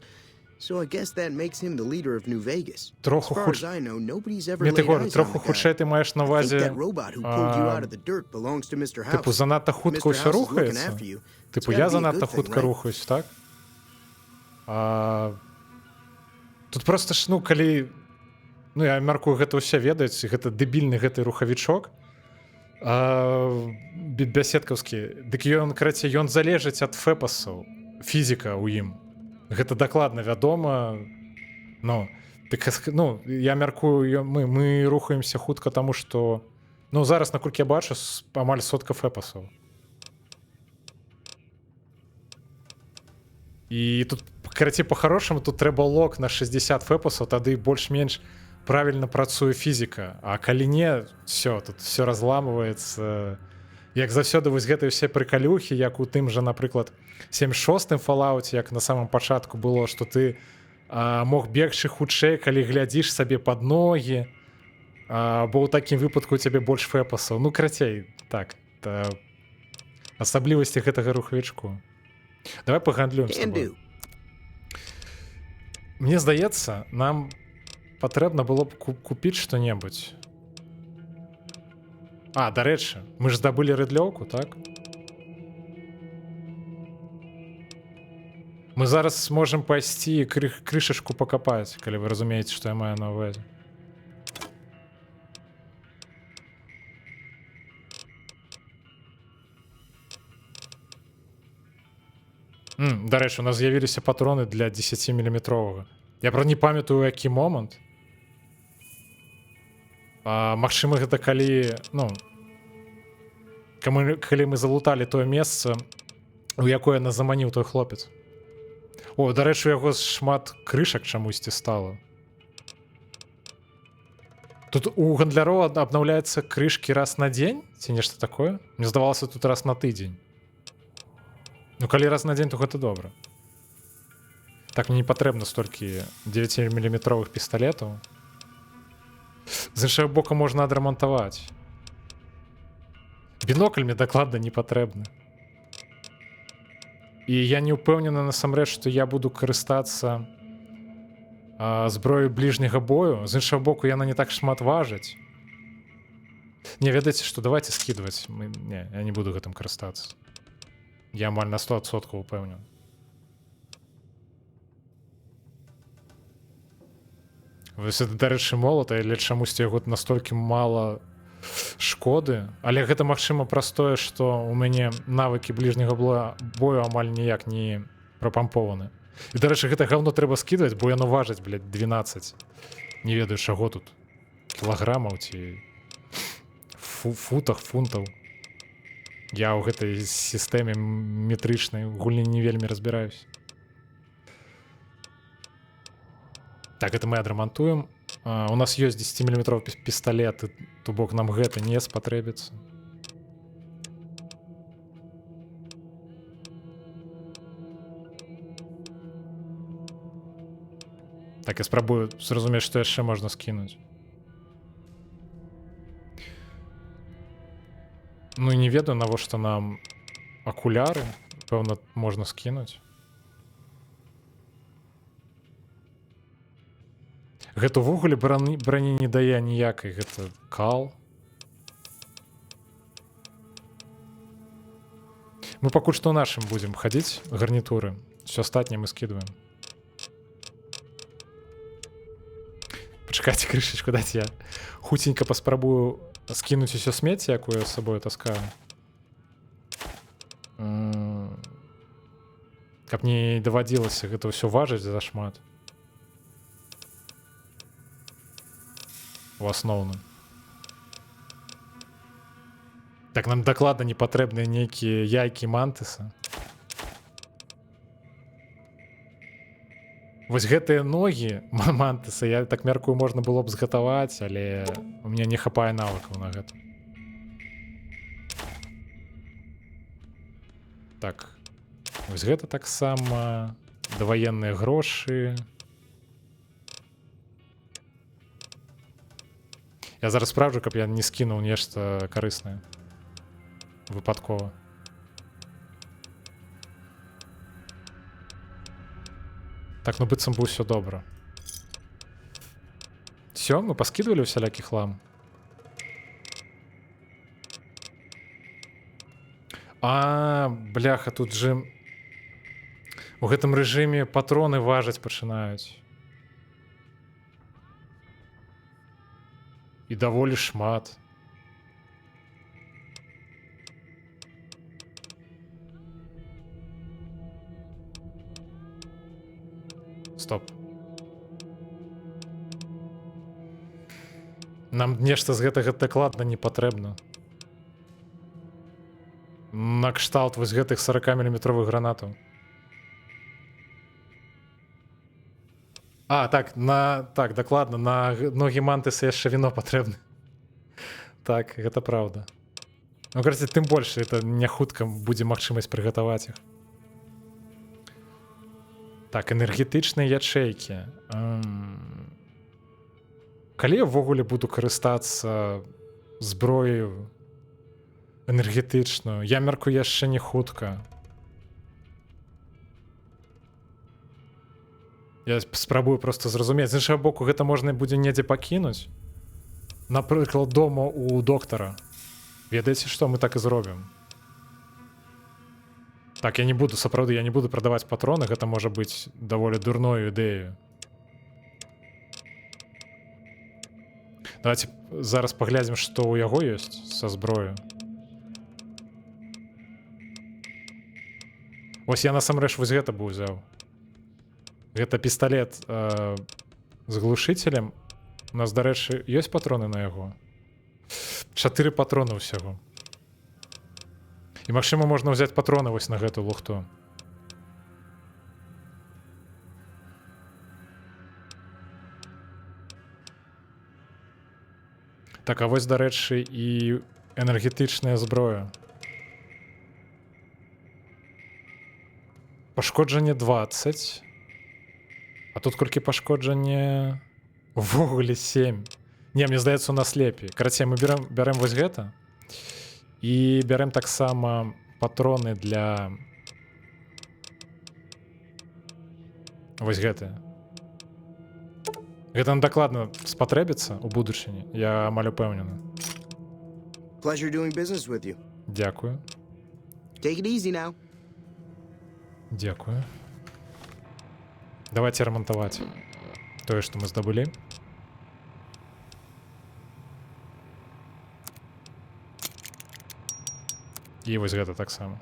so I guess that makes him the leader of New Vegas. As far as I know, nobody's ever laid eyes on the guy. Ти маєш на I think увазі, that robot who pulled you out of the dirt belongs to Mr. House. типу, занадто хутко Mr. все House is looking рухається? after you. Типу, It's gotta я be a занадто good thing, хутко right? рухаюсь, так? Тут просто ж, ну, калі... Ну, я мяркую, гэта ўсе ведаюць, гэта дэбільны гэты рухавічок, бяседкаўскі. Дык ён, карацей, ён залежыць ад фэпасаў, фізіка ў ім. Гэта дакладна вядома. Ну, я мяркую, мы рухаемся хутка, таму што... Ну, зараз, наколькі я бачу, амаль 100 фэпасаў. І тут, карацей, па-харошаму, тут трэба лок на 60 фэпасаў, тады больш-менш правільна працуе фізіка. А калі не, все, тут все разламваецца. Як заўсёды вось гэтыя ўсе прыкалюхі, як у тым жа, напрыклад, 76-м Fallout, як на самом пачатку было, што ты мог бегчы хутчэй, калі глядзіш сабе пад ногі, бо ў такім выпадку у цябе больш фэпасаў. Ну, карацей, так, асаблівасці гэтага рухавічку. Давай пагандлюем з тобой. Мне здаецца, нам патрэбна было б купіць што-небудзь. Дарэчы, мы ж здабылі рыдлёўку, так? Мы зараз можам пайсці і крышачку пакапаць, калі вы разумееце, што я маю на ўвазе. Дарэчы, у нас з'явіліся патроны для 10-мм. Я правда не памятаю, які момант. Магчыма, гэта калі, ну, калі мы залуталі тое месца, у якое нас заманіў той хлопец. О, дарэчы, у яго шмат крышак чамусьці стала. Тут у гандляроў абнаўляецца крышкі раз на дзень? Ці нешта такое? Мне здавалася, тут раз на тыдзень. Ну, калі раз на дзень, то гэта добра. Так, мне не патрэбна столькі 9-мм пісталетаў. З іншага боку, можна адрамантаваць. Бінокль мне дакладна не патрэбны. І я не ўпэўнены насамрэч, што я буду карыстацца зброёй бліжняга бою. З іншага боку, яна не так шмат важыць. Не, ведаеце, што давайте скідваць. Не, я не буду гэтым карыстацца. Я амаль на 100% упэўнен. Вось это, дарэчы, молат, але чамусьці яго настолькі мала шкоды. Але гэта, магчыма, праз тое, што ў мяне навыкі бліжняга бою амаль ніяк не прапампованы. І, дарэчы, гэта гаўно трэба скідваць, бо яно важыць, 12. Не ведаю, чаго тут. Кілаграмаў ці фунтаў. Я ў гэтай сістэме метрычнай гульні не вельмі разбіраюсь. Так, это мы адрамантуем. У нас ёсць 10-мм пісталет, то бок нам гэта не спатрэбіцца. Так, я спрабую зразумець, што яшчэ можна скінуць. Ну, не ведаю, навошта нам акуляры. Пэўна, можна скінуць. Гэта ўвогуле брані не дае ніякай. Гэта кал. Мы пакуль што ў нашым будзем хадзіць, гарнітуры. Усё астатняе мы скідваем. Пачакайце, крышачку даць, я хуценька паспрабую скінуць усё смецце, якое з сабою таскаю. Каб не давадзілася гэта ўсё важыць зашмат. У асноўным. Так, нам дакладна не патрэбныя нейкія яйкі мантыса. Вось гэтыя ногі мантыса, я так мяркую, можна было б згатаваць, але у мяне не хапае навыкаў на гэта. Так, вось гэта таксама даваенныя грошы. Я зараз спраўджу, каб я не скінуў нешта карыснае. Выпадкова. Так, ну быццам бы ўсё добра. Всё, мы паскідвалі ўсялякі хлам. Бляха, тут же у гэтым рэжыме патроны важыць пачынаюць. І даволі шмат. Стоп. Нам нешта з гэтага дакладна не патрэбна. Накшталт вось гэтых 40-мм гранатаў. Так, дакладна, на ногі мантыса яшчэ віно патрэбна. Так, гэта праўда. Ну, кажаце, тым больш, это не хутка будзе магчымасць прыгатаваць іх. Так, энергетычныя ячэйкі. Калі я ўвогуле буду карыстацца зброяю энергетычную? Я мяркую, яшчэ не хутка. Я спрабую проста зразумець. З іншага боку, гэта можна будзе недзе пакінуць. Напрыклад, дома у доктара. Ведаеце што, мы так і зробім. Так, я не буду, сапраўды, я не буду прадаваць патроны, гэта можа быць даволі дурною ідэю. Давайте зараз паглядзім, што ў яго ёсць са зброю. Вось я насамрэч вось гэта бы ўзяў. Гэта пісталет з глушителем. У нас, дарэчы, ёсць патроны на яго? 4 патроны ўсяго. І, магчыма, можна ўзяць патроны вось на гэту лухту. Так, а вось, дарэчы, і энергетычная зброя. Пашкоджанне 20. А тут колькі пашкоджанне? Увогуле 7. Не, мне здаецца, у нас лепей. Карацей, мы бярем вось гэта. І бярем таксама патроны для... Вось гэтыя. Гэта нам дакладна спатрэбіцца ў будучыні. Я амаль упэўнены. Pleasure doing business with you. Дякую. Take it easy now. Дякую. Давайте ремонтаваць тое, што мы здабылі. І вось гэта таксама.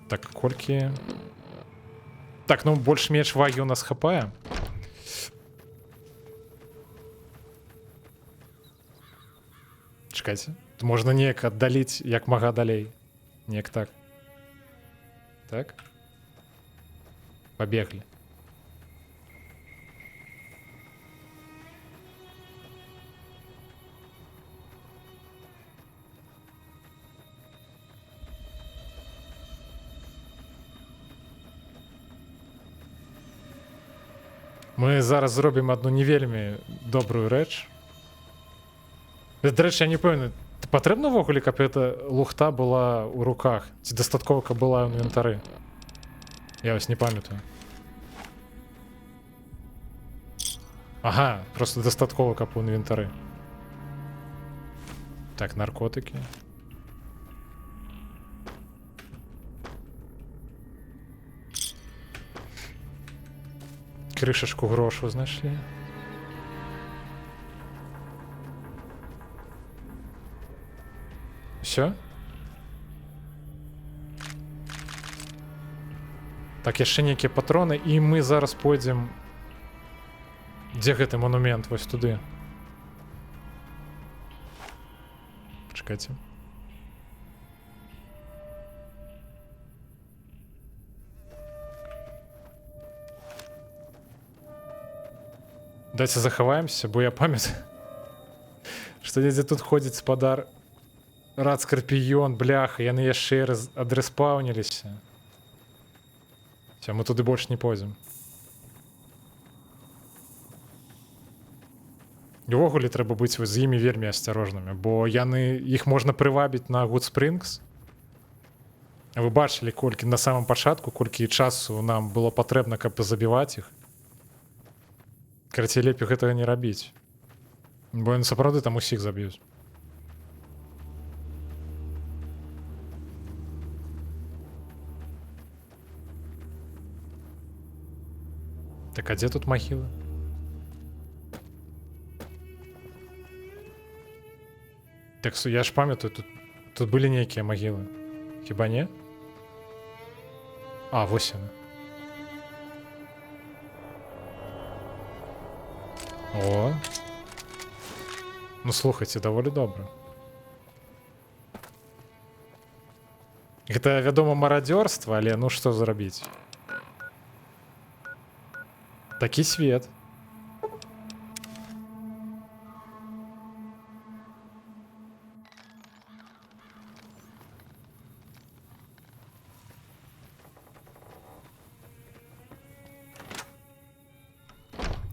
Так, колькі... Так, ну, больш-менш вагі у нас хапае. Чакайце. Можна неяк аддаліць, як мага далей. Неяк так. Так. Пабеглі. Мы зараз зробім одну не вельмі добрую рэч. До речі, я не певний, патрэбна ўвогуле, каб эта лухта была ў руках? Ці дастаткова, каб была ў інвентары? Я вось не памятаю. Ага, просто дастаткова, каб у інвентары. Так, наркотыкі. Крышачку грошу знайшлі. Все? Так, яшчэ нейкія патроны, і мы зараз пойдзем... Дзе гэты монумент? Вось туды. Чакайце. Давайте захаваемся, бо я памятаю, што недзе тут ходзіць спадар Рад Скорпіён, бляха, яны яшчэ адрэспаўніліся. Все, мы туды больш не пойдзем. І ўвогуле трэба быць з імі вельмі асцярожнымі, бо іх можна прывабіць на Good Springs. Вы бачылі, колькі на самом пачатку, колькі часу нам было патрэбна, каб забіваць іх. Карацей, лепей гэтага не рабіць. Бо яны сапраўды там усіх заб'юць. Так, а дзе тут магілы? Так, я ж памятаю, тут былі нейкія магілы. Хіба не? А, вось яны. О. Ну, слухайце, даволі добра. Гэта, вядома, марадзёрства, але ну што зрабіць? Такі свет.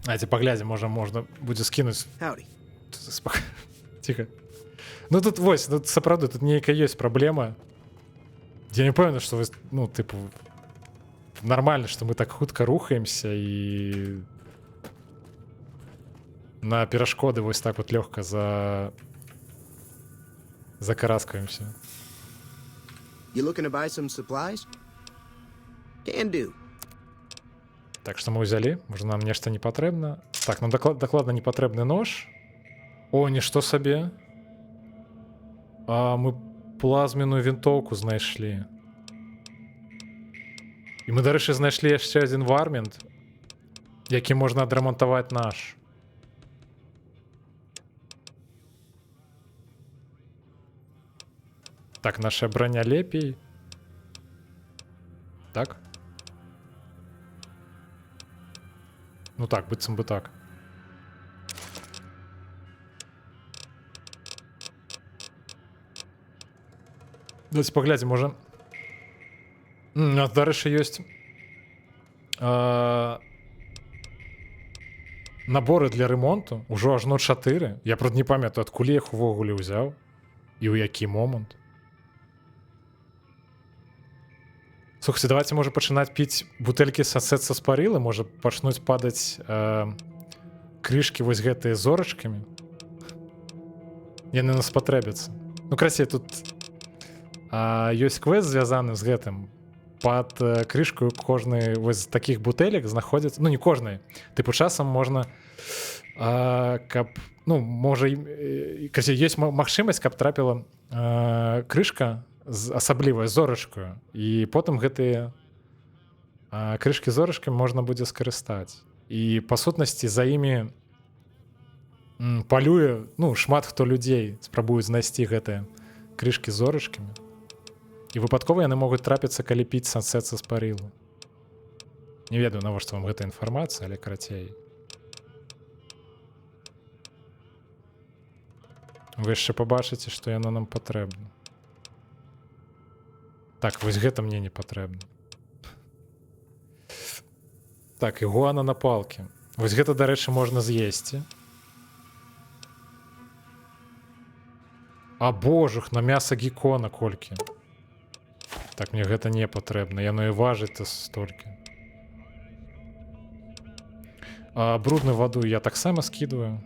Давайте поглядим, можна будзе скінуць. Тихо. Ну тут вось, тут сапраўды, тут нейкая ёсць праблема. Я не пэўны, што вы, ну, тыпу, нормально, што мы так хутка рухаемся і на перашкоды вось так вот лёгка закараскаемся. You looking to buy some supplies? Can do. Так, што мы ўзялі? Можа, нам нешта не патрэбна? Так, нам дакладна не патрэбны нож. О, нішто сабе. А мы плазменную вінтоўку знайшлі. І мы, дарэчы, знайшлі яшчэ адзін вармент, які можна адрамантаваць наш. Так, наша броня лепей. Так? Ну так, быццам бы так. Давайте паглядзім, можа... Дарэчы, ёсць наборы для ремонту. Ужо ажно 4. Я, правда, не памятаю, адкуль я іх увогуле ўзяў. І ў які момант. Слухайте, давайте, можа, пачынаць піць бутэлькі са саспарылы, можа, пачнуць падаць крышкі вось гэтыя зорачкамі. Яны нас патрэбяцца. Ну, красей, тут ёсць квест звязаны з гэтым. пад крышкаю кожны вось з такіх бутэлек знаходзяць, ну не кожнай, тыпу часам можна каб, ну можа ёсць магчымасць, каб трапіла крышка з асаблівай зорачкаю, і потым гэтыя крышкі зорачкамі можна будзе скарыстаць. І па сутнасці за імі палюе, ну шмат хто людзей спрабуюць знайсці гэтыя крышкі зорачкамі. І выпадкова яны могуць трапіцца, калі піць сансет са спарылу. Не ведаю, навошта вам гэта інфармацыя, але карацей. Вы яшчэ пабачыце, што яно нам патрэбна. Так, вось гэта мне не патрэбна. Так, ігуана на палкі. Вось гэта, дарэчы, можна з'есці. А божух, на мяса геккона колькі. Так, мне гэта не патрэбна, яно і важыць столькі. А брудную ваду я таксама скидываю.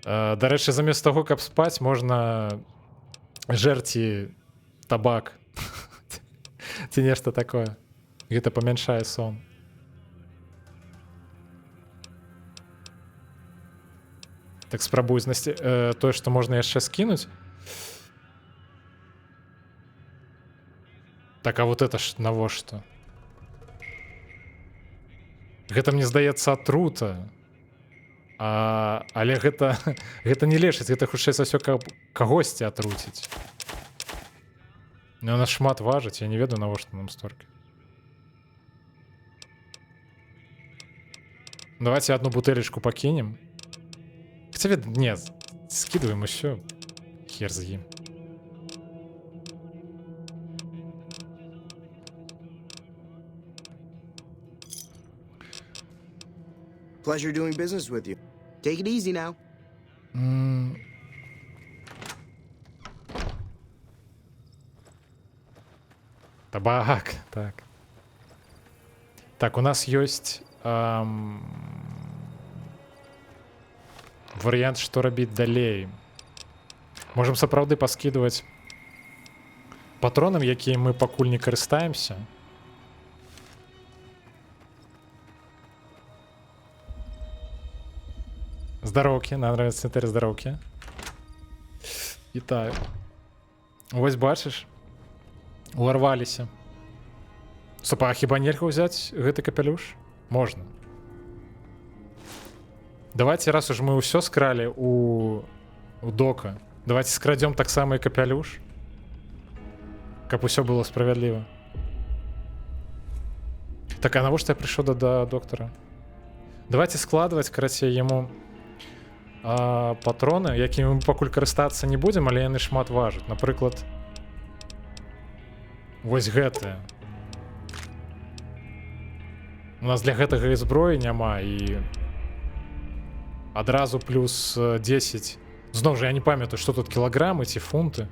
Дарэчы, замест таго, каб спаць, можна жерці табак. Ці нешта такое. Гэта памяншае сон. Так спрабую знайсці тое, што можна яшчэ скінуць. Так, а вот это ж навошта? Гэта, мне здаецца, атрута. Але гэта не лечыць, гэта хутчэй за ўсё кагосьці атруціць. Яна шмат важыць, я не ведаю, навошта нам столькі. Давайте одну бутэлечку пакінем. Хаця не, скидываем усё. Хер з ім. Pleasure doing business with you. Take it easy now. Табак, так. Так, у нас ёсць варыянт, што рабіць далей. Можам сапраўды паскідваць патронам, якія мы пакуль не карыстаемся. Здароўкі, нам нравится цэнтр здароўкі. Вітаю. Вось бачыш, уварваліся. Супа, а хіба нельга ўзяць гэты капялюш? Можна. Давайте, раз уж мы ўсё скралі у дока, давайте скрадзём таксама і капялюш, каб усё было справядліва. Так, а навошта я прыйшоў да доктара? Давайте складваць, карацей, яму патроны, якімі мы пакуль карыстацца не будзем, але яны шмат важаць. Напрыклад, вось гэтыя. У нас для гэтага і зброі няма, і адразу плюс 10. Зноў жа, я не памятаю, што тут кілаграмы ці фунты.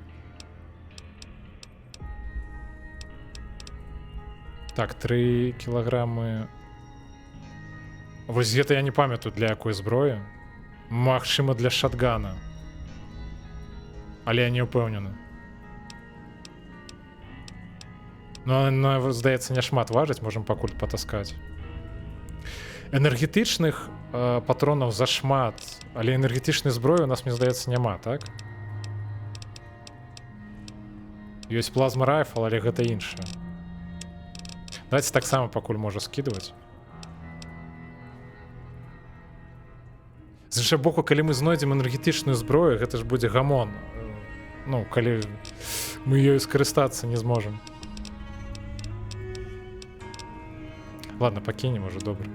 Так, 3 кілаграмы. Вось гэта я не памятаю, для якой зброі. Магчыма, для шатгана. Але я не ўпэўнены. Ну, здаецца, не шмат важыць, можам пакуль патаскаць. Энергетычных патронаў зашмат, але энергетычнай зброі у нас, мне здаецца, няма, так? Ёсць плазма райфл, але гэта іншае. Давайте таксама пакуль можа скідваць. З іншага боку, калі мы знойдзем энергетычную зброю, гэта ж будзе гамон. Ну, калі мы ёю скарыстацца не зможам. Ладно, пакінем уже, добра.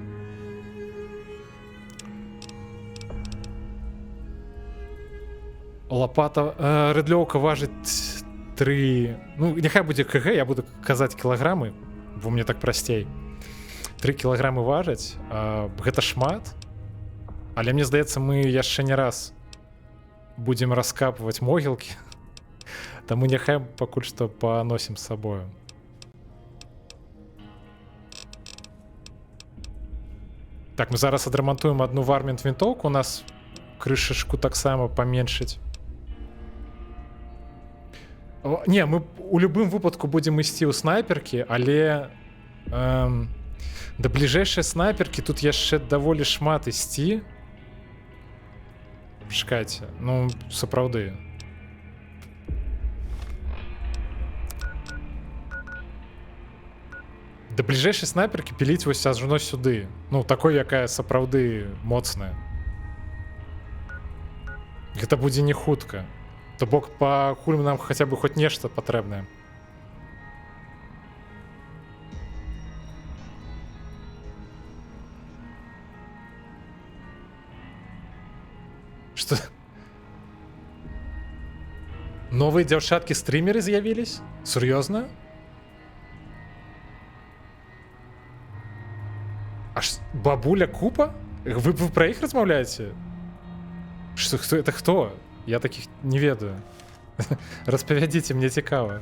Лопата, рыдлёўка важыць 3... Ну, няхай будзе КГ, я буду казаць кілаграмы, бо мне так прасцей. 3 кілаграмы важаць, гэта шмат. Але мне здаецца, мы яшчэ не раз будзем раскапваць могілкі, таму няхай пакуль што паносім з сабою. Так, мы зараз адрамантуем одну вармент вінтоўку, у нас крышачку таксама паменшыць Не, мы у любым выпадку будем ісці ў снайперкі, але да бліжэйшай снайперкі тут яшчэ даволі шмат ісці. Чакайце, ну сапраўды. Да бліжэйшай снайперкі піліць вось ажно сюды. Ну, такой, якая сапраўды моцная. Гэта будзе не хутка. То бок пакуль нам хаця бы хоць нешта патрэбнае. Што? Новыя дзяўчаткі-стрімеры з'явілись? Сур'ёзна? Аж бабуля Купа? Вы пра іх размаўляеце? Што, это хто? Я таких не ведаю. Распавядзіце, мне цікава.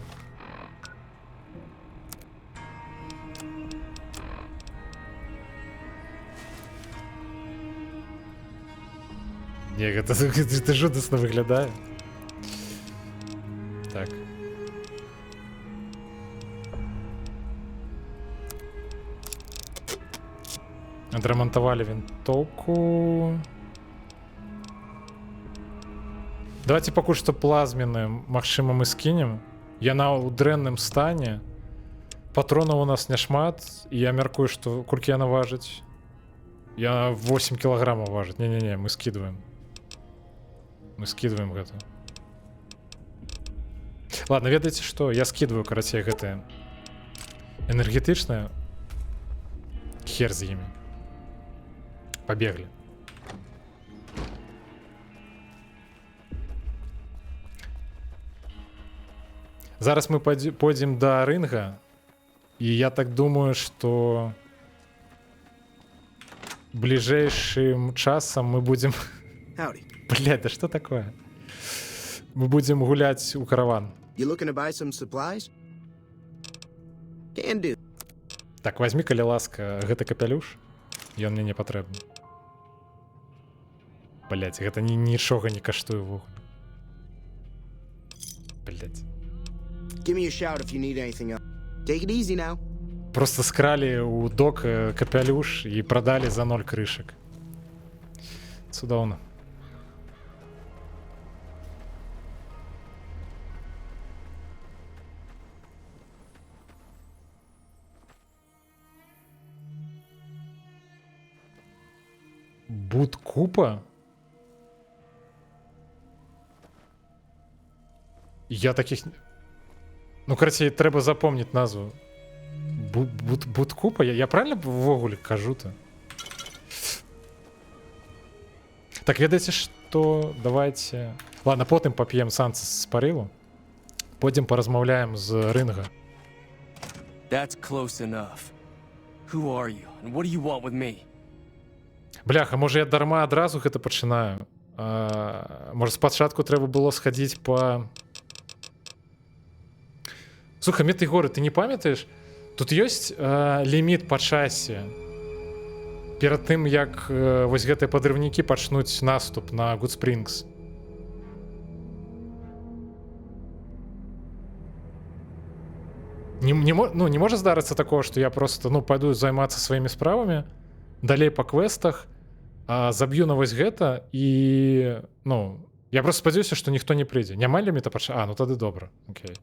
Не, гэта жудасна выглядае. Так. Адрамантавалі вінтоўку. Давайте пакуль што плазменную, магчыма, мы скінем. Яна ў дрэнным стане. Патронаў у нас няшмат, і я мяркую, што колькі яна важыць. Я 8 кілаграмаў важыць. Не-не-не, мы скидываем. Мы скидываем гэта. Ладно, ведаеце што? Я скидываю, карацей, гэтае энергетычнае. Хер з імі. Пабеглі. Зараз мы пойдем до рынга, и я так думаю, что ближайшим часом мы будем... Блядь, да что такое? Мы будем гулять у караван. Так, возьми, калі ласка, гэта капялюш. Ён мне не патрэбны. Блядь, гэта нічога не каштуе вух. Блядь. Give me a shout if you need anything else. Take it easy now. Просто скрали у док капялюш и продали за 0 крышек. Цудоўна. Будкупа? Я таких... Ну, короче, трэба запомнить назву. Будкупа? Я правильно ввогуле кажу-то? Так, ведаеце што? Давайте... Ладно, потым поп'ем санца з парылу. Пойдем поразмаўляем з рынга. That's close enough. Who are you and what do you want with me? Бляха, можа я дарма адразу гэта пачынаю. Можа спачатку трэба было схадзіць па... Слухай, Метэйгоры, ты не памятаеш? Тут ёсць ліміт па часе. Перад тым, як вось гэтыя падрыўнікі пачнуць наступ на Гудспрінгс. Не можа здарыцца такого, што я просто пойду займацца сваімі справамі, далей па квестах, заб'ю на вось гэта і... Я просто спадзяюся, што ніхто не прыйдзе. Няма ліміта па часе? Ну тады добра. Окей.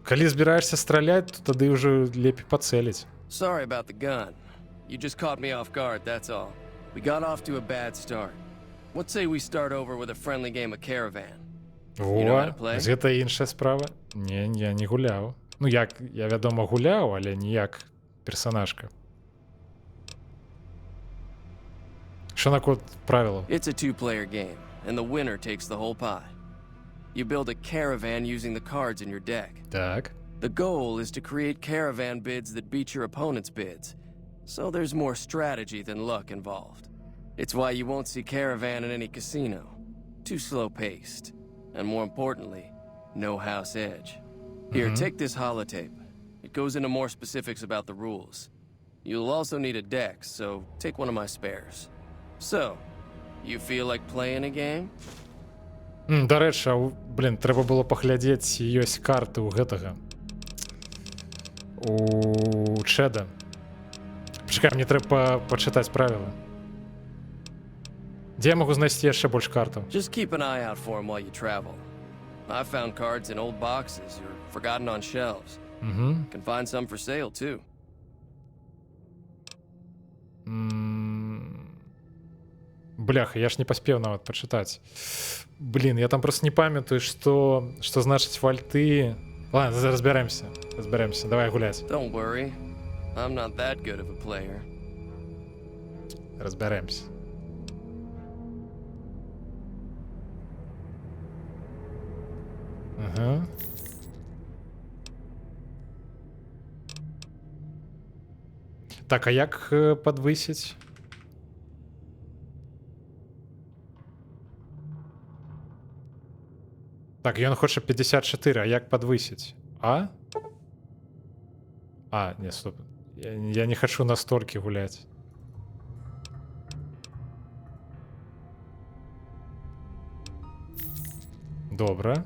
Калі збіраешься страляць, то тады ўжо лепей пацэліць. Sorry about the gun. You just caught me off guard, that's all. We got off to a bad start. What say we start over with a friendly game of Caravan? О, гэта іншая справа. Не, я не гуляў. Ну як, я вядома гуляў, але не як персонажка. Що наконт правила? It's a two-player game, and the winner takes the whole pie. You build a caravan using the cards in your deck. Так. The goal is to create caravan bids that beat your opponent's bids, so there's more strategy than luck involved. It's why you won't see caravan in any casino. Too slow-paced. And more importantly, no house edge. Here, take this holotape. It goes into more specifics about the rules. You'll also need a dex, so take one of my spares. So, you feel like playing a game? До речі, блін, треба було поглядіць, ёсць карты ў гэтага. У Чеда. Пачакай, мне трэба пачытаць правілы. Дзе я магу знайсці яшчэ больш картаў? Just keep an eye out for them while you travel. I found cards in old boxes or forgotten on shelves. Can find some for sale too. Бляха, я ж не паспеў нават пачытаць. Блін, я там просто не памятаю, што значыць вальты. Ладно, разберемся. Давай гуляць. Don't worry. I'm not that good of a player. Разберемся. Ага. Так, а як падвысіць? Так, ён хоча 54, а як падвысіць? А? А, не, стоп. Я не хочу настолькі гуляць. Добра.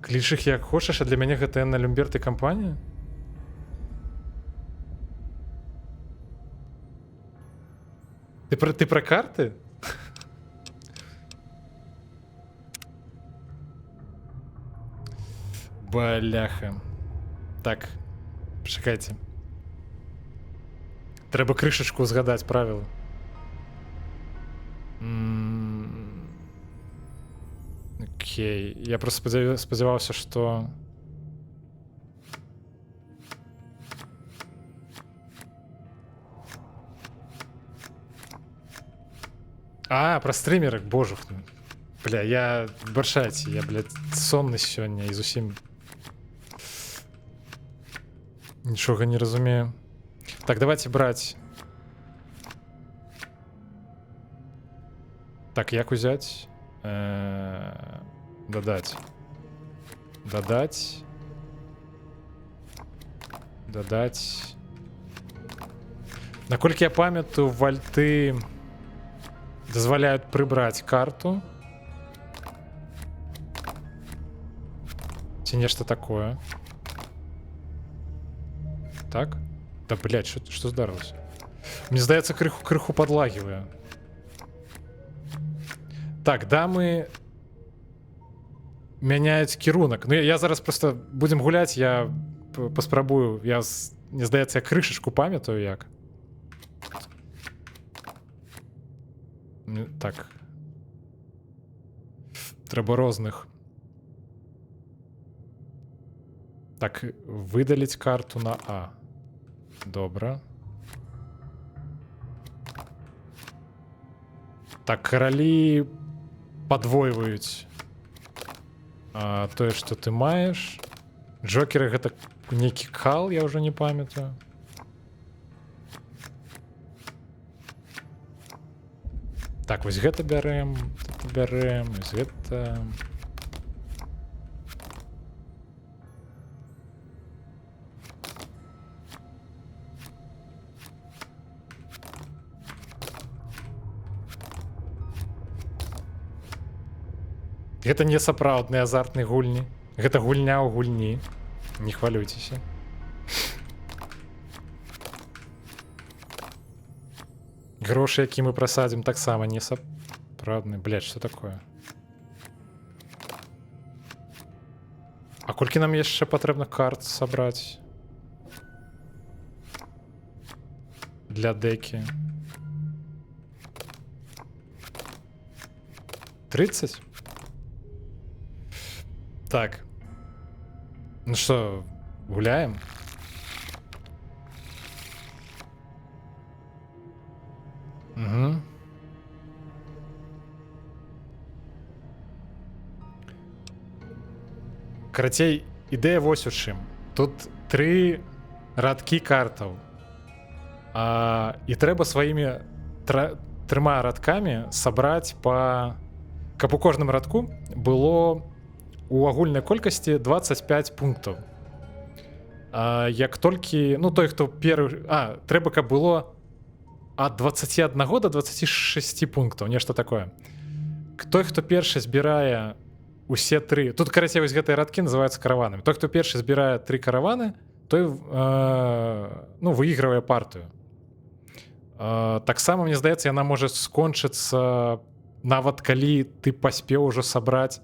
Кліч іх як хочаш, а для мяне гэта на Люмберт і кампанія? Ты про карты? Бляха. Так, пачакайце. Трэба крышачку згадаць правілы. Окей, я просто спадзяваўся, што... А, про стримерок, божух. Бля, я... Бачайце, я, блядь, сонны сёння і зусім... Нічога не разумею. Так, давайте браць. Так, як узяць? Дадаць. Дадаць. Дадаць. Наколькі я памятаю, вальты дазваляюць прыбраць карту. Ці нешта такое. Так? Да, блядь, што здарылася? Мне здаецца, крыху падлагивае. Так, дамы мяняюць кірунак. Ну, я зараз просто будзем гуляць, я паспрабую. Мне здаецца, я крышачку памятаю як. Так. Трэба розных. Так, выдаліць карту на А. Добра. Так, каралі падвойваюць тое, што ты маеш. Джокеры гэта нейкі кал, я ўжо не памятаю. Так, вось гэта бярэм, вось гэта... Гэта не сапраўдныя азартныя гульні. Гэта гульня ў гульні. Не хвалюйцеся. Грошы, які мы прасадзім, таксама не сапраўдныя. Блядь, што такое? А колькі нам яшчэ патрэбна карт сабраць? Для дэкі. 30? Так. Ну что, гуляем? Угу. Карацей, ідэя вось у чым. Тут 3 радкі картаў. І трэба сваімі 3 радкамі сабраць па... Каб у кожным радку было у агульнай колькасці 25 пунктаў. Як толькі... Ну, той, хто трэба, каб было ад 21 до 26 пунктаў, нешта такое. Той, хто першы збірае усе 3... Тут, карацей, вось гэтыя радкі называюцца караванамі. Той, хто першы збірае 3 караваны, той выігрывае партыю. Таксама, мне здаецца, яна можа скончыцца нават калі ты паспеў ужо сабраць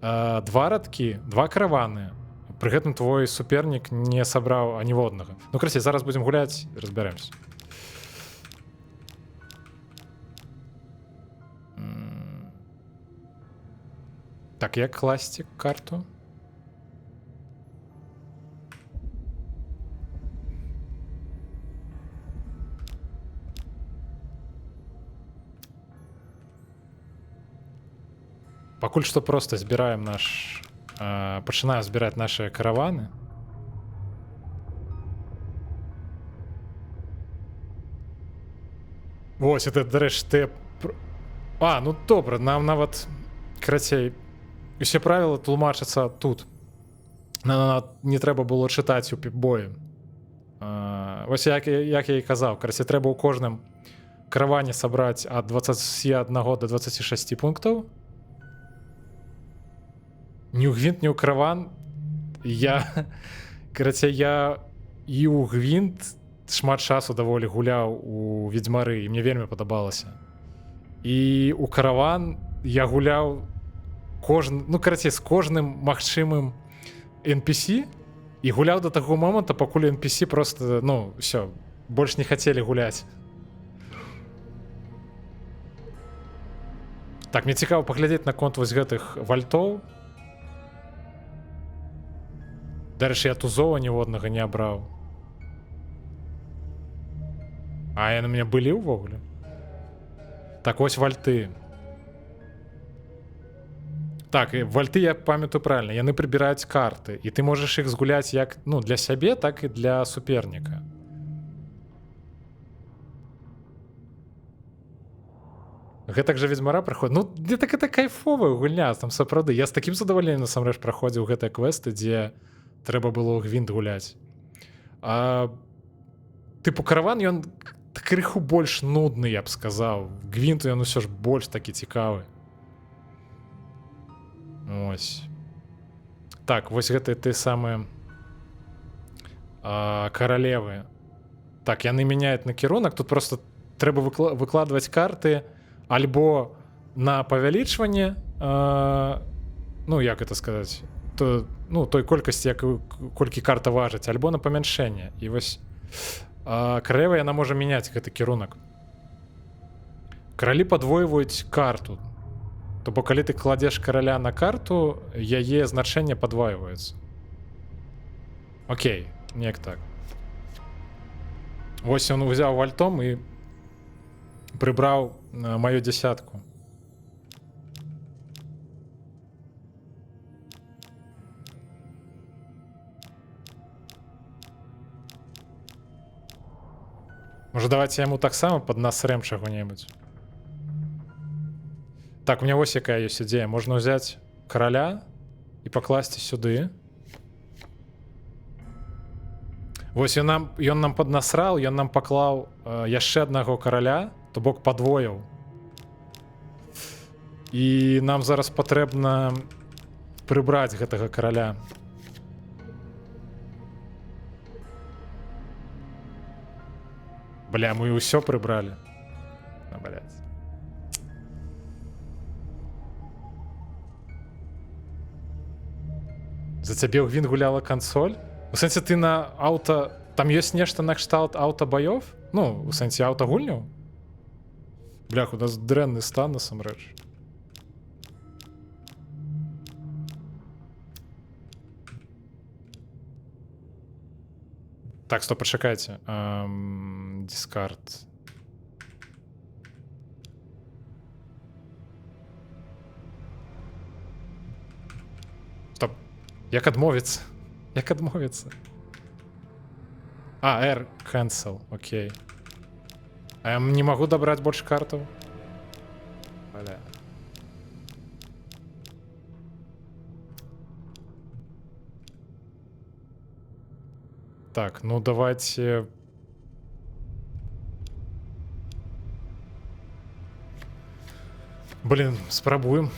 2 радкі, 2 караваны. Пры гэтым твой супернік не сабраў аніводнага. Ну, карацей, зараз будзем гуляць і разбярэмся. Так, як класці карту? Пакуль што проста збіраем пачынаем збіраць нашыя караваны. Вось, это, дарэчы, ну добра, нам нават, карацей, усе правілы тлумачацца тут. Не трэба было чытаць у піп-бою. Вось як я і казаў, карацей, трэба ў кожным караване сабраць ад 21 до 26 пунктаў. Ні ў гвинт, ні ў караван. Карацей, я і ў гвинт шмат часу даволі гуляў у ведзьмары, і мне вельмі падабалася. І ў караван я гуляў з кожным магчымым NPC і гуляў да таго моманту, пакуль NPC просто, ўсё, больш не хацелі гуляць. Так, мне цікава паглядзець наконт вось гэтых вальтоў. Дарэчы, я тузова ніводнага не абраў. А яны у мяне былі ўвогуле? Так, ось вальты. Так, і вальты, я памятаю правильно, яны прыбіраюць карты, і ты можаш іх згуляць як для сябе, так і для суперніка. Гэтак жа ведзьмара праходзіць. Мне так это кайфовая гульня, там сапраўды. Я з такім задавальненнем насамрэч праходзіў гэтыя квесты, дзе трэба было ў гвинт гуляць. Тыпу караван, ён крыху больш нудны, я б сказаў. Гвинт ён усё ж больш такі цікавы. Ось. Так, вось гэта ты самыя каралевы. Так, яны мяняюць накірунак. Тут просто трэба выкладваць карты альбо на павялічванне, як это сказаць, той колькасці, колькі карта важыць, альбо на памяншэнне. І вось каралева, яна можа мяняць гэты кірунак. Каралі падвойваюць карту. То бок, калі ты кладзеш караля на карту, яе значэнне падвойваецца. Окей, неяк так. Вось ён узяў вальтом і прыбраў маю дзясятку. Можа, давайте яму таксама паднасрэм чаго-небудзь. Так, у меня вось якая ёсць ідзея. Можна ўзяць караля і пакласці сюды. Вось ён нам паднасраў, ён нам паклаў яшчэ аднаго караля, то бок падвоіў. І нам зараз патрэбна прыбраць гэтага караля. Бля, мы ўсё прыбралі. Блядь. За цябе ў гвинт гуляла кансоль? У сэнсе, ты на аўта... Там ёсць нешта на кшталт аўта-баёв? У сэнсе аўта-гульняў? Блях, у нас дрэнны стан, насамрэч. Так, стоп, пачакайце. Дискард. Стоп. Як адмовіцца? Як адмовіцца? R, cancel, окей. А я не могу добрать больше карту. Бля. Так, ну давайте... Блин, спробуем.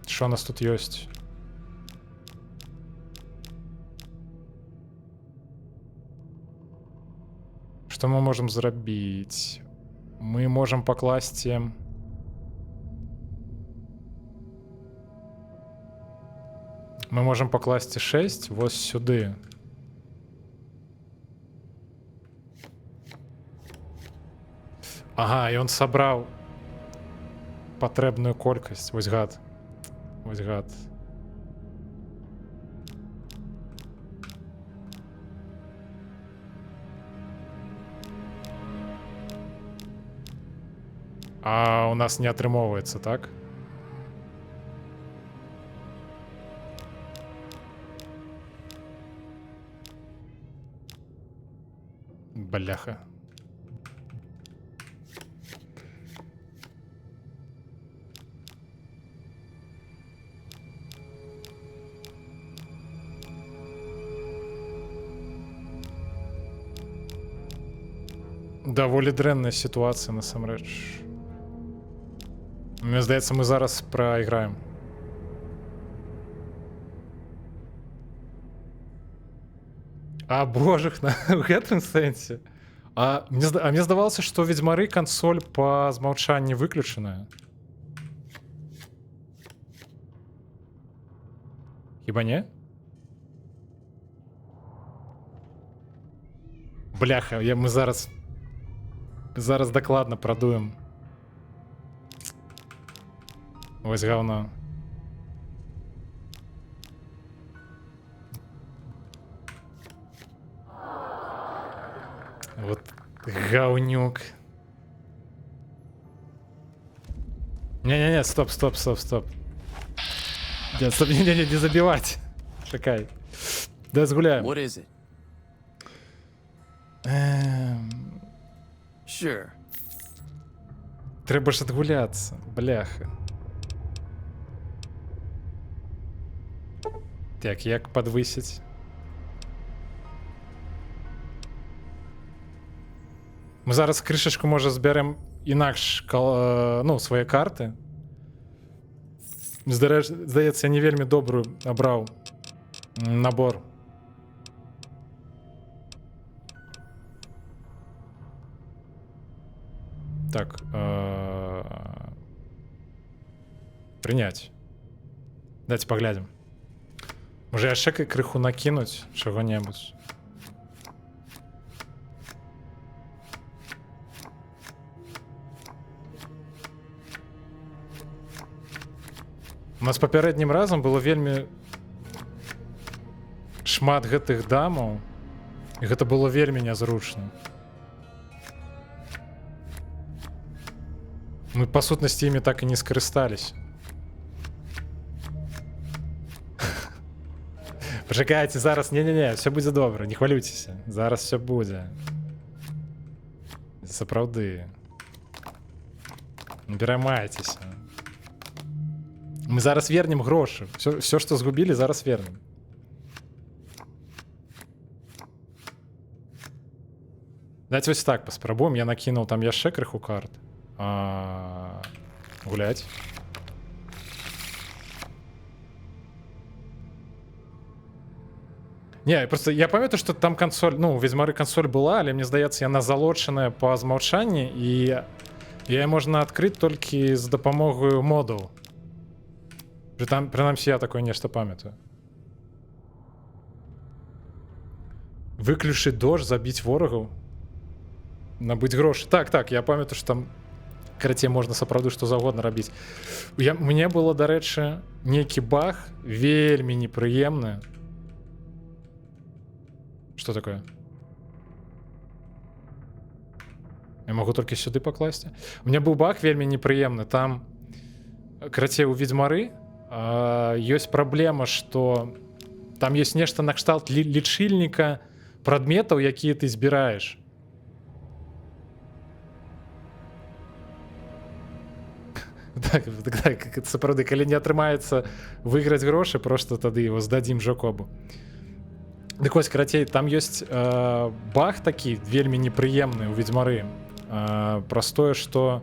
Что у нас тут есть? Что мы можем зрабіць? Мы можем покласти... Мы можем покласти 6 вот сюды. Ага, и он собрал патрэбную колькасць. Вось гад. Вось гад. А у нас не атрымоўваецца, так? Бляха. Даволі дрэнная сітуацыя насамрэч. Мне здаецца, мы зараз прайграем. А божых на ў гэтым сэнсе. А мне здавалася, што ведзьмары кансоль па змаўчанні выключаная. Хіба не? Бляха, мы зараз дакладна прадуем. Вось гаўно. Вот говнюк. Не-не-не, стоп. Нет, стоп, не забивать. Чекай. Да сгуляем. What is it? Sure. Треба ж отгуляться, бляха. Так, як подвисить? Ми зараз кришечку, може, зберемо інакш, ну, свої карти. Здається, я не вельми добру обрав набор. Так. Принять. Давайте поглядим. Може яшчэ крыху накинуть чего-небудзь. У нас папярэднім разам было вельмі шмат гэтых дамаў, і гэта было вельмі нязручна. Мы, па сутнасці, імі так і не скарысталіся. Пачакайце, зараз, не-не-не, все будзе добра, не хвалюйцеся. Зараз все будзе. Сапраўды. Не пераймайцеся. Мы зараз вернем грошы. Все, што згубілі, зараз вернем. Давайте вось так паспрабуем. Я накінуў там яшчэ крыху карт. Гулять. Не, просто я памятаю, што там кансоль, ну, у Ведьмары кансоль была, але мне здаецца, яна залочаная па змаўчанні, і яе можна адкрыць толькі з дапамогаю модаў. Прынамсі, я такое нешта памятаю. Выключыць дождь, забіць ворагаў, набыць грошы. Так, я памятаю, што там карацей можна сапраўды што заўгодна рабіць. Мне было, дарэчы, нейкі баг вельмі непрыемны. Что такое? Я могу толькі сюды пакласці. У меня быў баг вельмі непрыемны. Там, карацей, у Ведьмары ёсць праблема, што там ёсць нешта накшталт лічыльніка прадметаў, якія ты збіраеш. Так, сапраўды, калі не атрымаецца выйграць грошы, просто тады его здадзім Жакобу. Дык вось, карацей, там ёсць баг такі вельмі непрыемны ў ведзьмары. Праз тое, што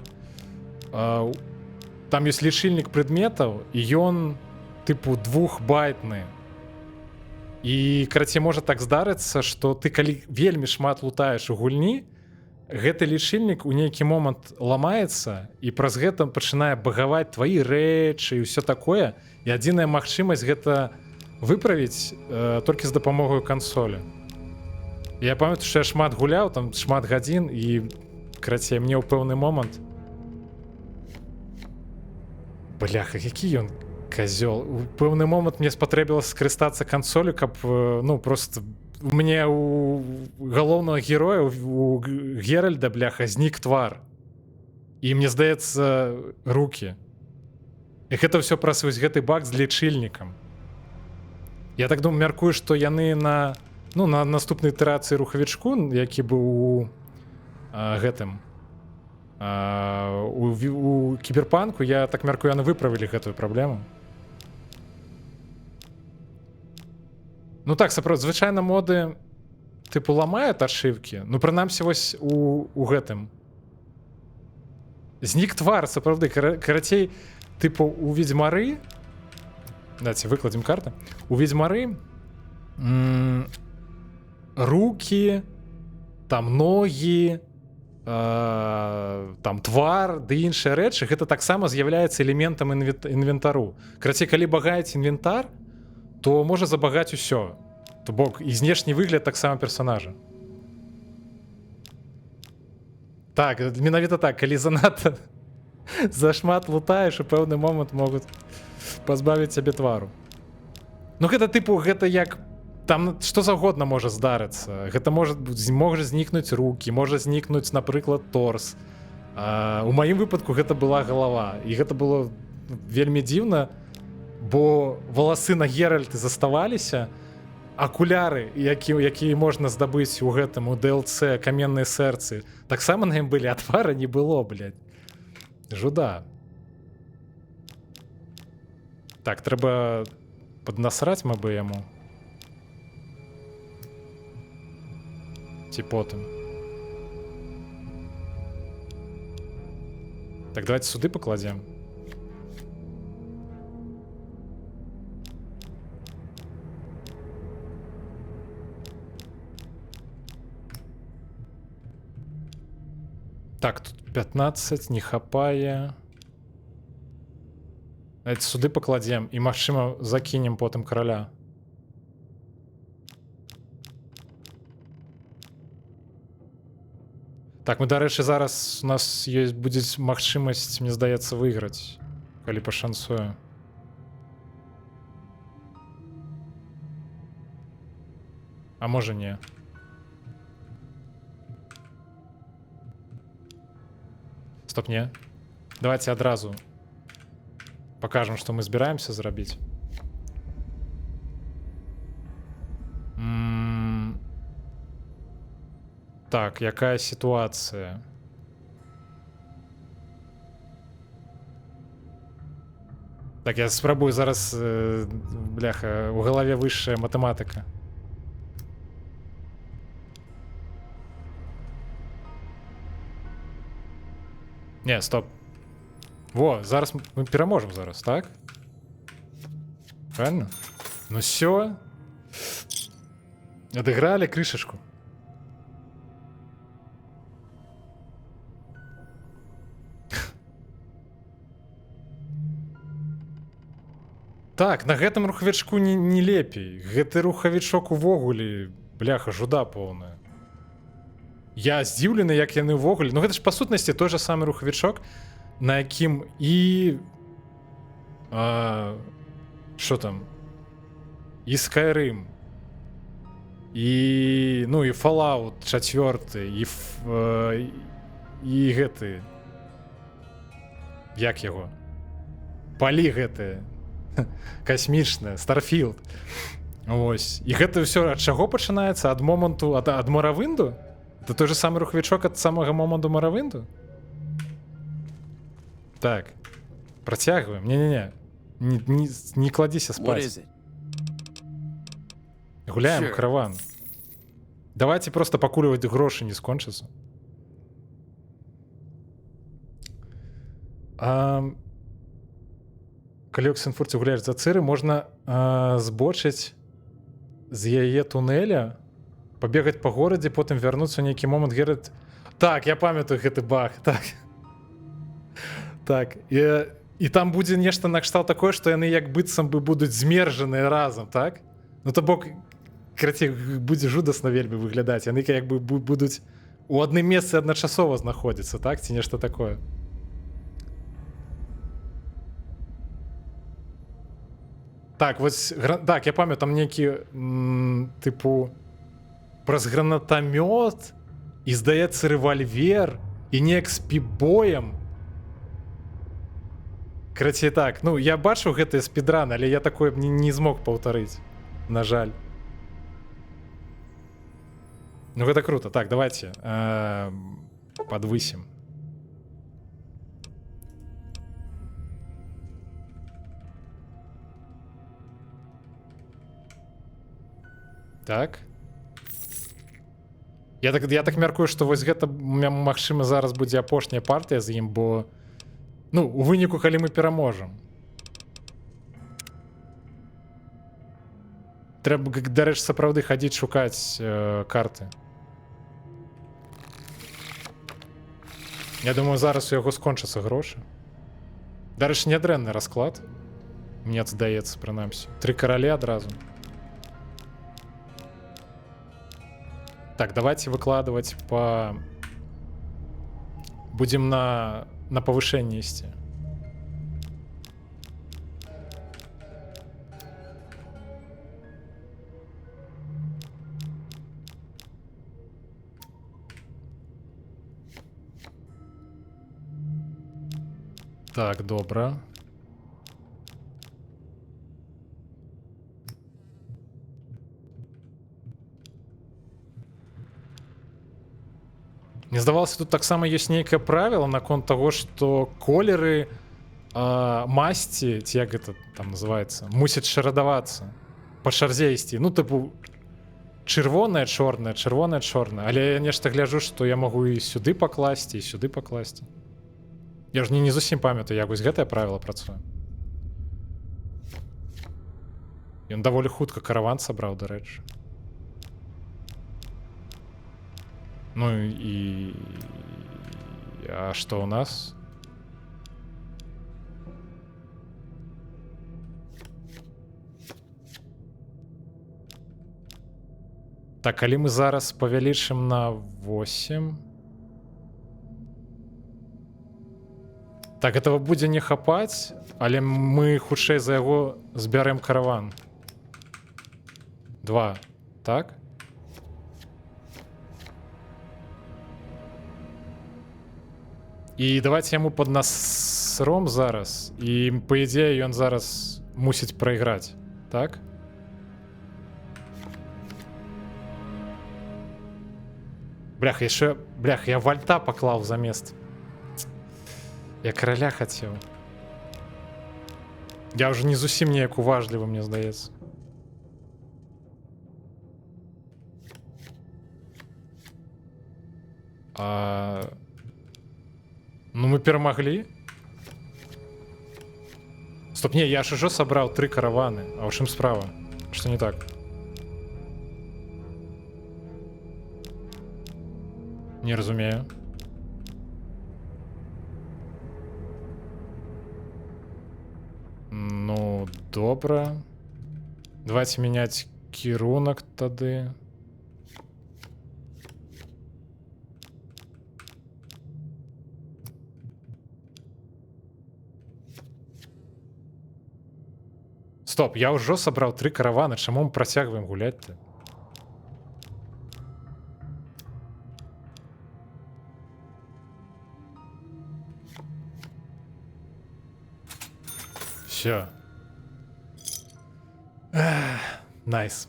там ёсць лічыльнік прадметаў, і ён тыпу 2-байтны. І, карацей, можа так здарыцца, што ты калі вельмі шмат лутаеш у гульні, гэты лічыльнік у нейкі момант ламаецца, і праз гэта пачынае багаваць тваі рэчы і ўсё такое. І адзіная магчымасць гэта выправіць толькі з дапамогаю кансолі. Я памятаю, што я шмат гуляў, там шмат гадзін, і, карацей, мне ў пэўны момант... Бляха, які ён козёл. У пэўны момант мне спатрэбілася скарыстацца кансолю, каб, ну, просто... Мне у галоўнага героя, у Геральда, бляха, знік твар. І мне здаецца, рукі. І гэта ўсё праз вось гэты баг з лічыльнікам. Я так думаю, мяркую, што яны на наступнай ітэрацыі рухавічку, які быў у гэтым у кіберпанку, я так мяркую, яны выправілі гэтую праблему. Ну так, сапраўды, звычайна моды тыпу ламаюць ашыўкі. Ну, прынамсі, вось у гэтым. Знік твар, сапраўды, карацей, тыпу у ведзьмары. Давайте выкладзем карты. У ведзьмары рукі, там ногі, там твар ды іншыя рэчы, гэта таксама з'яўляецца элементам інвентару. Карацей, калі багаець інвентар, то можа забагаць усё. То бок і знешні выгляд таксама персонажа. Так, менавіта так, калі занадта зашмат лутаеш, у пэўны момант могуць пазбавіць цябе твару. Ну гэта тыпу, гэта як там што заўгодна можа здарыцца. Гэта можа знікнуць рукі, можа знікнуць, напрыклад, торс. У маім выпадку гэта была галава. І гэта было вельмі дзіўна, бо валасы на Геральты заставаліся, акуляры, якія можна здабыць у гэтым, у DLC каменныя сэрцы, таксама на ім былі, а твара не было, блядь. Жуда. Так, трэба паднасраць мабы яму. Ці потым. Так, давайте сюды пакладзем. Так, тут 15, не хапае. Давайте сюды пакладзем і, магчыма, закінем потым караля. Так, мы, дарэчы, зараз у нас будзе магчымасць, мне здаецца, выйграць, калі пашанцуе. А можа не. Стоп, не. Давайте адразу покажем, что мы збираемся зрабіць. Так, якая ситуация? Так, я спрабую зараз, бляха, у голове высшая математика. Не, стоп. Во, зараз мы пераможем зараз, так? Правильно? Ну все. Отыграли крышечку. Так, на гэтым рухавічку не лепей. Гэты рухавічок увогуле, бляха, жуда поўная. Я здзіўлены, як яны ўвогуле. Ну гэта ж па сутнасці той же самы рухавічок, на якім і що там? І Skyrim, і ну і Fallout 4, і гэты. Як яго? Палі гэты касмічныя, Starfield. Ось. І гэта ўсё ад чаго пачынаецца? Ад моманту, ад Моравинду? Это той же самый рухавічок ад самага моманту Моравинду? Так. Працягваем. Не-не-не. Не кладіся What спаць. is it? Гуляем у Sure. караван. Давайте просто пакуль грошы не скончацца. Калі ў Ксенфурце гуляеш за цыры, можна збочыць з яе тунэля, пабегаць па горадзе, потым вярнуцца ў нейкі момант Геральт. Так, я памятаю гэты баг. Так. Так. І там будзе нешта накшталт такое, што яны як быццам бы будуць змержаныя разам, так? Ну то бок, карацей, будзе жудасна вельмі выглядаць. Яны як бы будуць у адным месцы адначасова знаходзіцца, так? Ці нешта такое. Так, вось, так, я памятаю, там нейкі, тыпу, праз гранатамёт, і, здаецца, рэвальвер, і неяк з пібоем. Карацей, так, ну, я бачыў гэтыя спідраны, але я такое не змог паўтарыць, на жаль. Ну, гэта круто. Так, давайте подвысім. Так. Я так мяркую, што вось гэта, магчыма, зараз будзе апошняя партыя з ім, бо, ну, у выніку, калі мы пераможам. Трэба, дарэчы, сапраўды хадзіць шукаць карты. Я думаю, зараз у яго скончацца грошы. Дарэчы, нядрэнны расклад. Мне здаецца, прынамсі. 3 каралі адразу. Так, давайте выкладывать по... Будем на повышение идти. Так, добро. Мне здавалася, тут таксама ёсць нейкае правіла наконт таго, што колеры масці, ці як гэта там называецца, мусяць шарадавацца, па чарзе ісці. Ну, тыпу, чырвонае, чорнае, чырвонае, чорнае. Але я нешта гляджу, што я магу і сюды пакласці, і сюды пакласці. Я ж не зусім памятаю, як вось гэтае правіла працуе. Ён даволі хутка караван сабраў, дарэчы. Ну и... А что у нас? Так, калі мы зараз павялічым на 8. Так, этого будзе не хапаць, але мы хутчэй за яго збярэм караван. 2, так? І давайте яму пад насром зараз, і па ідзеі ён зараз мусіць прайграць, так? Блях, яшчэ... Блях, я вальта паклаў замест. Я караля хацеў. Я ўжо не зусім неяк уважлівы, мне здаецца. Ну, мы перамаглі. Стоп, не, я ж ужо сабраў 3 караваны. А ў чым справа? Што не так? Не разумею. Ну, добра. Давайте мяняць кірунак тады. Стоп, я ўжо сабраў 3 караваны, чаму мы працягваем гуляць-то? Всё. Найс.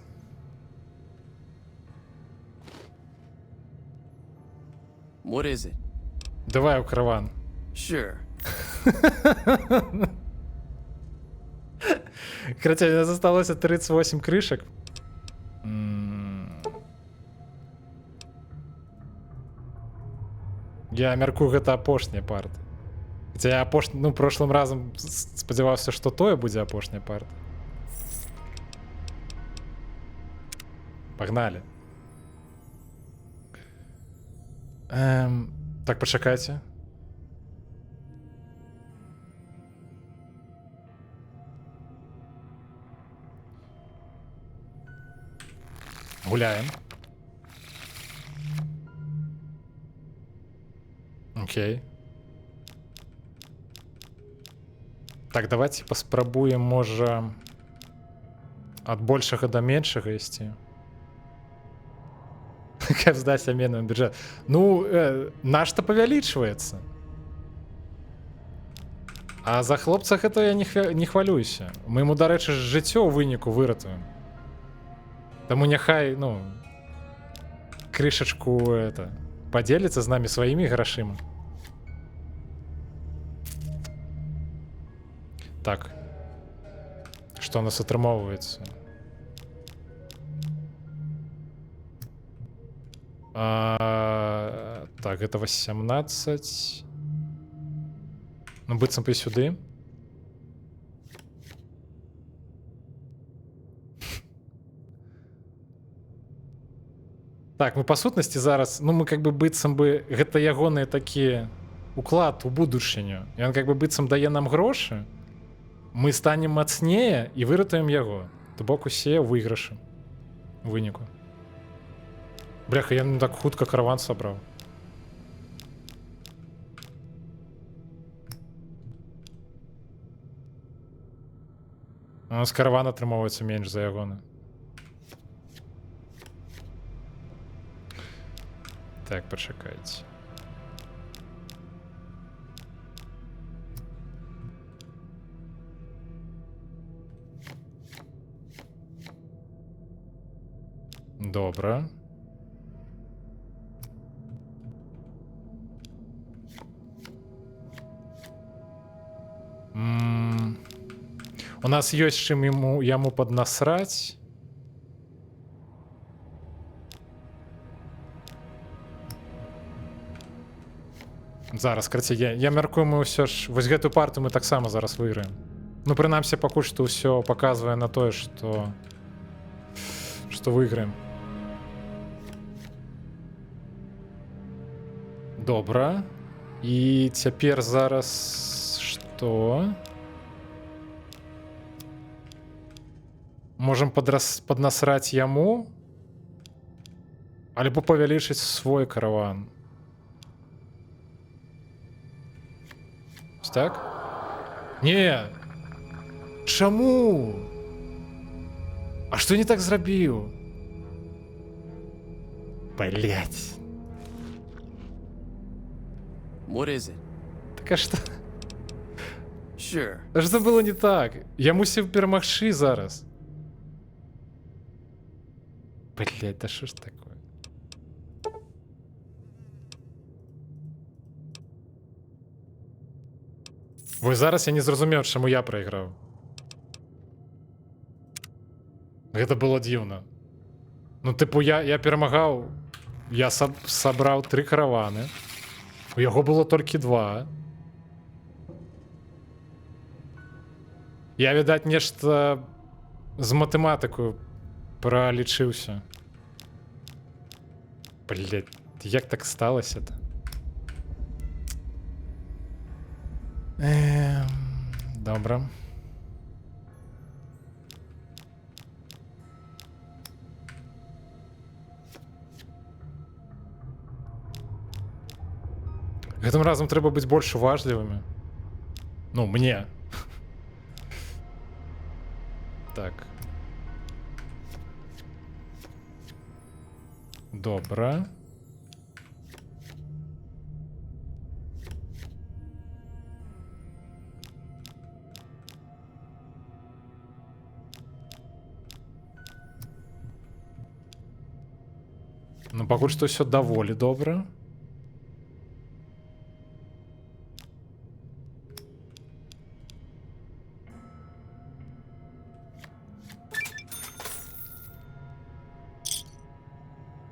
What is it? Давай у караван. Sure. Хотя у нас осталось 38 крышек. Я мяркую, гэта апошняя парта. Хаця я прошлым разам спадзяваўся, што тое будзе апошняя парта. Пагналі. Так, пачакайце. Гуляем. Окей. Так, давайте паспрабуем, можа, ад большага да меншага ісці. Как здаць аменным бюджет. Ну, наш-то павялічваецца. А за хлопца гэта я не хвалююся. Мы ему, дарэчы, жыццё ў выніку выратуем. Таму няхай, ну, крышачку падзеліцца з намі сваімі грашыма. Так. Што у нас атрымоўваецца? Так, гэта 18. Ну, быццам бы сюды. Так, мы па сутнасці зараз, ну, мы как бы быццам бы, гэта ягоны такі уклад у будучыню. Ён как бы быццам дае нам грошы, мы станем мацнее і выратуем яго. То бок усе выйгрышы у выніку. Бляха, я так хутка караван сабраў. У нас караван атрымоўваецца менш за ягоны. Так, пачакайце. Добра. У нас ёсць чым яму паднасраць. Зараз, карацей, я мяркую, мы ўсё ж... Вось гэтую парту мы таксама зараз выйграем. Ну, прынамсі, пакуль што ўсё паказвае на тое, што выйграем. Добра. І цяпер зараз... Што? Можам паднасраць яму? Альбо павялічыць свой караван. Так? Не! Чаму? А што не так зрабіў? Блять. What is it? Так а што? Sure. А што было не так? Я мусіў перамагчы зараз. Блять, да што ж такое? Вось зараз я не зразумеў, чаму я прайграў. Гэта было дзіўна. Ну, тыпу, я перамагаў, я сабраў 3 караваны. У яго было толькі 2. Я, відаць, нешта з матэматыкаю пралічыўся. Блять, як так сталася-то? Добра. Гэтым разам трэба быць больш уважлівымі. Ну, мне. Так. Добра. Ну, пакуль што ўсё даволі добра.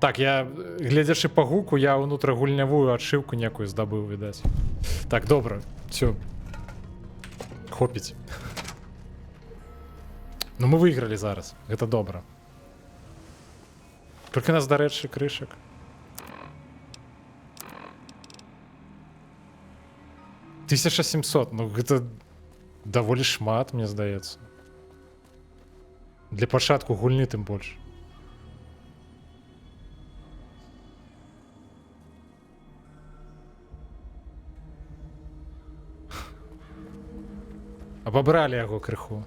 Так, я, глядзячы па гуку, я ўнутрагульнявую адшыўку некую здабыў, відаць. Так, добра, все. Хопіць. Ну мы выйгралі зараз, гэта добра. Толькі у нас, дарэчы, крышак. — 1700, ну гэта даволі шмат, мне здаецца. Для пачатку гульні тым больш. Абабралі яго крыху.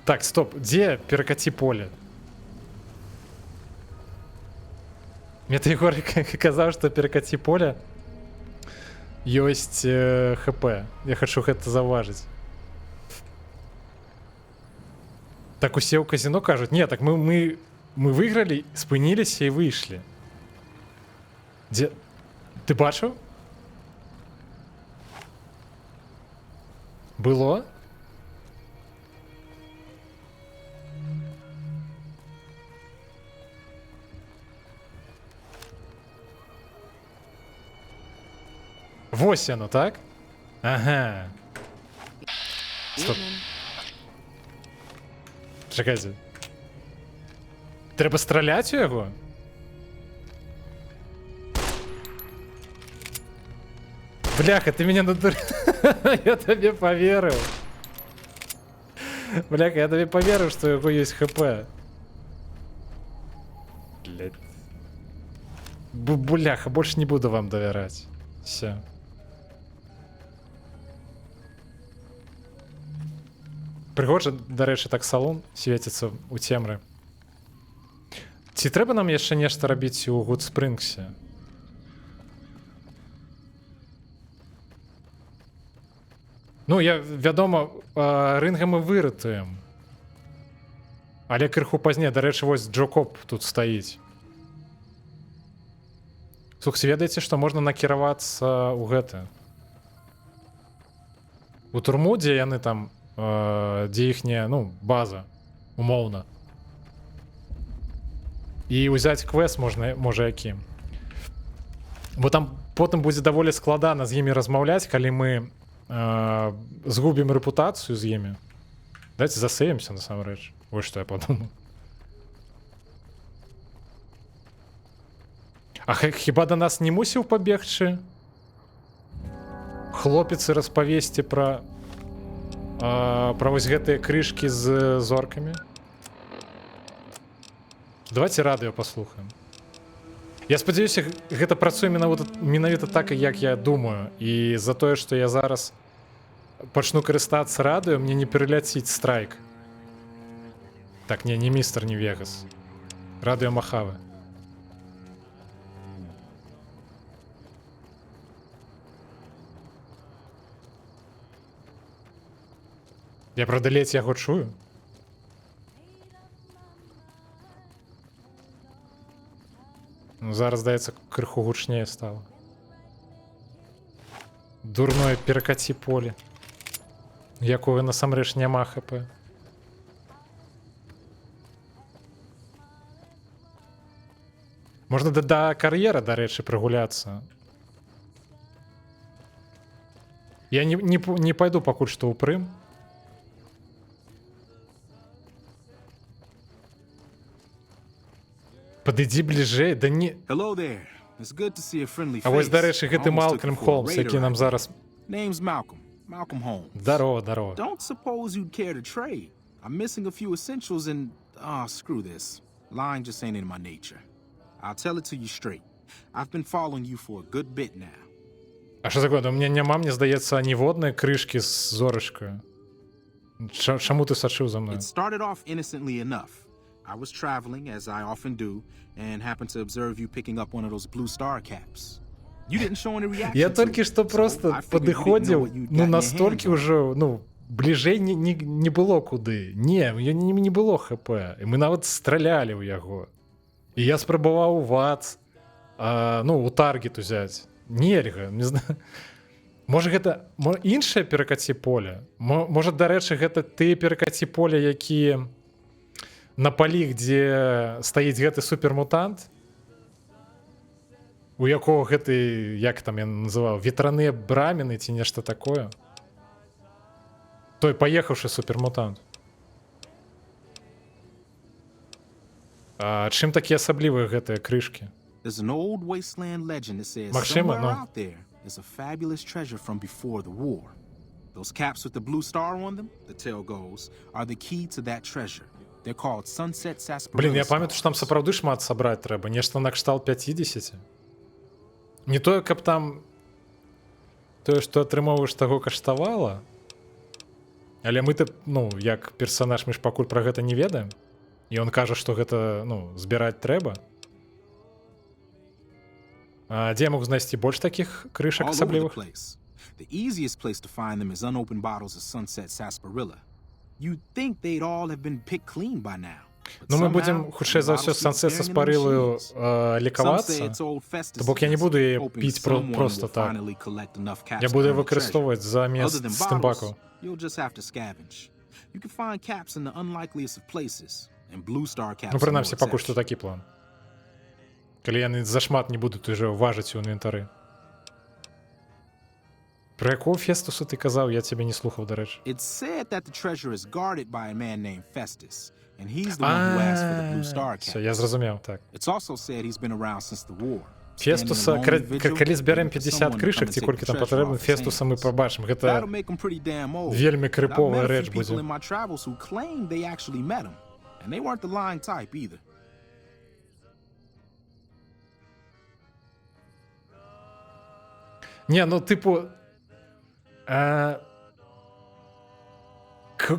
Так, стоп, дзе перакаці поле? Мне ты, Егор, казаў, што перакаці поле ёсць ХП. Я хачу гэта заўважыць. Так усе ў казино кажуць, не, так мы выйгралі, спыніліся і выйшлі. Дзе? Ты бачыў? Было? Вось яно, так? Ага. Стоп. Чакайце. Трэба страляць у яго? Бляха, ты меня надурил. Я тебе поверил. Бляха, я тебе поверил, что у него есть ХП. Блядь. Бляха, больше не буду вам доверять. Все. Прыгожа, дарэчы, так салон свеціцца ў цемры. Ці трэба нам яшчэ нешта рабіць у Гудспрынгсе? Ну, вядома, рынга мы выратуем. Але крыху пазней, дарэчы, вось Джокоп тут стаіць. Слухайте, ведаеце, што можна накіравацца ў гэта? У турму, дзе яны там, дзе іхняя, ну, база, умоўна. І ўзяць квест можа які. Бо там потым будзе даволі складана з імі размаўляць, калі мы згубім рэпутацыю з імі. Давайте засейвімся, насамрэч. Вось што я падумаў. А хіба да нас не мусіў пабегчы хлопец і распавесці пра вось гэтыя крышкі з зоркамі? Давайте радыё паслухаем. Я спадзяюся, гэта працуе менавіта так, як я думаю. І за тое, што я зараз пачну карыстацца радыё, мне не пераляціць страйк. Так, не містер, не Вегас. Радыё Махавы. Я, правда, ледзь яго чую. Ну, зараз, здаецца, крыху гучнее стала. Дурное перакаці поле. Якога насамрэч няма ХП. Можна да кар'ера, дарэчы, прыгуляцца. Я не пайду пакуль што ў Прым. Падыдзі бліжэй, да не... А вось, дарэчы, гэты Малкольм Холмс, які нам зараз... Malcolm Holmes. Дарова. Don't suppose you'd care to trade. I'm missing a few essentials and... screw this. Lying just ain't in my nature. I'll tell it to you straight. I've been following you for a good bit now. А що такое? У мене нема, мне здається, ніводної кришки з зорочкою. Чому ти сачив за мною? It started off innocently enough. I was traveling, as I often do, and happened to observe you picking up one of those blue star caps. You didn't show any reaction. Я тільки що просто підходив, ну настільки вже, ну, ближей не було куди. Ні, не було ХП. І ми навіть стріляли у його. І я спробував у ВАЦ, ну, у Таргет взяти. Нельга, не знаю. Можа гэта іншае перакаці поле? Можа, дарэчы, гэта тыя перакаці поле, якія на палі, дзе стаіць гэты супермутант, у якого гэты, як там я называў, ветраныя брамены ці нешта такое. Той паехаўшы супермутант. А чым такія асаблівыя гэтыя крышкі? There's an old wasteland legend that says Максима, somewhere ну. out there is a fabulous treasure from before the war. Those caps with the blue star on them, the tale goes, are the key to that treasure. They're called Sunset Sarsaparilla. Блін, я памятаю, што там сапраўды шмат сабраць трэба. Нешта на кшталт 50. Не тое, каб там тое, што атрымоўваеш, таго каштавала. Але мы-то, ну, як персанаж, мы ж пакуль пра гэта не ведаем. І он кажа, што гэта, ну, збіраць трэба. А дзе я мог знайсці больш такіх крышак асаблівых? The easiest place to find them is unopened bottles of Sunset Sarsaparilla. You'd think they'd all have been picked clean by now. Ну, мы будзем, хутчэй за ўсё, Sunset Sarsaparilla лікавацца. То бок я не буду яе піць проста так. Я буду яе выкарыстоўваць замест стымбакаў. You'll just have to scavenge. You can find caps in the unlikeliest of places, and Blue Star caps. Ну, прынамсі, пакуль што такі план. Калі яны зашмат не будуць уже важыць у інвентары. Про якого Фестуса ти казав? Я тебе не слухав, до речі. It's said that the treasure is guarded by a man named Festus, and he's the one who asked for the Blue Star cap. Все, я зрозумів, так. It's also said he's been around since the war. Фестуса, коли зберемо 50 кришок, ці кольки там потрібно, Фестуса ми побачимо. Це вельми крипова реч буде. And they weren't the lying type either. Ні, ну, типу,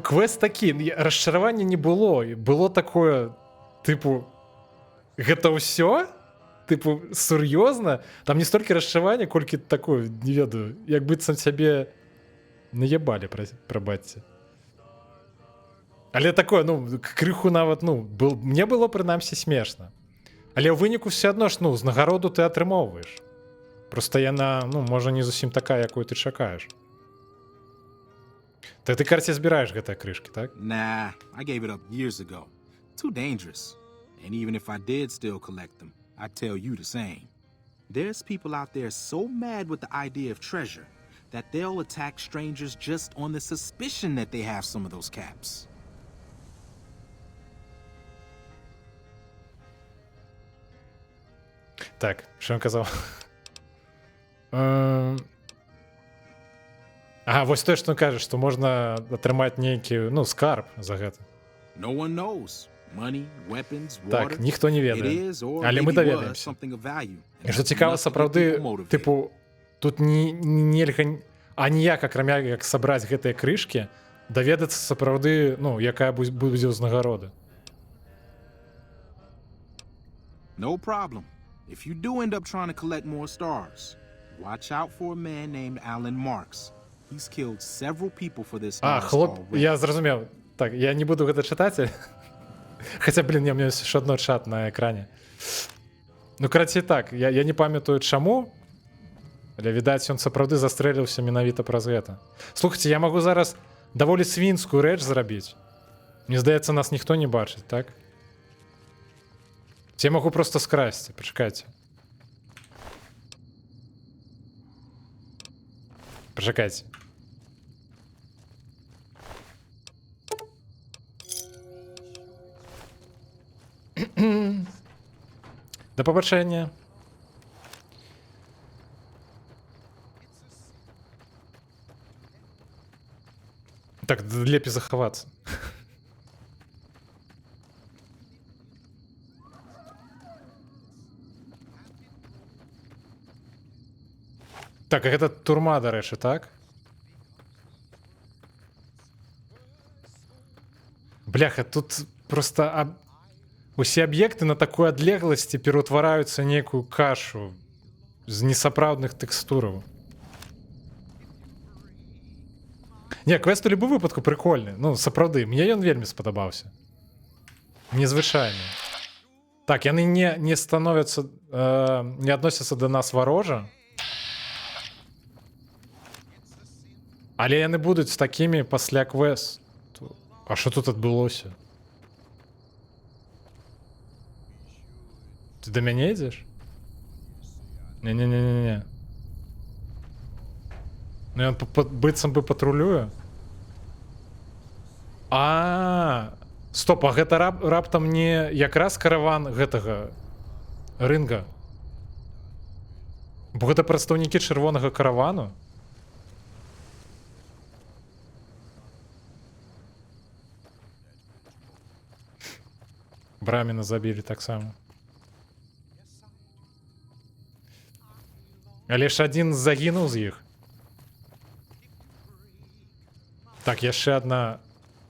квест такі, розчарування не було. Було таке, типу, гэта ўсё? Типу, серйозно? Там не стільки розчарування, кольки такое, не ведаю, як быццам сябе наебали, пробачте. Але такое, ну, крыху нават, ну, мне было прынамсі смешна. Але ў выніку все адно ж, ну, з нагароду ты атрымоўваеш. Просто яна, ну, можа, не зусім такая, якую ты чакаеш. Так ты, карці, збіраеш гэтыя крышкі, так? Nah, I gave it up years ago. Too dangerous. And even if I did still collect them, I'd tell you the same. There's people out there so mad with the idea of treasure that they'll attack strangers just on the suspicion that they have some of those caps. Так, що він казав? Ага, вось той, што кажа, што можна атрымаць нейкі, ну, скарб за гэта. No one knows. Money, weapons, water. Так, ніхто не ведае. Але мы даведаемся. І што цікава, сапраўды, типу, тут нельга аніяк, акрамя як сабраць гэтыя крышкі, даведацца сапраўды, ну, якая будзе ўзнагарода. No problem. If you do end up trying to collect more stars, watch out for a man named Alan Marks. He's killed several people for this. Я зразумеў. Так, я не буду гэта чытаць. Хаця, блін, у меня ёсць яшчэ адно чат на экране. Ну, карацей, так, я не памятаю чаму, але, відаць, ён сапраўды застрэліўся менавіта праз гэта. Слухайце, я магу зараз даволі свінскую рэч зрабіць. Мне здаецца, нас ніхто не бачыць, так? Я могу просто скрасці, пачакайце. Пачакайце. Да пабачэння. Так, лепей захавацца. Так, гэта турма, дарэчы, так? Бляха, тут просто усе аб'екты на такой адлегласці пераўтвараюцца некую кашу з несапраўдных тэкстураў. Не, квест у любым выпадку прикольны. Ну, сапраўды, мне ён вельмі спадабаўся. Незвычайны. Так, яны не становяцца, не адносяцца да нас варожа. Але яны будуць такімі пасля квест. А що тут адбылося? Ты до мяне ідзеш? Не-не-не-не-не. Ну ён быццам бы патрулюе. Стоп, а гэта раптам не якраз караван гэтага рынга? Бо гэта прадстаўнікі чырвонага каравану? Браміна забілі таксама. Але ж адзін загінуў з іх. Так, яшчэ адна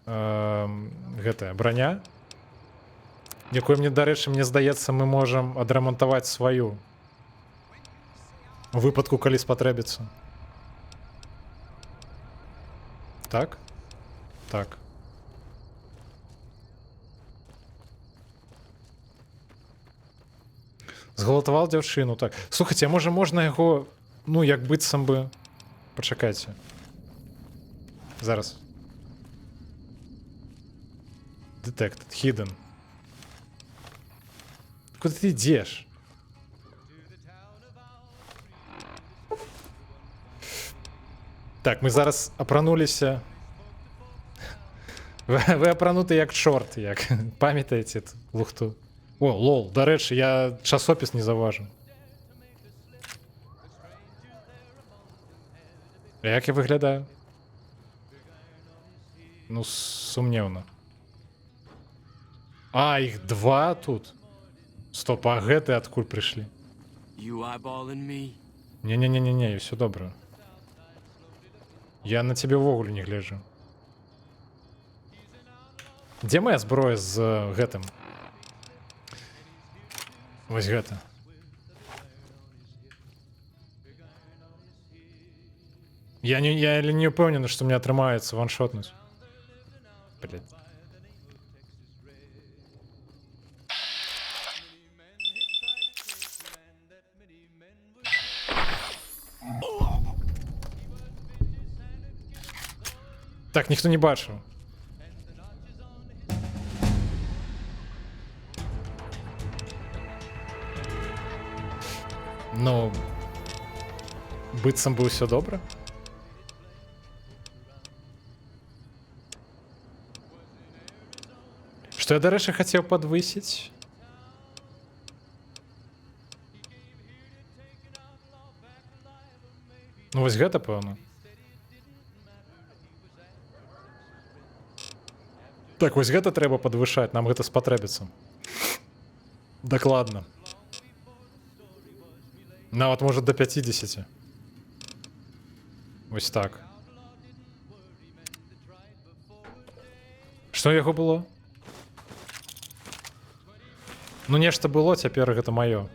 гэтая броня, якую мне, дарэчы, мне здаецца, мы можам адрамантаваць сваю у выпадку, калі спатрэбіцца. Так? Так. Згалатаваў дзяўчыну, так. Слухайце, а можа можна яго, ну, як быццам бы... Пачакайце. Зараз. Detected, hidden. Куди ти йдеш? Так, ми зараз апранулися. Ви апрануты як чорт, як. Пам'ятаєте ту лухту? О, лол, до речі, я часопис не заважу. А як я виглядаю? Ну, сумнівно. А, їх два тут? Стоп, а гэты адкуль прыйшлі? Не-не-не-не, все добре. Я на тебе ввогуле не гляжу. Дзе моя зброя з гэтым? Вось гэта. Я не упэўнены, што мне атрымаецца ваншотнуць. Блядь. Так, ніхто не бачыў. Ну, быццам бы ўсё добра. Што я, дарэчы, хацеў падвысіць? Ну, вось гэта, пэўна. Так, вось гэта трэба падвышаць, нам гэта спатрэбіцца. Дакладна. Нават, можа, до 50. Вось так. Што яго было? Ну, нешта было, цяпер гэта маё.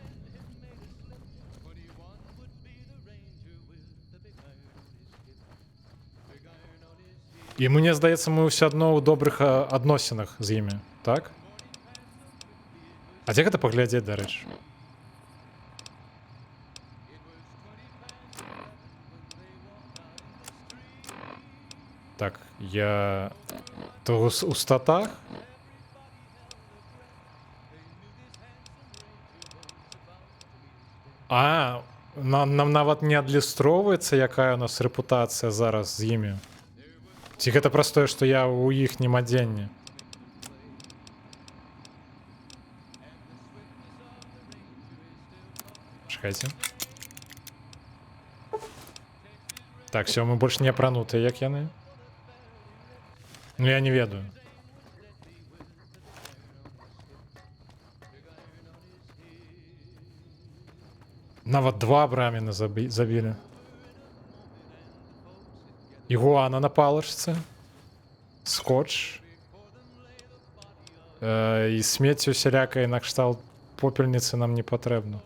І мне здаецца, мы ўсё адно ў добрых адносінах з імі, так? А дзе гэта паглядзець, дарэчы? Так, я... То у статах? А, нам нават не адлюстроўваецца, якая у нас рэпутацыя зараз з імі. Ці гэта простое, што я ў іхнім адзенні? Чакайце. Так, все, мы больш не апранутыя, як яны. Ну, я не ведаю. Нават два браміна забілі. Ігуана на палачцы. Скотч. І смецце усялякае накшталт попельніцы нам не патрэбна.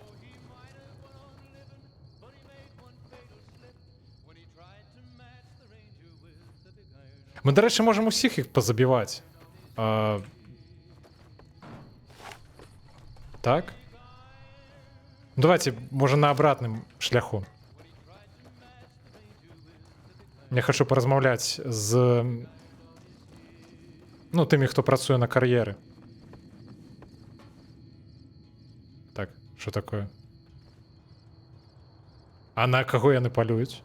Мы, дарэчы, можам усіх іх пазабіваць. Так? Давайте, можа, на абратным шляху. Я хочу паразмаўляць з тымі, хто працуе на кар'еры. Так, що такое? А на каго яны палююць?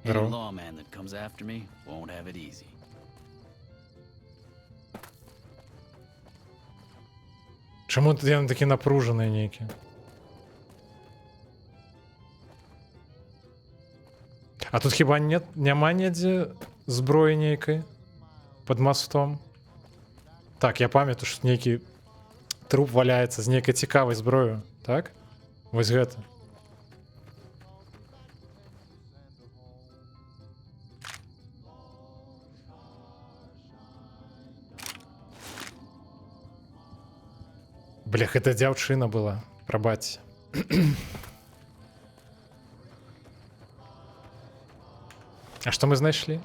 Any lawman that comes after me won't have it easy. Чаму яны такі напружаныя нейкія? А тут хіба няма недзе зброі нейкай пад мостом? Так, я памятаю, што нейкі труп валяецца з нейкай цікавай зброёю, так? Вось гэта. Блях, гэта дзяўчына была, прабачце. А што мы знайшлі?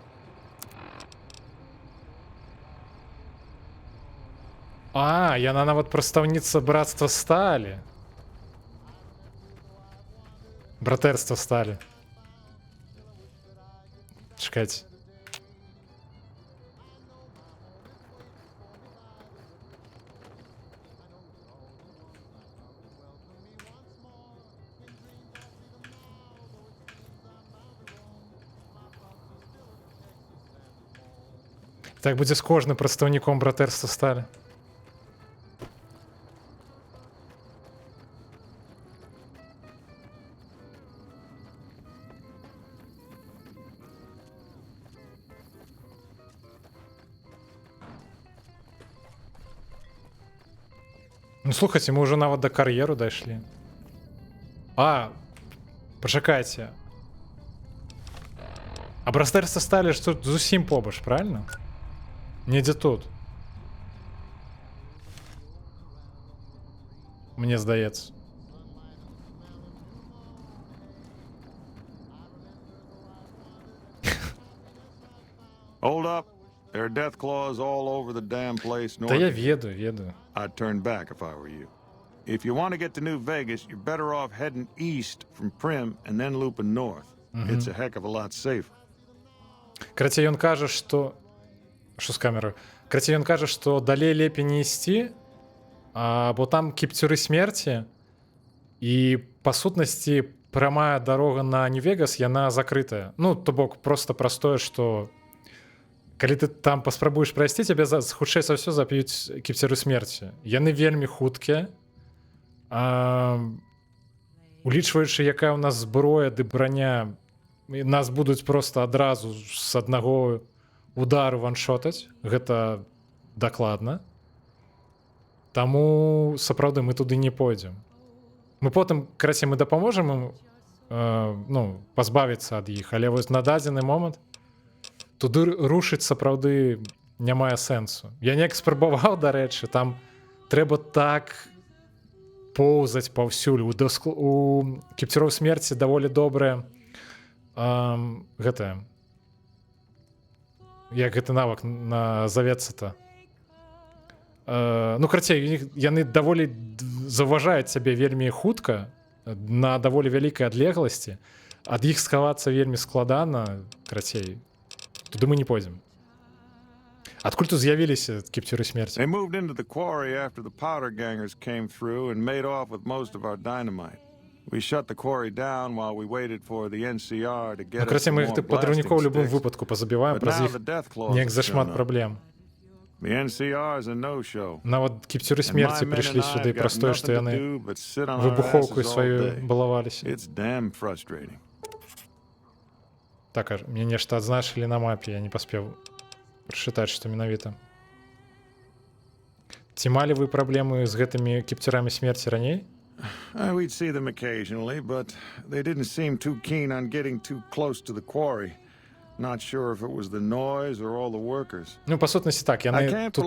А, яна нават прадстаўніца брацтва сталі. Братэрства сталі. Чакайце. Так будзе з кожным прадстаўніком братэрства сталі. Ну, слухайте, мы уже нават до кар'еру дайшлі. А, пачакайце. А братэрства сталі ж тут зусім побач, правильно? Недзе тут. Мне здаецца. Hold up. There are death claws all over the damn place. Та я ведаю. I'd turn back if I were you. If you want to get to New Vegas, you're better off heading east from Prim and then looping north. It's a heck of a lot safer. Карацей, ён кажа, што... Што з камерою? Карацей, ён кажа, што далей лепей не ісці, бо там кіпцюры смерці, і, па сутнасці, прамая дарога на Нью-Вегас, яна закрытая. Ну, то бок, проста простое, што калі ты там паспрабуеш прайсці, цябе хутчэй за ўсё зап'юць кіпцюры смерці. Яны вельмі хуткія. Улічваючы, якая ў нас зброя ды броня, нас будуць проста адразу з аднаго удару ваншотаць, гэта дакладна. Таму сапраўды мы туды не пойдзем. Мы потым, карацей, мы дапаможам ім пазбавіцца ад іх, але вось на дадзены момант туды рушыць сапраўды не мае сэнсу. Я неяк спрабаваў, дарэчы, там трэба так поўзаць паўсюль. У кіпцюроў смерці даволі добрая гэтая, як гэты навык назавецца-то. Ну, карацей, яны даволі заўважаюць сябе вельмі хутка, на даволі вялікай адлегласці. Ад іх схавацца вельмі складана, карацей. Туды мы не пойдзем. Адкуль тут з'явіліся кіпцюры смерці? They moved into the quarry after the powder gangers came through and made off with most of our dynamite. We shut the quarry down while we waited for the NCR to get us some more blasting падрыўнікоў у любым sticks. выпадку пазабіваем, праз іх неяк зашмат праблем. The NCR is a no-show. Нават кіпцюры смерці прыйшлі сюды праз тое, што яны выбухоўкаю сваю балаваліся. It's damn frustrating. Так, мне нешта адзначылі на мапе, я не паспеў прачытаць, што менавіта. Ці малі вы праблемы з гэтымі кіпцюрамі смерці раней? We'd see them occasionally, but they didn't seem too keen on getting too close to the quarry. Not sure if it was the noise or all the workers. Ну, па сутнасці так, яны тут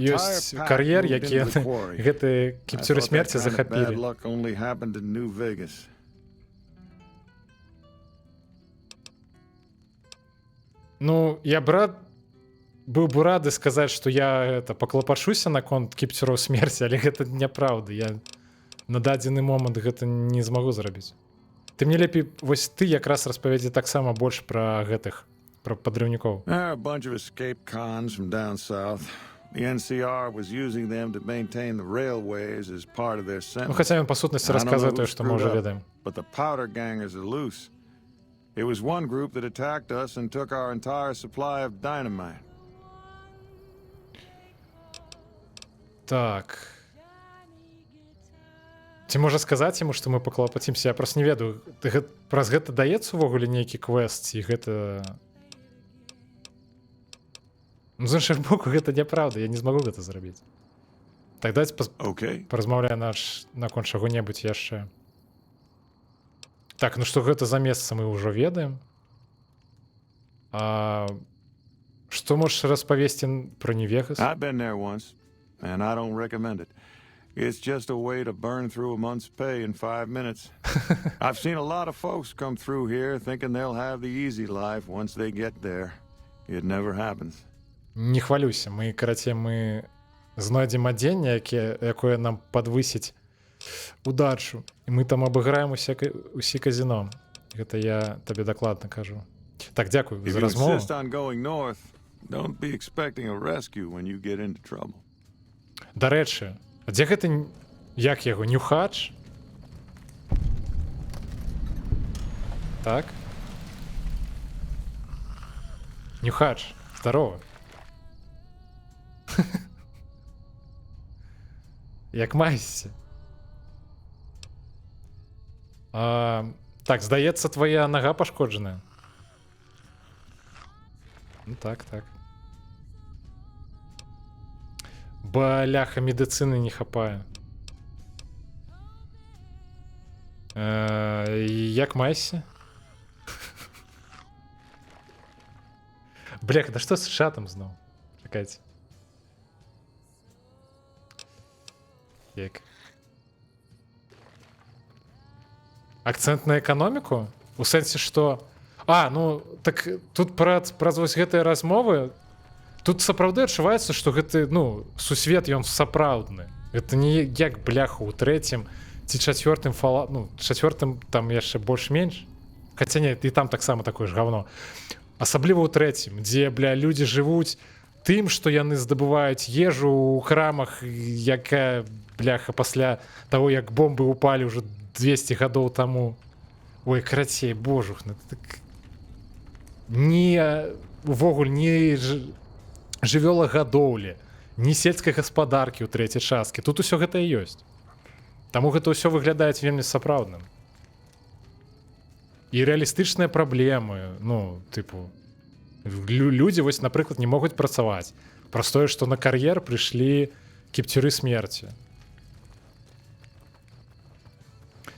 ёсць кар'ер, які гэты кіпцюры смерці захапілі. Bad luck only happened in New Vegas. Ну, я быў бы рады сказаць, што я паклапачуся наконт кіпцюроў смерці, але гэта няправда. на дадзены момант гэта не змагу зрабіць. Ты мне лепей, вось ты якраз распавядзі таксама больш пра гэтых, пра падрыўнікоў. There are a bunch of escaped cons from down south. The NCR was using them to maintain the railways as part of their sentence. Ну, хаця ён па сутнасці расказвае тое, што мы ўжо ведаем. But the powder gangers are loose. It was one group that attacked us and took our entire supply of dynamite. Так. Ці можа сказаць яму, што мы паклапацімся? Я просто не ведаю. Праз гэта даецца ўвогуле нейкі квест, ці гэта... Ну, з іншых боку, гэта няправда, я не змагу гэта зрабіць. Так давайте паразмаўляем наконт чаго-небудзь яшчэ. Так, ну што гэта за месца мы ўжо ведаем. А што можаш распавесці пра Нью-Вегас? I've been there once, and I don't recommend it. It's just a way to burn through a month's pay in 5 minutes. I've seen a lot of folks come through here thinking they'll have the easy life once they get there. It never happens. Не хвалюся, мы, карацей, мы знойдзем адзенне, якое нам падвысіць удачу. І мы там абыграем усе казино. Гэта я табе дакладна кажу. Так, дзякую за размову. Дарэчы, а дзе гэта, як яго, Нюхач? Так? Нюхач, здорово. Як маешся? Так, здаецца, твоя нога пашкоджаная. Ну так, так. Бляха, медыцыны не хапае. Як маешся? Бляха, да што з чатам зноў? Чакайце. Як? Акцэнт на эканоміку? У сэнсе, што... А, ну, так тут праз вось гэтыя размовы тут сапраўды адчуваецца, што гэты, ну, сусвет, ён сапраўдны. Гэта не як, бляха, у трэцім ці чацвёртым ну, чацвёртым там яшчэ больш-менш. Хаця не, і там таксама такое ж гавно. Асабліва ў трэцім, дзе, бля, людзі жывуць тым, што яны здабываюць ежу ў крамах, якая, бляха, пасля таго, як бомбы ўпалі ўжо 200 гадоў таму. Ой, карацей, божухна. Так... Увогуле, не жывёлагадоўлі, ні сельскай гаспадаркі ў трэцяй часткі. Тут усё гэта і ёсць. Таму гэта ўсё выглядае вельмі сапраўдным. І рэалістычныя праблемы, ну, тыпу, людзі, вось, напрыклад, не могуць працаваць. Праз тое, што на кар'ер прыйшлі кіпцюры смерці.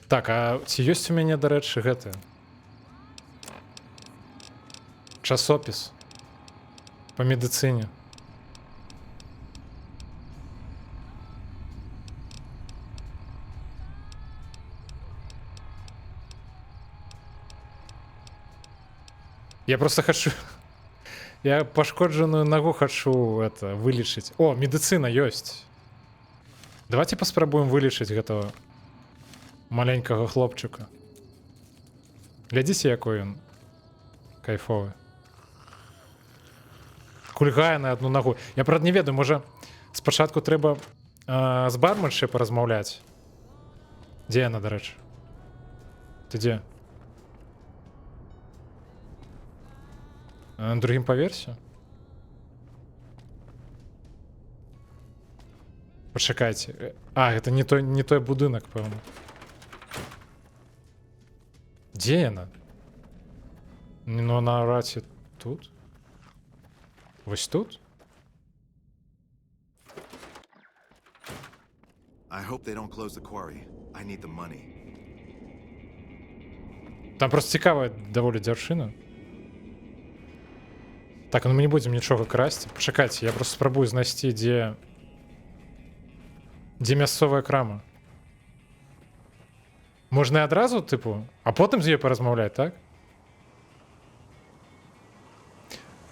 Так, а ці ёсць у мяне, дарэчы, гэта? Часопіс па медыцыне. Я просто хочу... Я пашкоджаную ногу хочу это вылечыць. О, медыцына ёсць. Давайте паспрабуем вылечыць гэтага маленькага хлопчыка. Глядзіце, якой ён кайфовы. Кульгае на одну ногу. Я, правда, не ведаю, можа, спачатку трэба з барменшай паразмаўляць. Дзе яна, дарэчы? Ты дзе? На другім паверсе? Пачакайце. А, гэта не той будынак, пэўна. Дзе яна? Ну, на раці тут? Вось тут? I hope they don't close the quarry. I need the money. Там просто цікавая даволі дзяўчына. Так, ну мы не будем нічога красці. Пачакайце, я просто спрабую знайсці, дзе мясцовая крама. Можна і адразу, тыпу, а потым з ёй паразмаўляць, так?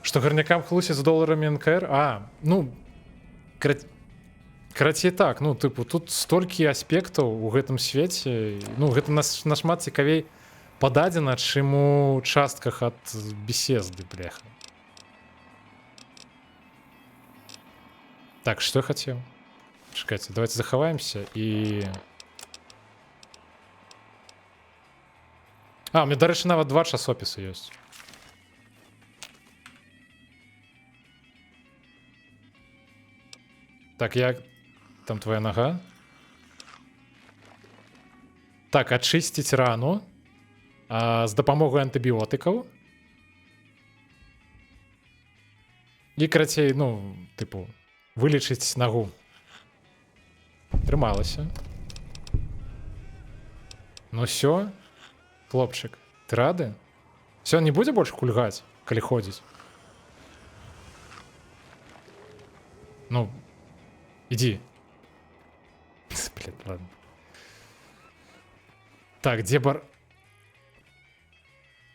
Што гарнякам хлусяць з доларамі НКР? А, ну, Карацей так, ну тыпу тут столькі аспектаў у гэтым свеце, ну гэта нашмат цікавей пададзена, чым у частках ад Bethesdy, бляха. Так, што я хацеў? Чакайце, давайте захаваемся і... А, у меня, дарэчы, нават 2 часопісы ёсць. Так, як... Там твоя нога. Так, ачысціць рану з дапамогай антыбіотыкаў. І, карацей, ну, тыпу, вылечыць нагу. Трымалася. Ну всё, хлопчык, ты рады? Всё, не будзе больш кульгаць, калі ходзіць? Ну, иди. Блин, ладно. Так, где бар...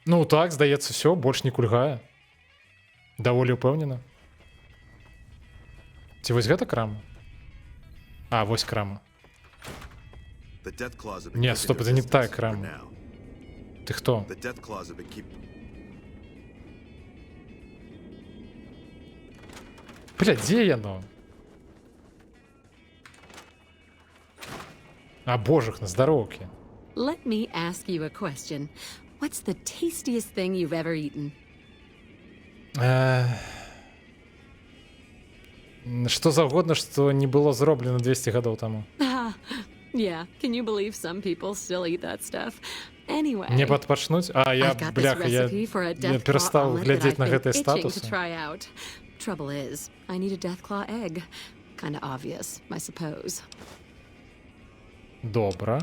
Ну, так, здаецца, все, больш не кульгае. Даволі ўпэўнена. Ці вось гэта крама? А, вось крама. Не, стоп, это не та крама. Ты хто? Бля, дзе яно? А, божах, на здароўкі. Let me ask you a question. What's the tastiest thing you've ever eaten? Што заўгодна, што не было зроблена 200 гадоў таму. Yeah, can you believe some people still eat that stuff? Anyway, Не падпачнуць? А, я, бляха, я перастаў глядзець на гэтыя статусы. Trouble is, I need a Deathclaw egg. Kinda obvious, I suppose. Добра.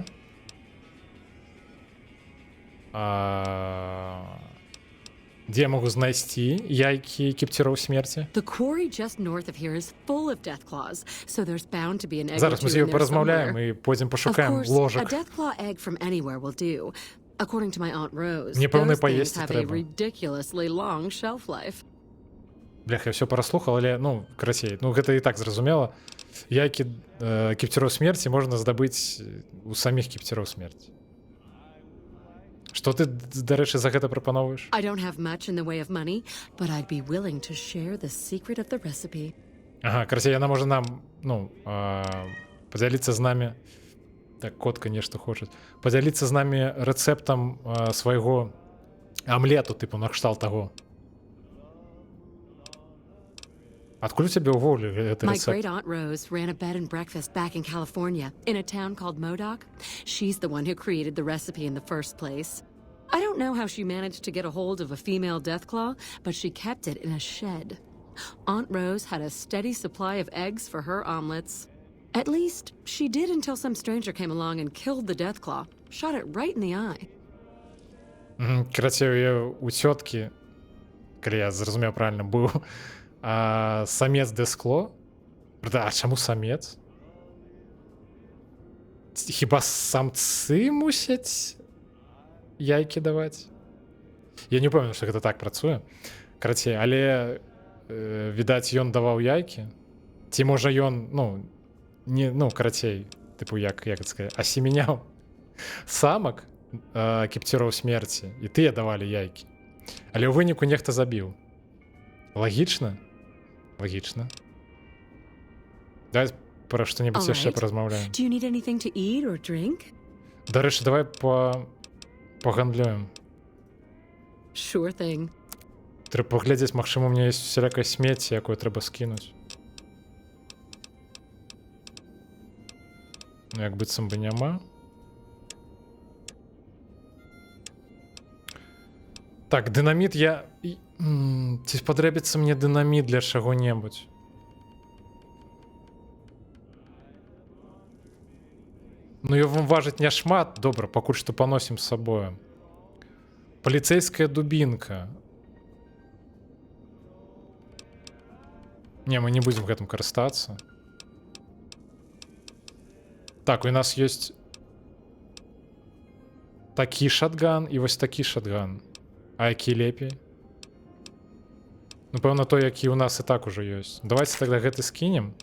Дзе я могу знайсці яйкі кіпціраў смерці? The quarry just north of here is full of Deathclaws, so there's bound to be an egg. Зараз мы з ёй паразмаўляем і пойдзем пашукаем ложак. A Deathclaw egg from anywhere will do. According to my Aunt Rose, Мне пэўна those things паесці have a трэба. ridiculously long shelf life. Бляха, я ўсё параслухаў, але, ну, красей. Ну, гэта і так зразумела. Яйкі кіпціраў смерці можна здабыць у саміх кіпціраў смерці. Што ты, дарэчы, за гэта прапановваеш? I don't have much in the way of money, but I'd be willing to share the secret of the recipe. Ага, красей, яна можа нам, ну, падзяліцца з намі. Так, котка нешта хоча. Падзяліцца з намі рэцэптам свайго амлету, тыпу, накшталт таго. Адкуль у цябе ўвогуле гэты My рэцэпт? great aunt Rose ran a bed and breakfast back in California, in a town called Modoc. She's the one who created the recipe in the first place. I don't know how she managed to get a hold of a female Deathclaw, but she kept it in a shed. Aunt Rose had a steady supply of eggs for her omelets. At least, she did until some stranger came along and killed the Deathclaw, shot it right in the eye. Крацей, у цёткі, калі я зразумеў правильно, быў самец Дескло. А чаму самец? Хіба самцы мусяць яйкі даваць? Я не памятаю, што гэта так працуе. Карацей, але відаць, ён даваў яйкі. Ці можа ён, ну, не, ну, карацей, тыпу, як это сказаць, асемяняў самак кіпціраў смерці, і тыя давалі яйкі. Але ў выніку нехта забіў. Лагічна? Лагічна. Давай пра што-небудзь яшчэ паразмаўляем. Do you need anything to eat or drink? Дарэчы, давай пагандлюем. Sure thing. Трэба паглядзець, магчыма, у меня ёсць усялякае смецце, якое трэба скінуць. Ну, як быццам бы няма. Так, дынаміт я... Ці спатрэбіцца мне дынаміт для чаго-небудзь? Ну, ён важыць няшмат. Добра, пакуль што паносім з сабою. Паліцэйская дубінка. Не, мы не будзем гэтым карыстацца. Так, у нас ёсць такі шатган і вось такі шатган. А які лепей? Ну, пэўна, той, які ў нас і так ужо ёсць. Давайте тогда гэты скінем.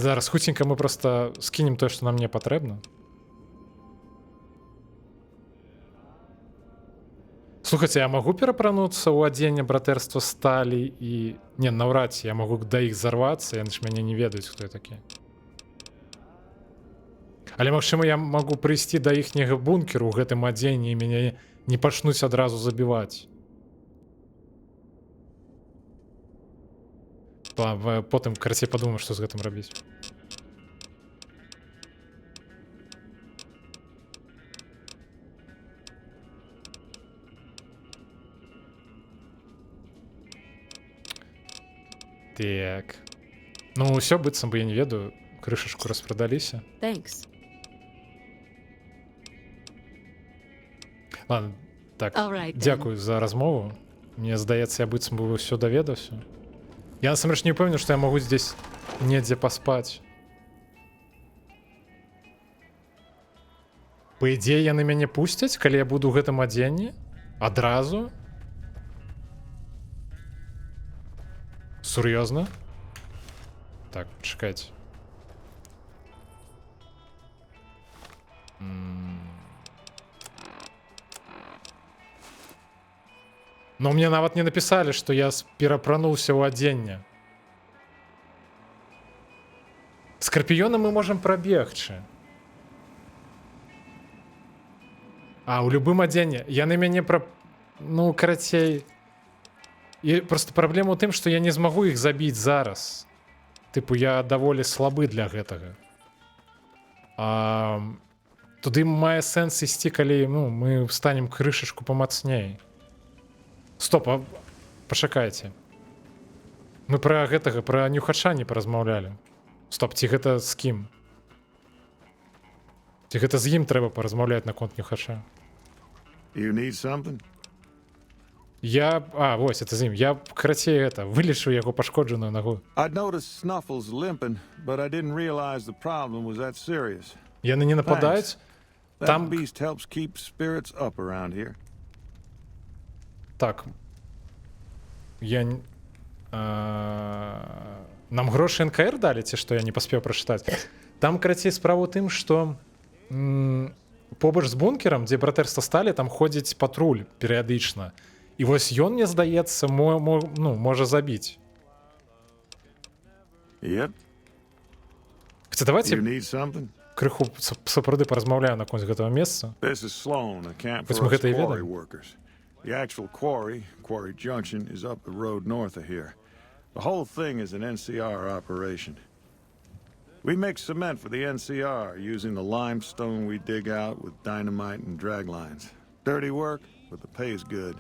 Зараз хуценька мы просто скінем тое, што нам не патрэбна. Слухайте, я магу перапрануцца ў адзенне братэрства сталі і... Не, наўрад ці я магу да іх зарвацца, яны ж мяне не ведаюць, хто я такі. Але, магчыма, я магу прыйсці да іхняга бункеру ў гэтым адзенні і мяне не пачнуць адразу забіваць. Потым, карацей, падумаю, што з гэтым рабіць. Так. Ну, ўсё быццам бы я не ведаю. Крышачку распрадаліся. Thanks. Ладно, так. Alright, Дзякую за размову. Мне здаецца, я быццам бы ўсё даведаўся. Я насамрэч не ўпэўнены, што я магу здесь недзе паспаць. Па ідзеі яны мяне пусцяць, калі я буду ў гэтым адзенні? Адразу? Сур'ёзна? Так, чакайце. Но мне нават не напісалі, што я перапрануўся ў адзенне. Скарпіёна мы можам прабегчы. А, ў любым адзенні. Яны мяне Ну, карацей... І просто праблема ў тым, што я не змагу іх забіць зараз. Тыпу, я даволі слабы для гэтага. Туды мае сэнс ісці, калі мы станем крышачку памацней. Стоп, пачакайце. Мы пра гэтага, пра нюхача не паразмаўлялі. Стоп, ці гэта з кім? Ці гэта з ім трэба паразмаўляць наконт нюхача? You need something? Вось, это з ім. Я, карацей, вылечу яго пашкоджаную нагу. I'd noticed Snuffles limping, but I didn't realize the problem was that serious. Яны не нападаюць? That beast helps keep spirits up around here. Так. Нам грошы НКР далі, ці што я не паспеў прачытаць? Там, карацей, справа ў тым, што побач з бункерам, дзе братэрства сталі, там ходзіць патруль перыядычна. І вось ён, мне здаецца, можа забіць. Yep. Хаця, давайте You need something? Крыху сапраўды паразмаўляю наконт гэтага месца. This is Sloan, a camp for Вось мы us гэта і quarry ведаем. workers. The actual quarry, Quarry Junction, is up the road north of here. The whole thing is an NCR operation. We make cement for the NCR using the limestone we dig out with dynamite and drag lines. Dirty work, but the pay's good.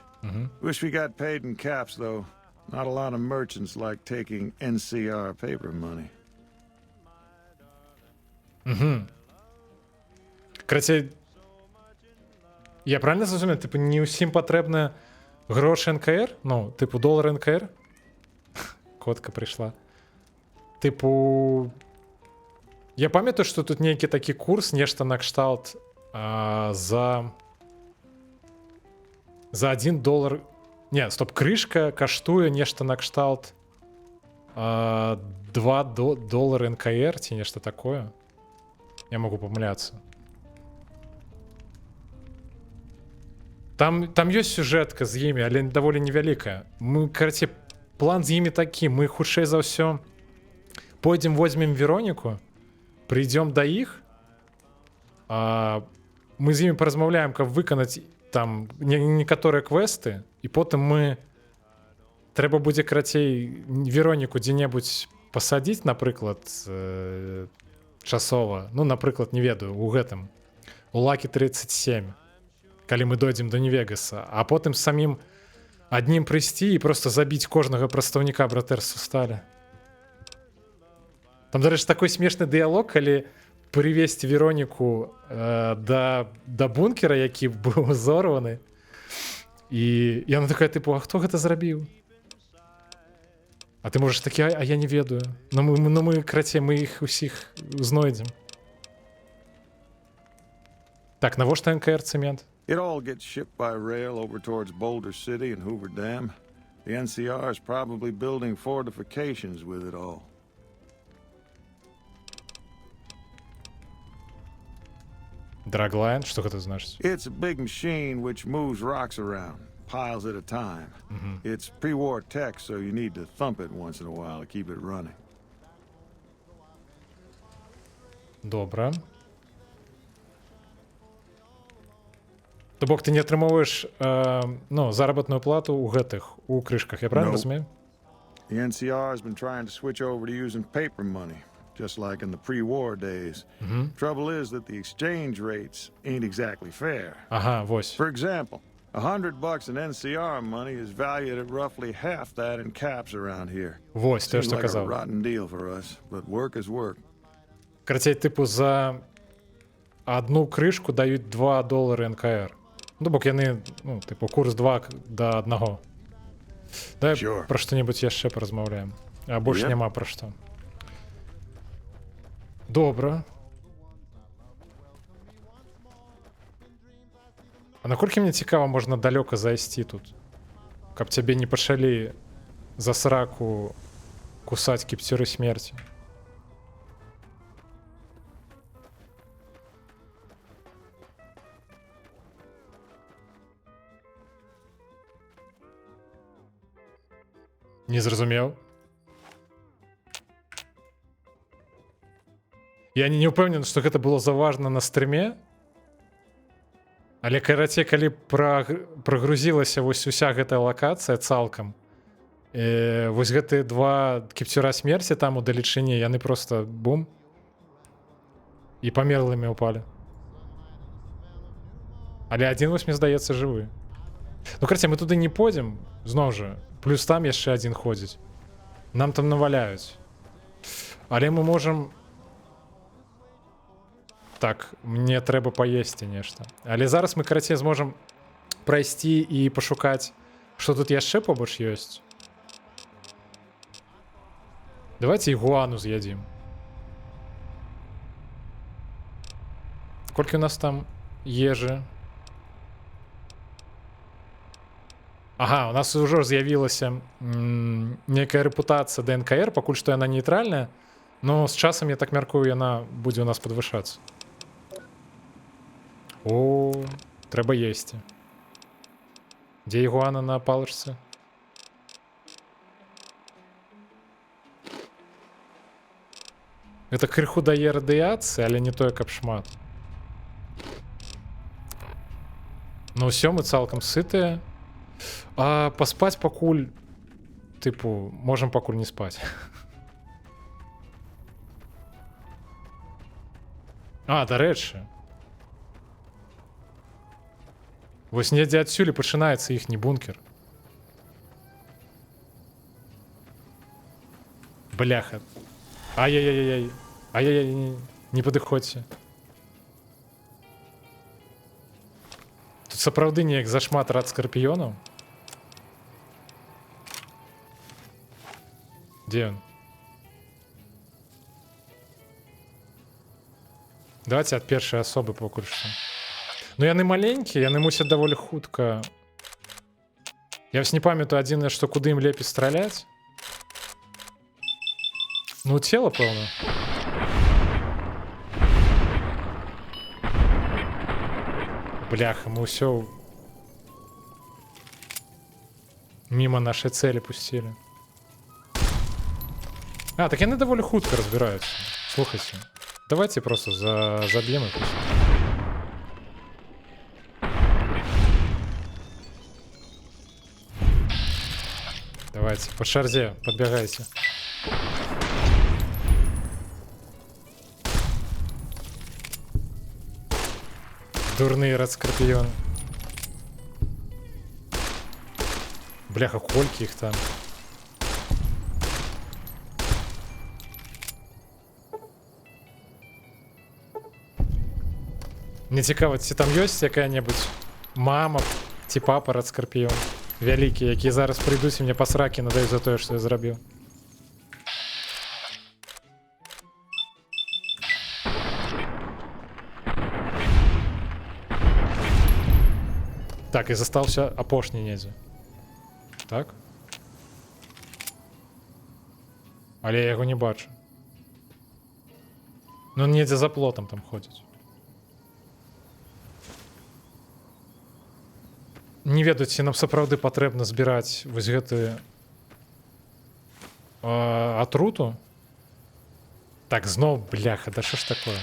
Wish we got paid in caps, though. Not a lot of merchants like taking NCR paper money. Карацей, я правильно зразумею, типу, не ўсім патрэбны грошы НКР? Ну, типу, долар НКР? Котка прыйшла. Типу, я памятаю, што тут нейкі такі курс, нешта накшталт за $1... Не, стоп, крышка каштуе нешта накшталт $2 НКР ці нешта такое. Я могу памыляцца. Там ёсць сюжэтка з імі, але даволі невялікая. Мы, карацей, план з імі такі. Мы хутчэй за ўсё пойдзем, возьмем Вероніку, прыйдзём да іх, мы з імі паразмаўляем, каб выканаць там некаторыя квесты, і потым мы... Трэба будзе, карацей, Вероніку дзе-небудзь пасадзіць, напрыклад, часова. Ну, напрыклад, не ведаю, у гэтым. У Лакі 37. Калі мы дойдзем до Нью-Вегаса. А потым самім аднім прыйсці і проста забіць кожнага прадстаўніка братэрства сталі. Там, дарэчы, такой смешны дыялог, калі прывесці Вероніку да бункера, які быў зорваны. І яна такая, тыпу, а хто гэта зрабіў? А ты можаш такі, а я не ведаю. Но мы, карацей, мы іх усіх знойдзем. Так, навошта НКР цемент? It all gets shipped by rail over towards Boulder City and Hoover Dam. The NCR is probably building fortifications with it all. Драглайн? Что это значит? It's a big machine which moves rocks around, piles at a time. It's pre-war tech, so you need to thump it once in a while to keep it running. Добре. То бок ти не атрымоўваеш заработную плату ў гэтых, у крышках, я правильно No. разумею? The NCR has been trying to switch over to using paper money, just like in the pre-war days. Trouble is that the exchange rates ain't exactly fair. Ага, вось. For example, $100 in NCR money is valued at roughly half that in caps around here. Вось, те, Seems што like a казав. rotten deal for us, but work is work. Карацей, типу, за одну крышку дають $2 НКР. Ну, бок яны, типу, курс 2 до 1. Дай Sure. про што-небудзь яшчэ паразмаўляем. А больш Yep. няма пра што. Добра. А наколькі мне цікава, можна далёка зайсці тут? Каб цябе не пачалі за сраку кусаць кіпцюры смерці. Не зразумеў. Я не ўпэўнены, што гэта было заважна на стрыме. Але карацей, калі прагрузілася вось уся гэтая лакацыя цалкам, вось гэтыя 2 кіпцюра смерці там у далечыні, яны просто бум і памерлымі ўпалі. Але адзін вось, мне здаецца, жывы. Ну, карацей, мы туды не пойдзем, зноў жа, плюс там яшчэ адзін ходзіць. Нам там наваляюць. Але мы можам... Так, мне трэба паесці нешта. Але зараз мы, карацей, зможам прайсці і пашукаць, што тут яшчэ побач ёсць. Давайте ігуану з'ядзім. Колькі у нас там ежы? Ага, у нас ўжо з'явілася некая рэпутацыя ДНКР, пакуль што яна нейтральная, но з часам, я так мяркую, яна будзе у нас падвышацца. О, трэба есці. Дзе ігуана на палачцы? Гэта крыху дае радыяцыі, але не тое, каб шмат. Ну ўсё, мы цалкам сытыя. А паспаць пакуль, тыпу, можам пакуль не спаць. А, дарэчы. Вось недзе адсюль пачынаецца іхні бункер. Бляха. Ай-яй-яй-яй. Ай-яй-яй, не падыходзьце. Тут сапраўды неяк зашмат рад скарпіёнаў. Дзе ён? Давайте ад першай асобы пакуль што. Ну яны маленькія, яны мусяць даволі хутка. Я вось не памятаю, адзінае, што куды ім лепей страляць. Ну, цела, пэўна. Бляха, мы ўсё міма нашай цэлі пусцілі. А, так яны даволі хутка разбіраюцца. Слухайце, давайте просто заб'ем их. Давайте, по шарзе подбегайте. Дурные радскорпионы. Бляха, кольки их там. Мне цікаво, ці там ёсць якая-небудзь мама ці папа радскорпіён вялікія, якія зараз прыйдуць і мне пасракі надаюць за тое, што я зрабіў. Так, і застаўся апошні недзе. Так? Але я яго не бачу. Ну, недзе за плотам там ходзіць. Не ведаю, ці нам сапраўды патрэбна збіраць вось гэты атруту. Так, зноў, бляха, да што ж такое?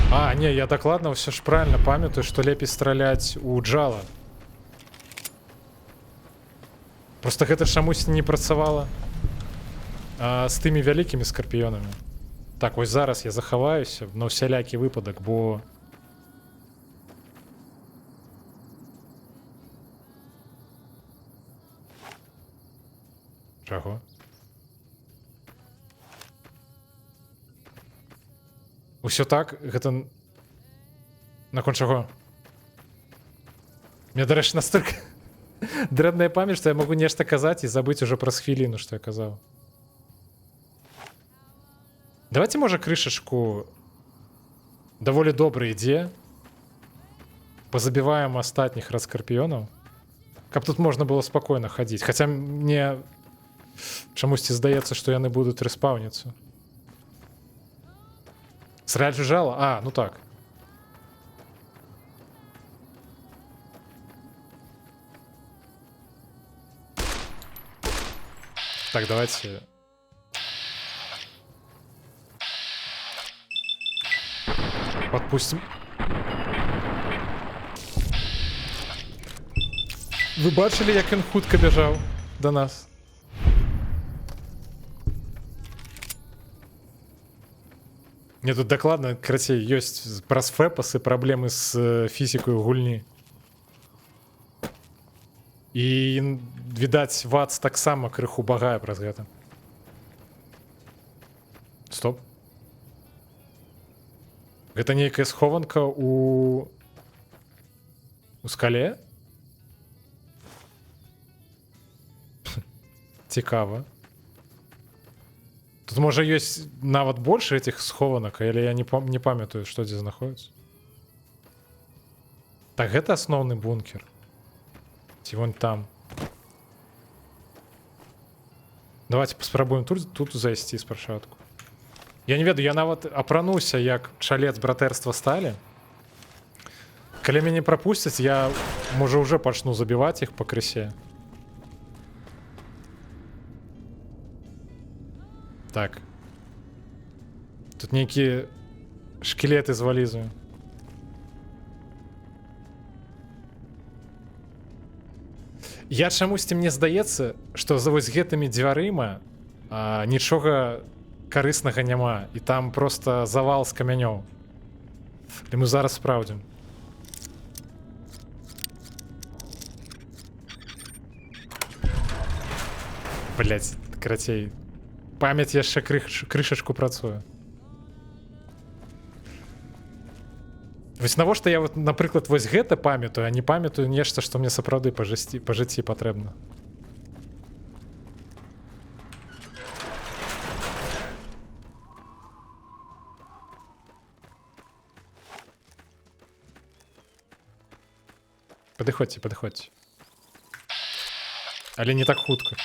А, не, я дакладна ўсё ж правильно памятаю, што лепей страляць у джала. Просто гэта чамусь не працавала з тымі вялікімі скарпіёнамі. Так, вось зараз я захаваюся на ўсялякі выпадак, бо... Чаго? Усё так, гэта... Наконт чаго? Мне, дарэчы, настолькі дрэнная памяць, што я магу нешта казаць і забыць ужо праз хвіліну, што я казаў. Давайте, можа, крышачку даволі добра ідзе. Позабіваем астатніх раскарпіёнаў. Каб тут можна было спакойна хадзіць. Хаця мне чамусьці здаецца, што яны будуць рэспаўніцца. Стрелять в жало? А, ну так. Так, давайте... Подпустим. Вы бачили, як він хутка біжав до нас? Не, тут дакладна, карацей, ёсць праз фэпасы праблемы з фізікаю гульні. І, відаць, ВАЦ таксама крыху багае праз гэта. Стоп. Гэта нейкая схованка у скале? Цікава. Тут, можа, ёсць нават больше этих схованак, але я не памятаю, што дзе знаходіцца. Так, гэта асноўны бункер. Ці вон там. Давайте паспрабуем тут зайсці спачатку. Я не ведаю, я нават апрануўся, як чалец братэрства сталі. Калі мяне прапусцяць, я, можа, уже пачну забіваць іх пакрысе. Так. Тут нейкія шкілеты з валізаю. Я чамусьці мне здаецца, што за вось гэтымі дзвярыма нічога карыснага няма, і там просто завал з камянёў. І мы зараз спраўдзім. Блядь, карацей. Памяць яшчэ крышачку працуе. Вось навошта я, напрыклад, вось гэта памятаю, а не памятаю нешта, што мне сапраўды па жыцці патрэбна. Падыходзьце, падыходзьце. Але не так хутка.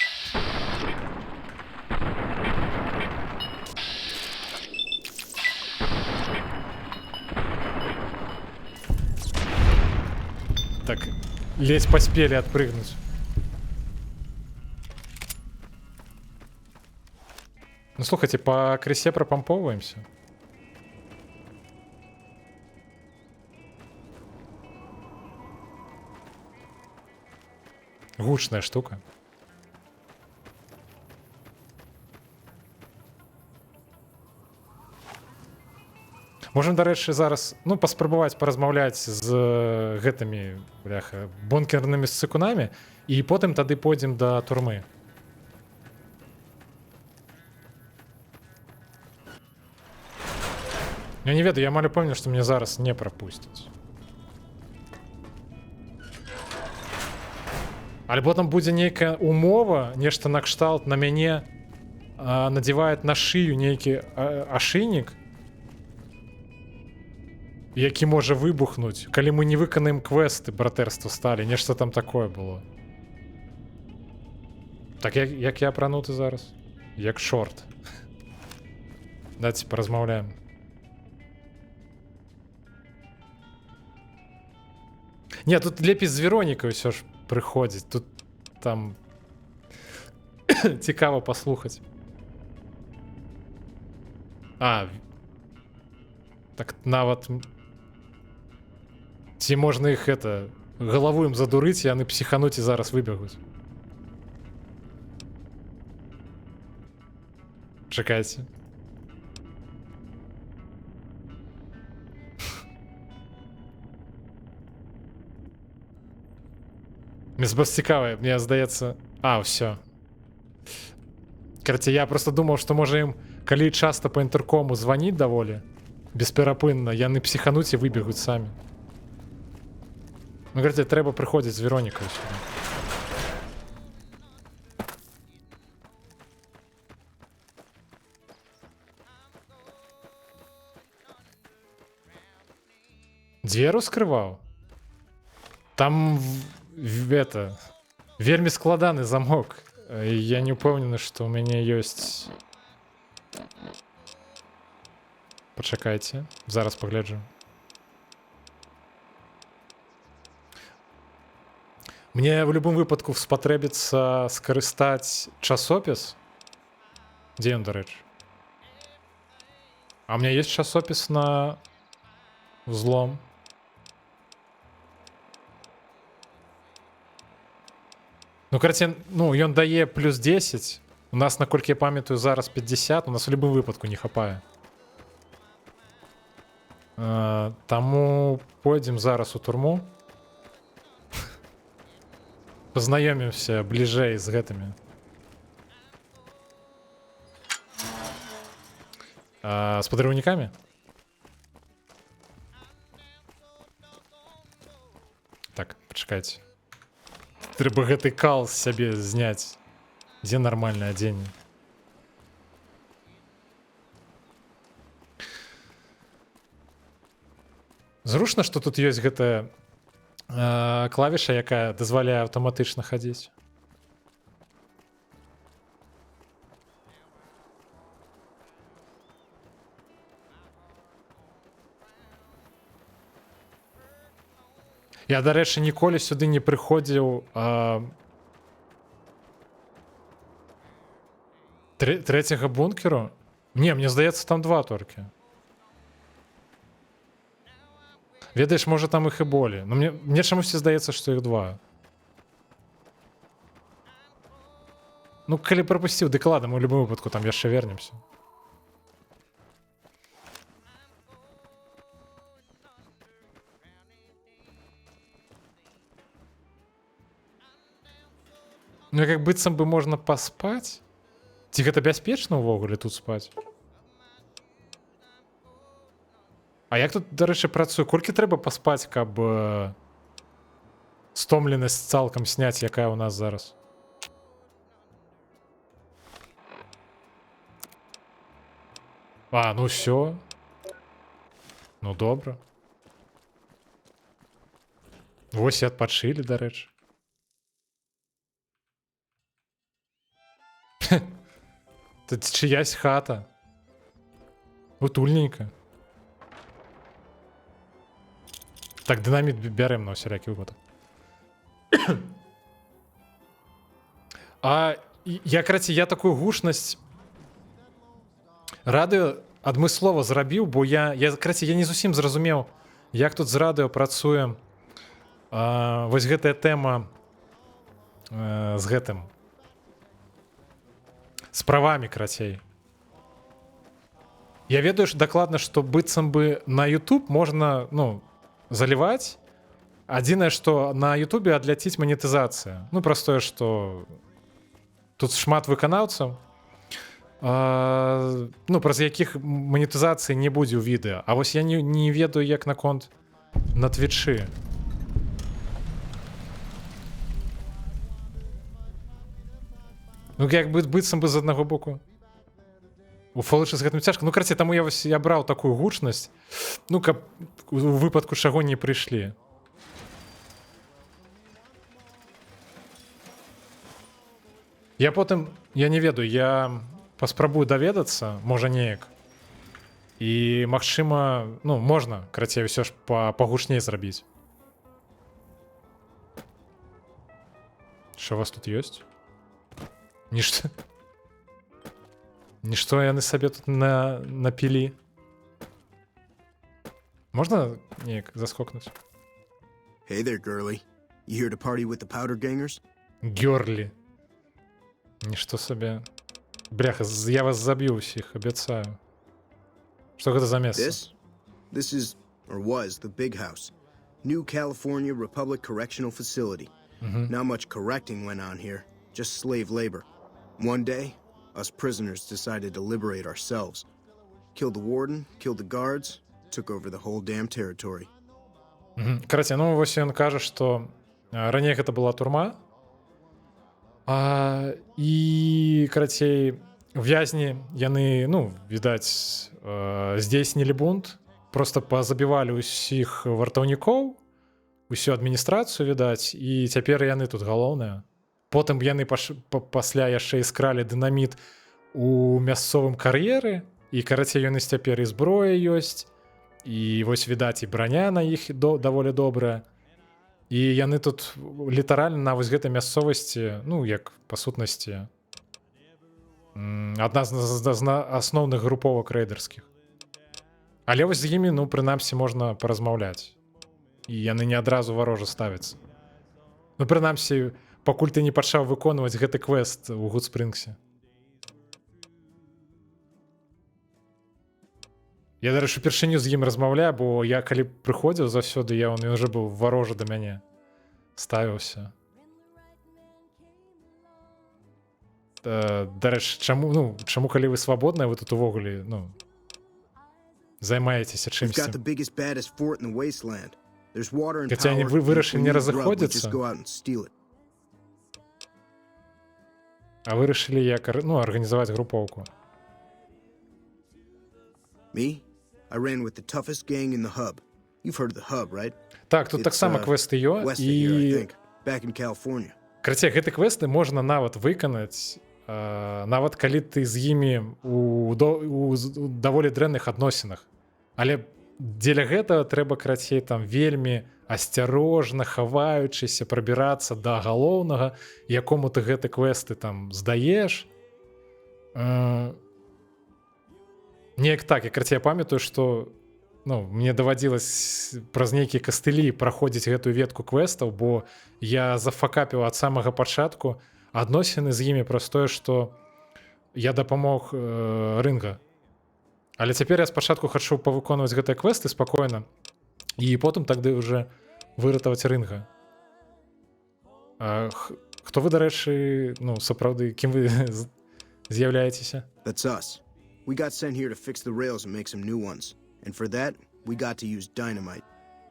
Так, ледь поспели отпрыгнуть. Ну, слухайте, по крысе пропомповываемся. Гучная штука. Можем, дарэчы, зараз, ну, паспрабаваць паразмаўляць з гэтымі, бляха, бункернымі сцыкунамі, і потым тады пойдзем да турмы. Я не ведаю, я амаль упэўнены, што мне зараз не прапусцяць. Альбо там будзе нейкая умова, нешта накшталт на мяне надзяваюць на шыю нейкі ашыйнік, які можа выбухнуць, калі мы не выканаем квесты братэрства сталі, нешта там такое было. Так, як я апрануты зараз? Як шорт. Давайте паразмаўляем. Не, тут лепей з Веронікай ўсё ж прыходзіць. Тут там цікава паслухаць. Так нават ці можна іх это галаву ім задурыць, яны псіхануць і зараз выбегуць. Чакайце. Мне цікава, мне здаецца... Ўсё. Карацей, я просто думаў, што можа ім, калі часта па інтэркому званіць даволі, бесперапынна, яны псіхануць і выбегуць самі. Ну, карацей, трэба прыходзіць з Веронікай сюды. Дзверу скрываў? Там это вельмі складаны замок. Я не упэўнены, што ў мяне ёсць. Пачакайце, зараз пагляджу. Мне в любым выпадку спатрэбіцца скарыстаць часопіс. Дзе ён, дарэчы? А у меня есть часопіс на взлом. Ну, карацей, ну, ён дае плюс 10. У нас, наколькі я памятаю, зараз 50. У нас в любым выпадку не хапае. Таму пойдзем зараз у турму. Пазнаёмімся бліжэй з гэтымі. З падараўнікамі? Так, пачакайце. Трэба гэты кал з сябе зняць. Дзе нармальнае адзенне? Зручна, што тут ёсць гэтая клавіша, якая дазваляе аўтаматычна хадзіць. Я, дарэчы, ніколі сюды не прыходзіў трэцяга бункеру. Не, мне здаецца, там 2 толькі. Ведаеш, можа, там іх і болей. Но мне чамусьці здаецца, што іх 2. Ну, калі прапусціў, дык ладно, мы ў любым выпадку там яшчэ вернемся. Ну, як быццам бы можна паспаць? Ці гэта бяспечна ўвогуле тут спаць? А як тут, дарэчы, працуе? Колькі трэба паспаць, каб стомленасць цалкам сняць, якая ў нас зараз? Ну ўсё. Ну добра. Вось і адпачылі, дарэчы. Тут чиясь хата. Утульненька. Так, дынаміт бярем на ўсялякі выпадак. Я, карацей, я такую гучнасць радыё адмыслова зрабіў, бо карацей, я не зусім зразумеў, як тут з радыё працуе вось гэтая тэма з гэтым. З правамі, карацей. Я ведаю дакладна, што быццам бы на YouTube можна, заліваць. Адзінае, што на YouTube адляціць манетызацыя. Ну, простое, што тут шмат выканаўцаў, праз якіх манетызацыі не будзе ў відэа. А вось я не ведаю, як наконт на Твічы. Ну, як быццам бы з аднаго боку. У фолычы з гэтым цяжка. Ну, карацей, таму я браў такую гучнасць, каб у выпадку чаго не прыйшлі. Я потым, я не ведаю, я паспрабую даведацца, можа неяк. І, магчыма, можна, карацей, ўсё ж пагучней зрабіць. Що у вас тут ёсць? Нішто. Нішто яны сабе тут напілі. Можна неяк заскокнуць? Hey there, girly. You here to party with the powder gangers? Гёрлі. Нішто сабе. Бляха, я вас заб'ю усіх, абяцаю. Што гэта за месца? This is, or was, the Big House. New California Republic Correctional Facility. Not much correcting went on here, just slave labor. One day, us prisoners decided to liberate ourselves. Killed the warden, killed the guards, took over the whole damn territory. Карацей, ну вось ён кажа, што раней гэта была турма, і, карацей, вязні яны, ну, відаць, здзейснілі бунт, просто пазабівалі ўсіх вартаўнікоў, усю адміністрацыю, відаць, і цяпер яны тут галоўныя. Потым яны пасля яшчэ і скралі дынаміт у мясцовым кар'еры, і, карацей, яны цяпер і зброя ёсць, і вось, відаць, і браня на іх даволі добрая. І яны тут літаральна на вось гэтай мясцовасці, ну, як па сутнасці, адна з асноўных груповак рэйдэрскіх. Але вось з імі, ну, прынамсі, можна паразмаўляць. І яны не адразу варожа ставяцца. Ну, прынамсі, пакуль ты не пачаў выконваць гэты квест у Гудспрынгсе. Я, дарэчы, упершыню з ім размаўляю, бо я калі прыходзіў заўсёды, ён уже быў варожа да мяне ставіўся. Дарэчы, чаму калі вы свабодныя, вы тут увогуле, ну, займаецеся чымсьці? Хаця вы вырашылі не разыходзіцца? А вырашылі як, ну, арганізаваць групоўку? Me? I ran with the toughest gang in the hub. You've heard of the hub, right? Так, тут таксама квесты ёсць, і... Back in California. Карацей, гэты квесты можна нават выканаць, нават калі ты з імі у даволі дрэнных адносінах. Але дзеля гэтага трэба, карацей, там вельмі асцярожна, хаваючыся, прабірацца да галоўнага, якому ты гэты квесты там здаеш. Неяк так, я памятаю, што, ну, мне давадзілася праз нейкія кастылі праходзіць гэтую ветку квестаў, бо я зафакапіў ад самага пачатку адносіны з імі праз тое, што я дапамог Рынга. Але цяпер я спачатку хачу павыконваць гэтыя квесты спакойна, і потым тады ўжо выратаваць Рынга. Хто вы, дарэчы, ну, сапраўды, кім вы з'яўляецеся? That's us. We got sent here to fix the rails and make some new ones. And for that, we got to use dynamite.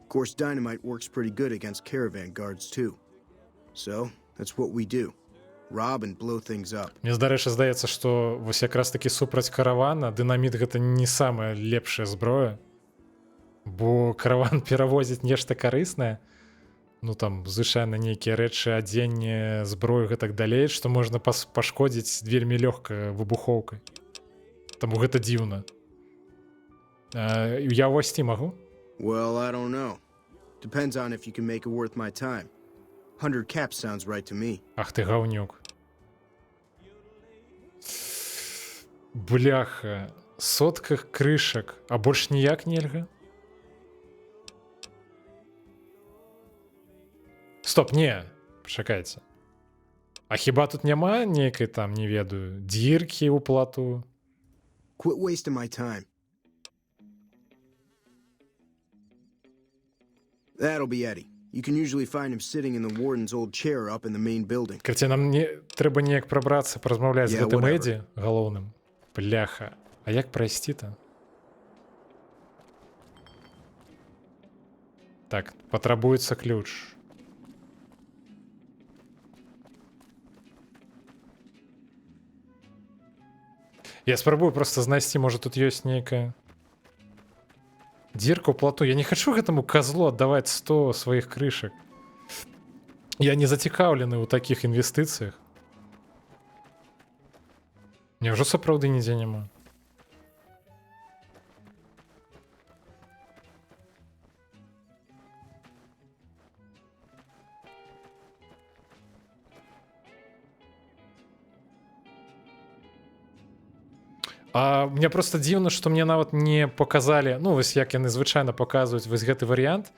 Of course, dynamite works pretty good against caravan guards, too. So, that's what we do. Rob and blow things up. Мне, дарэчы, здаецца, што вось якраз такі супраць каравана дынаміт гэта не самая лепшая зброя, бо караван перавозіць нешта карыснае, ну там звычайна нейкія рэчы, адзенне, зброю гэтак далей, што можна пашкодзіць вельмі лёгка выбухоўкай. Таму гэта дзіўна. Я ўвайсці магу? Well, I don't know. Depends on if you can make it worth my time. 100 caps sounds right to me. Ах ты гаўнюк. Бляха, сотках крышак, а больш ніяк нельга? Стоп, не, пачакайце. А хіба тут няма нейкай там, не ведаю, дзіркі ў плату? Quit wasting my time. That'll be Eddie. You can usually find him sitting in the warden's old chair up in the main building. Карацей, нам трэба неяк прабрацца, паразмаўляць з гэтым Эдді галоўным. Бляха, а як прайсці-то? Так, патрабуецца ключ. Я спрабую просто знайсці, можа тут ёсць нейкая дзірка ў плату. Я не хачу гэтаму козлу аддаваць 100 сваіх крышак. Я не зацікаўлены ў такіх інвестыцыях. Няўжо сапраўды нідзе няма? А мне просто дзіўна, што мне нават не паказалі, ну вось як яны звычайна паказваюць вось гэты варыянт,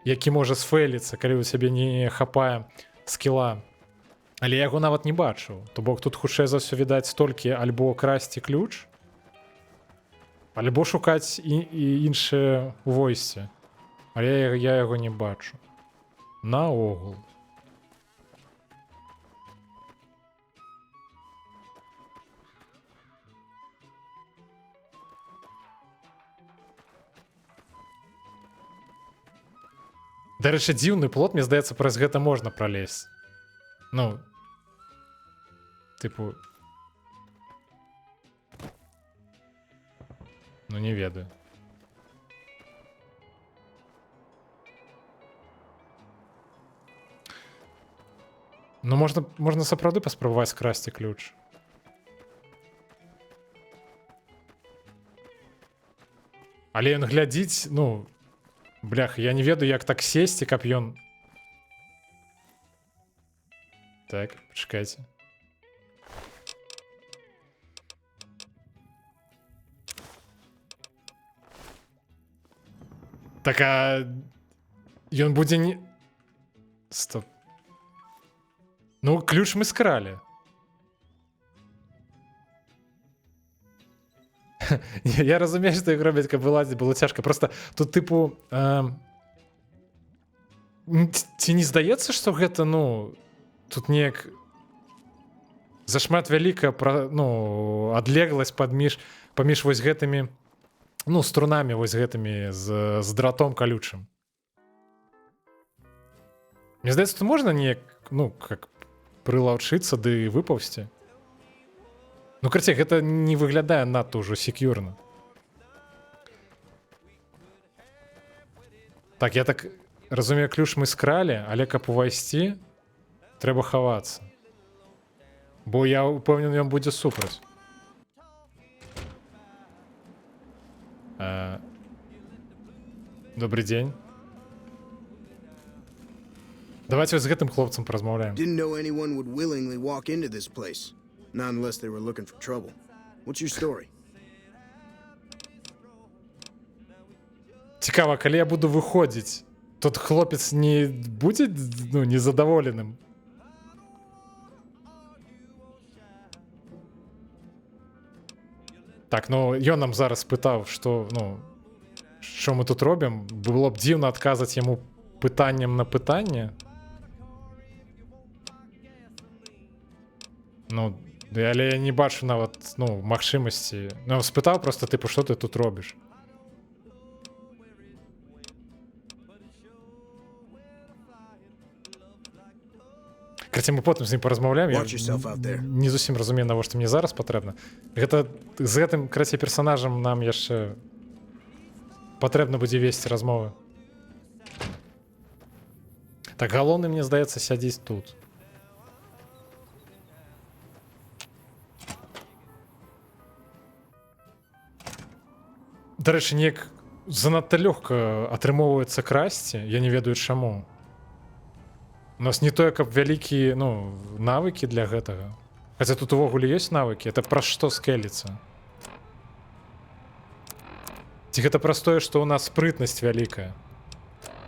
які можа сфейліцца, калі ў цябе не хапае скіла. Але я яго нават не бачыў. То бок тут хутчэй за ўсё відаць толькі альбо красці ключ, альбо шукаць і іншыя войсці. Але я яго не бачу. Наогул. Дарэчы, дзіўны плот, мне здаецца, праз гэта можна пралезть. Ну, тыпу... Ну, не ведаю. Ну, можна сапраўды паспрабаваць скрасці ключ. Але ён глядзіць, ну... Блях, я не ведаю, як так сесці, каб ён... Так, пачакайце. Так, а... Ён будзе не... Стоп. Ну, ключ мы скралі. Я разумею, што іх робяць, каб вылазіць было цяжка. Просто тут, тыпу... Ці не здаецца, што гэта, ну... Тут неяк... Зашмат вялікая, ну, адлегласць паміж вось гэтымі... Ну, струнамі вось гэтымі з дратом калючым. Мне здаецца, тут можна неяк, ну, как прылаўчыцца ды выпаўсці. Ну, карацей, гэта не выглядае надта ўжо секьюрна. Так, я так разумею, ключ мы скралі, але каб увайсці, трэба хавацца. Бо я упэўнен, ён будзе супраць. Добрый дзень. Давайте з гэтым хлопцам паразмаўляем. Didn't know anyone would willingly walk into this place. Not unless they were looking for trouble. What's your story? Цікава, калі я буду выходзіць, тот хлопец не будзе, ну, незадаволеным? Так, ну, ён нам зараз пытаў, што, ну, што мы тут робім. Было б дзіўна адказаць яму пытаннем на пытанне. Ну, але я не бачу нават, ну, магчымасці. Ну, спытаў просто, тыпу, што ты тут робіш? Карацей, мы потым з ім паразмаўляем. Я не зусім разумею, навошта мне зараз патрэбна. Гэта з гэтым, карацей, персанажам нам яшчэ патрэбна будзе весці размовы. Так, галоўны, мне здаецца, сядзіць тут. Дарэчы, неяк занадта лёгка атрымоўваецца красці, я не ведаю чаму. У нас не тое, каб вялікія, ну, навыкі для гэтага. Хаця тут увогуле ёсць навыкі, это праз што скэліцца? Ці гэта праз тое, што ў нас спрытнасць вялікая?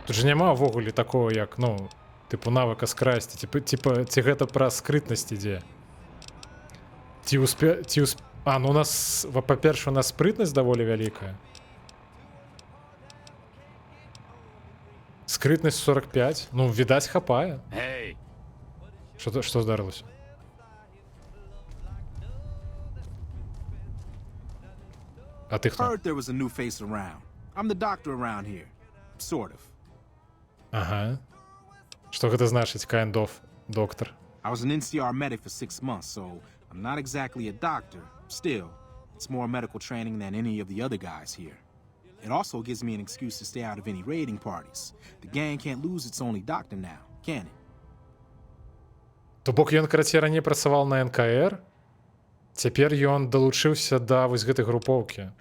Тут жа няма ўвогуле такого, як, ну, тыпу навыка скрасці, ці гэта праз скрытнасць ідзе? А, ну у нас, па-першае, у нас спрытнасць даволі вялікая. Скрытнасць 45. Ну, відаць, хапае. Hey. Што здарылася? А ты хто? Heard there was a new face around. I'm the doctor around here. Sort of. Ага. Што гэта значыць, kind of, доктор? I was an NCR medic for 6 months, so I'm not exactly a doctor. Still, it's more medical training than any of the other guys here. It also gives me an excuse to stay out of any raiding parties. The gang can't lose its only doctor now, can it? То бок ён, карацей, раней працаваў на НКР, цяпер ён далучыўся да вось гэтай групоўкі.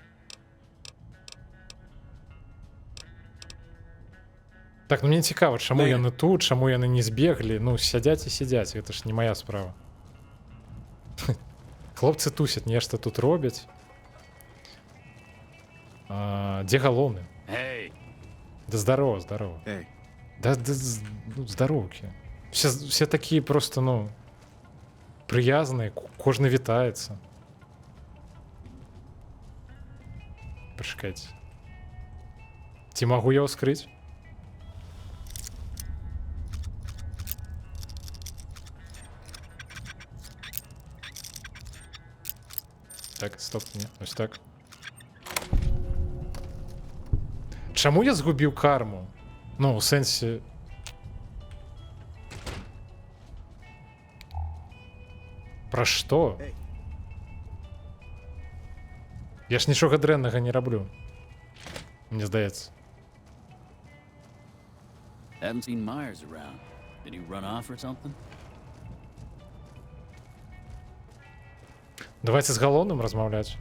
Так, ну мне цікава, чаму яны тут, чаму яны не збеглі. Ну, сядзяць і сядзяць, гэта ж не моя справа. Хлопцы тусяць, нешта тут робяць. Дзе галоўны? Hey. Да здорово. Hey. Да здоровки. Все такие просто, ну, прыязныя, кожны вітаецца. Пачакайце. Ці магу я ўскрыць? Так, стоп, не, ось так. Чаму я згубіў карму? Ну, у сэнсе... Пра што? Я ж нічога дрэннага не раблю. Мне здаецца. Haven't seen Myers around. Did he run off or something? Давайте з галоўным размаўляць.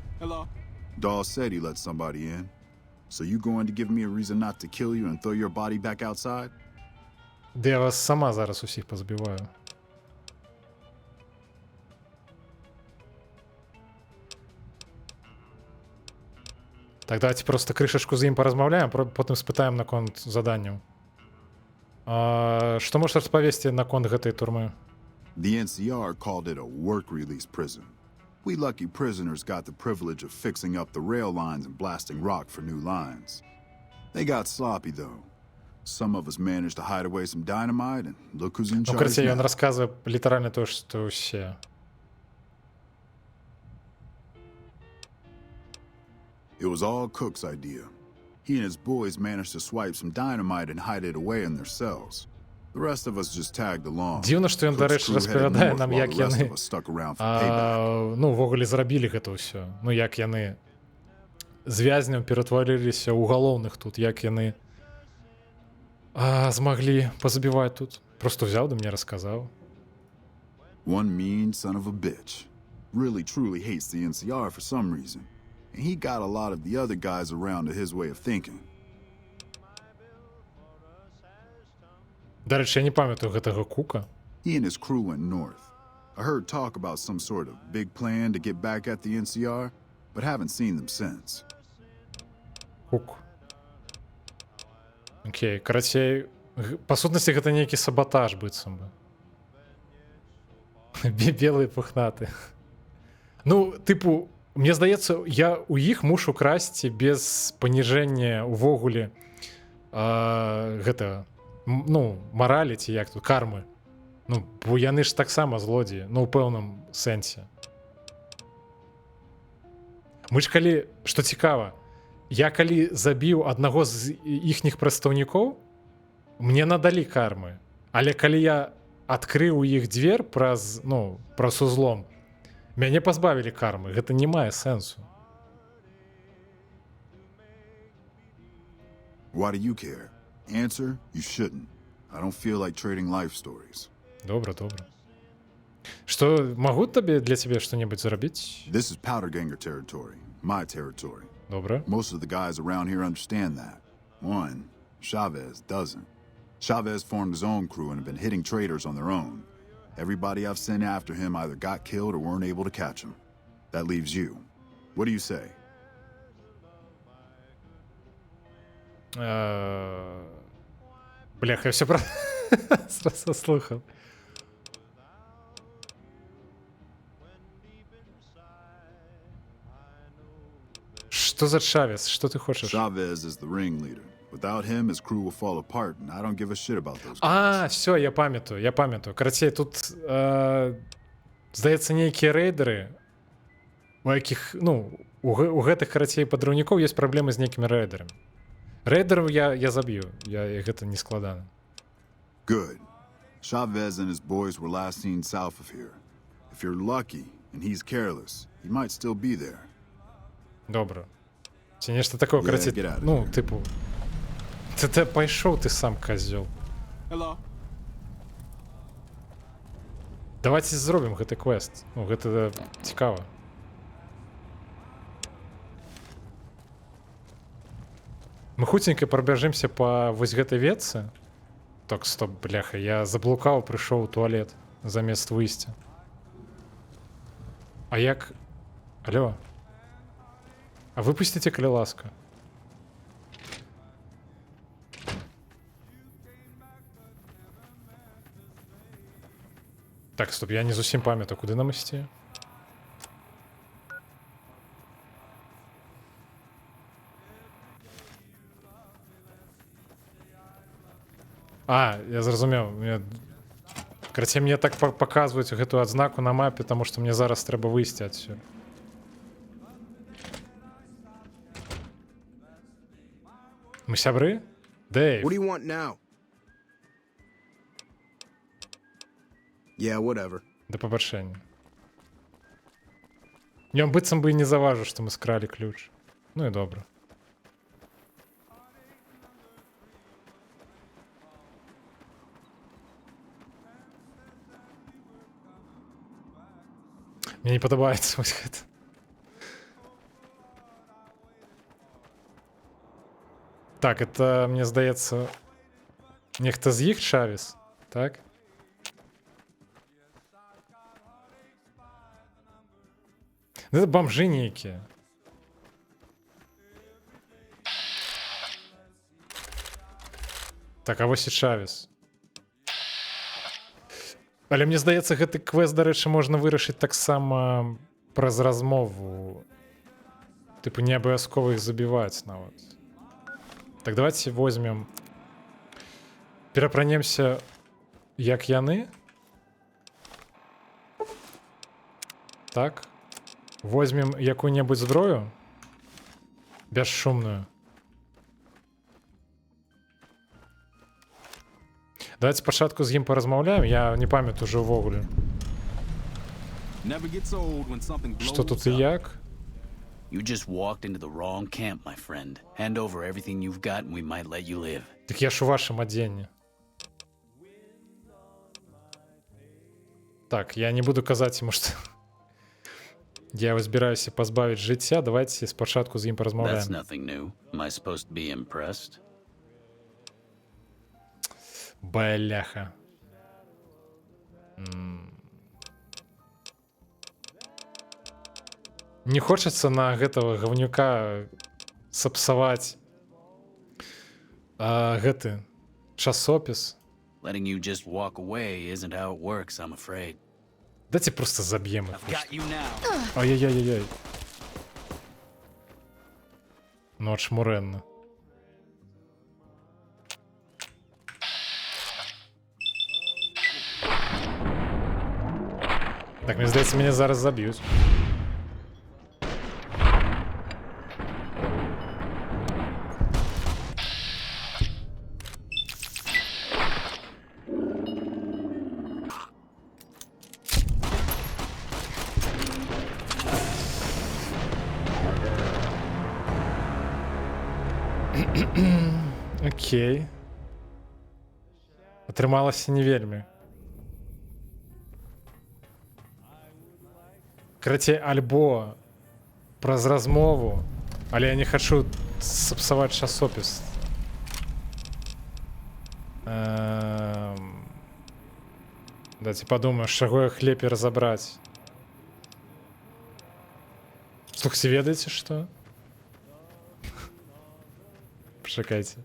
Dawes said he let somebody in. So you going to give me a reason not to kill you and throw your body back outside? Да я вас сама зараз усіх позбиваю. Так, давайте просто крышачку з ім паразмаўляем, потым спытаем наконт заданняў. Што можаш распавесці наконт гэтай турмы? The NCR called it a work-release prison. We lucky prisoners got the privilege of fixing up the rail lines and blasting rock for new lines. They got sloppy, though. Some of us managed to hide away some dynamite, and look who's in charge now. Ну, короче, ён расказвае літаральна то, што ўсе. It was all Cook's idea. He and his boys managed to swipe some dynamite and hide it away in their cells. The rest of us just tagged along. Дзіўна, што ён, дарэчы, распавядае нам, як яны ну, увогуле зрабілі гэта ўсё. Ну, як яны з вязняў ператварыліся ў галоўных тут, як яны змаглі пазабіваць тут. Просто взяў да мне расказаў. One mean son of a bitch. Really truly hates the NCR for some reason. And he got a lot of the other guys around to his way of thinking. Дарэчы, я не памятаю гэтага Кука. He and his crew went north. I heard talk about some sort of big plan to get back at the NCR, but haven't seen them since. Кук. Окей, карацей, па сутнасці гэта нейкі саботаж быццам бы. Белыя пухнаты. Ну, тыпу, мне здаецца, я у іх мушу красці без паніжэння увогуле гэта, ну, маралі ці як тут, кармы. Ну, бо яны ж таксама злодзеі, ну, у пэўным сэнсе. Мы ж калі, што цікава, я калі забіў аднаго з іхніх прадстаўнікоў, мне надалі кармы. Але калі я адкрыў у іх дзвер праз, ну, праз узлом, мяне пазбавілі кармы. Гэта не мае сэнсу. Why do you care? Answer, you shouldn't. I don't feel like trading life stories. Добра. Што, магу табе для цябе што-небудзь зрабіць? This is Powderganger territory, my territory. Добра. Most of the guys around here understand that. One, Chavez doesn't. Chavez formed his own crew and have been hitting traders on their own. Everybody I've sent after him either got killed or weren't able to catch him. That leaves you. What do you say? Бляха, я все про... сразу слухав. Что за Шавес? Что ты хочешь? Chavez is the ringleader. Without him, his crew will fall apart, and I don't give a shit about those guys. Все, я памятаю. Карацей, тут, здаецца, нейкія рэйдеры, у якіх, ну, у гэтых, карацей, падраўнікоў ёсць праблемы з нейкімі рэйдерамі. Рэйдераў я заб'ю, гэта не складана. Good. Chavez and his boys were last seen south of here. If you're lucky and he's careless, he might still be there. Добра. Ці нешта такое, карацей, ну, тыпу... Ты пайшоў, ты сам козёл. Давайте зробім гэты квест. Ну, гэта цікава. Мы хуценька пробяжымся па вось гэтай ветцы. Так, стоп, бляха, я заблукаў, прыйшоў у туалет замест выйсця. А як... Алло? А выпусціце, калі ласка. Так, стоп, я не зусім пам'ятаю, куди нам ісці? А, я зразумеў. Карацей, мне так паказваюць гэтую адзнаку на мапе, таму што мне зараз трэба выйсці адсюль. Мы сябры? Дэйв. What do you want now? Yeah, whatever. Да пабачэння. Ён быццам бы і не заважыў, што мы скралі ключ. Ну і добра. Мне не падабаецца вось гэта. Так, это, мне здаецца, нехта з іх Чавес, так? Это бомжы нейкія. Так, а вось і Чавес. Але мне здаецца, гэты квест, дарэчы, можна вырашыць таксама праз размову. Тыпу, не абавязкова іх забіваць нават. Так, давайте возьмем... Перапранемся, як яны. Так. Возьмем якую-небудзь зброю. Бесшумную. Давайте спачатку з ім паразмаўляем. Я не памятаю уже ўвогуле. Што тут і як? You just walked into the wrong camp, my friend. Hand over everything you've got and we might let you live. Так я ж у вашым адзенні. Так, я не буду казаць ему, што я его збіраюся пазбавіць жыцця. Давайте спачатку з ім паразмаўляем. That's nothing new. Am I supposed to be impressed? Бляха. Не хочется на гэтага говнюка сапсаваць гэты часопіс. Letting you just walk away isn't how it works, I'm afraid. Дайте просто заб'ем их. I've got you now. Ай-яй-яй-яй. Ну, очмуренно. Так, мені здається, мене зараз заб'ють. Окей. Атрымалася не вельмі. Карацей, альбо праз размову, але я не хачу сапсаваць часопіс. Дайце падумаю, з чаго іх лепей разабраць. Слухайте, ведаеце што? Пачакайце.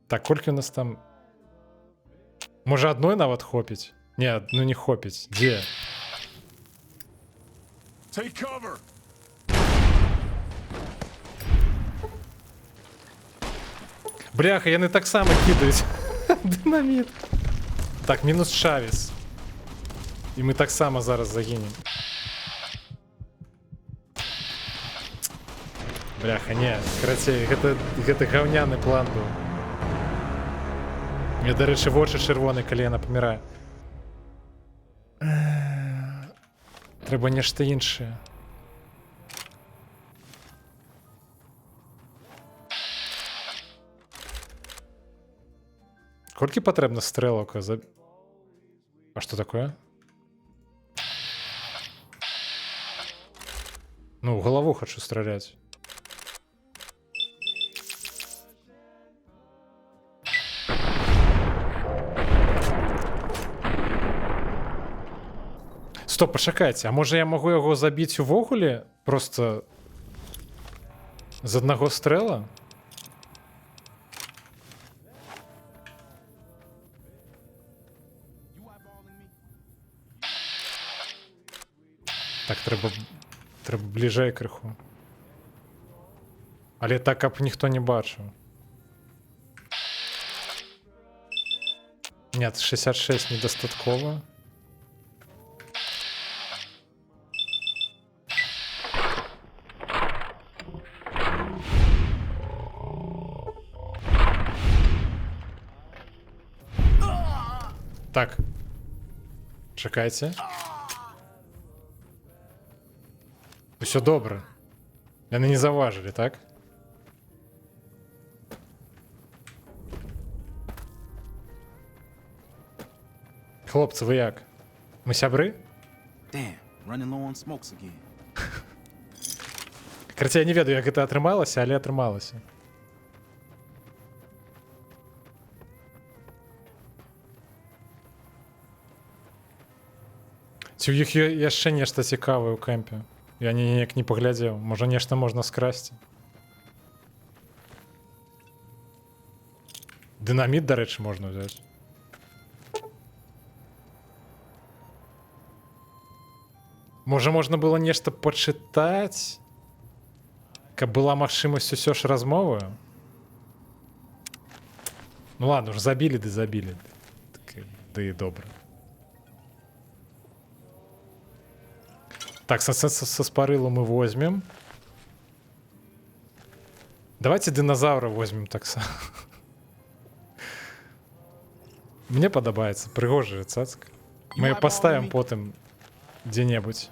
Так, колькі у нас там? Можа, адной нават хопіць? Не, ну не хопіць. Дзе? Take cover. Бляха, яны таксама кідаюць дынаміт. Так, мінус Чавес. І мы таксама зараз загінем. Бляха, не, карацей, гэта гаўняны план быў. Мне, дарэчы, вочы чырвоны, калі яна памірае. Трэба нешта іншае. Колькі патрэбна стрэлок? А што такое? Ну, ў галаву хачу страляць. Стоп, пачакайце, а можа я магу яго забіць увогуле? Просто з аднаго стрэла? Так, трэба бліжэй крыху. Але так, каб ніхто не бачыў. Нет, 66 недастаткова. Так. Чакайце. Усё добра. Яны не заўважылі, так? Хлопцы, вы як? Мы сябры? Damn, running low on smokes again. Карацей, я не ведаю, як гэта атрымалася, але атрымалася. Ці ў іх яшчэ нешта цікавае ў кэмпе? Я ніяк не паглядзеў. Можа, нешта можна скрасці. Дынаміт, дарэчы, можна ўзяць. Можа, можна было нешта пачытаць, каб была магчымасць усё ж размовы? Ну ладно, уж забілі ды забілі. Ды і добра. Так, со спарылу мы возьмем. Давайте динозавра возьмем так само. Мне падабаецца, прыгожая цацка. Мы её поставим потым дзе-небудзь.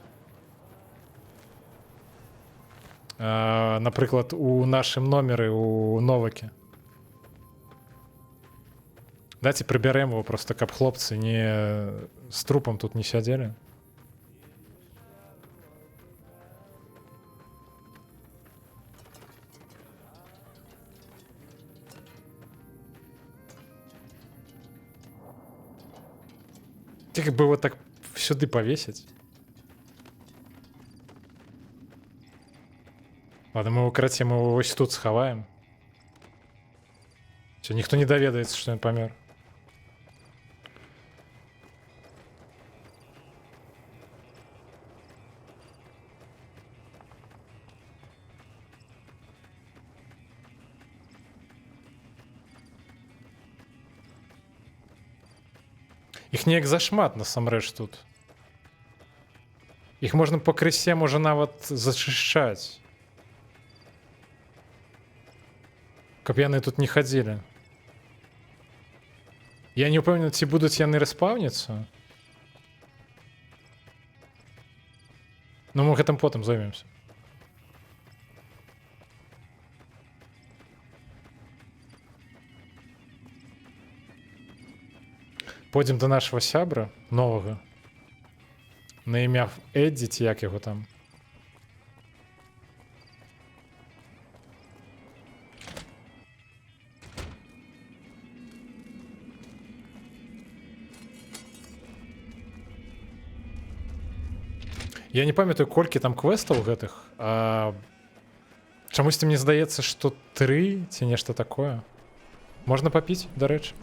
Напрыклад, у нашым номеры у Новаке. Давайте прыбярэм его просто, каб хлопцы не з трупам тут не сядзелі. Тільки бы его так сюди повесить. Ладно, мы его короче, мы его ось тут сховаем. Все, никто не доведается, что он помер. Іх неяк зашмат насамрэч тут. Іх можна пакрысе, можа нават зачышчаць. Каб яны тут не хадзілі. Я не ўпэўнены, ці будуць яны рэспаўніцца. Ну мы гэтым потым займемся. Пойдзем до нашего сябра новага. На імя Эдді, ці як яго там. Я не памятаю, колькі там квестаў гэтых. Чамусьці мне здаецца, што 3 ці нешта такое. Можна папіць, дарэчы.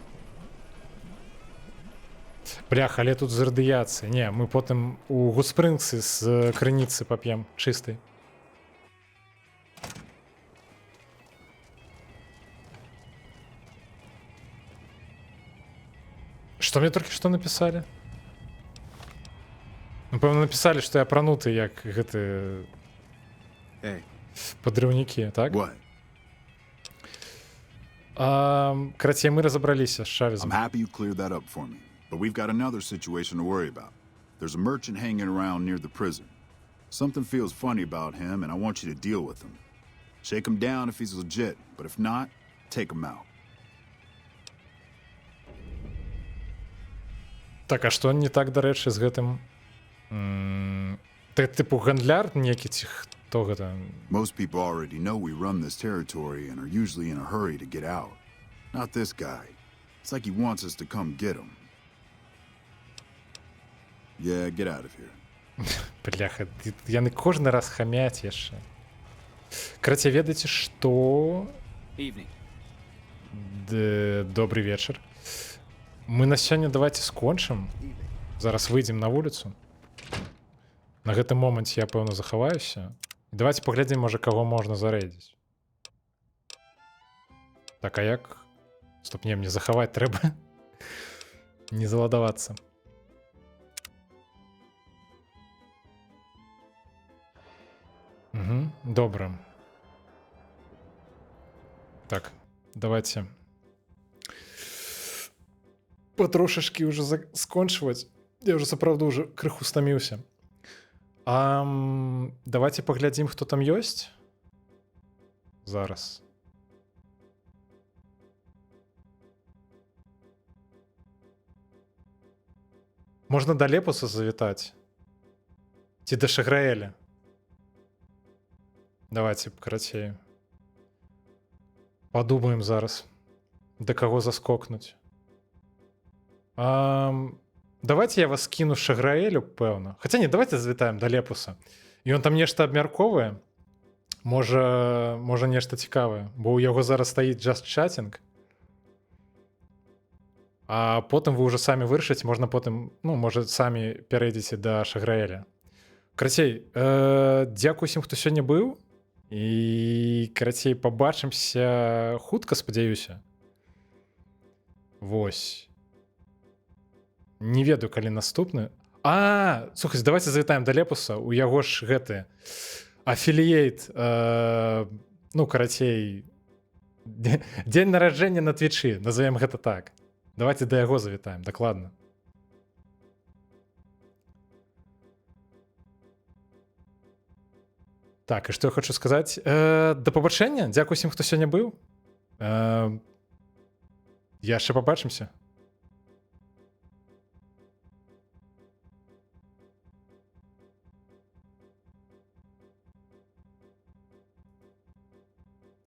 Блях, але тут з радыяцыі. Не, мы потым у Гудспрынгсы з крыніцы пап'ем чыстай. Што мне толькі што напісалі? Напэўна, напісалі, што я апрануты як гэты падрыўнікі, так? Карацей, мы разабраліся з Чавезам. But we've got another situation to worry about. There's a merchant hanging around near the prison. Something feels funny about him, and I want you to deal with him. Shake him down if he's legit, but if not, take him out. Так, а што не так, дарэчы, з гэтым? Ты типу гандляр некі ці хто гэта? Most people already know we run this territory and are usually in a hurry to get out. Not this guy. It's like he wants us to come get him. Yeah, get out of here. Бляха, яны кожны раз хамяць яшчэ. Карацей, ведаеце, што... Добрый вечар. Мы на сёння давайте скончым. Зараз выйдзем на вуліцу. На гэтым моманце я, пэўна, захаваюся. І давайте паглядзім, можа, каго можна зарэдзіць. Так, а як? Стоп, не, мне захаваць трэба. Не заладавацца. Угу, добра. Так, давайте потрошашкі уже скончваць. Я уже сапраўды уже крыху стаміўся. Давайте паглядзім, хто там ёсць. Зараз. Можна да Лепуса завітаць. Ці да Шаграэля. Давайте, карацей. Подумаем зараз. Да каго заскокнуць. Давайте я вас кину Шаграэлю, пэўна. Хаця не, давайте завітаем да Лепуса. І ён там нешта абмярковае. Можа нешта цікавае. Бо ў яго зараз стаіць just-chatting. А потым вы ўжо самі вырашыце, можна потым, ну, можа, самі пярэйдзеце да Шаграэля. Карацей, дзякуй усім, хто сёння быў. І, карацей, пабачымся хутка, спадзяюся. Вось. Не ведаю, калі наступны. Слухай, давайте завітаем да Лепуса. У яго ж гэты афіліейт, ну, карацей, дзень нараджэння на Твічы, назовем гэта так. Давайте да яго завітаем, дакладна. Так, і што я хочу сказаць? Да пабачэння, дзякуй усім, хто сёння быў. Яшчэ пабачымся.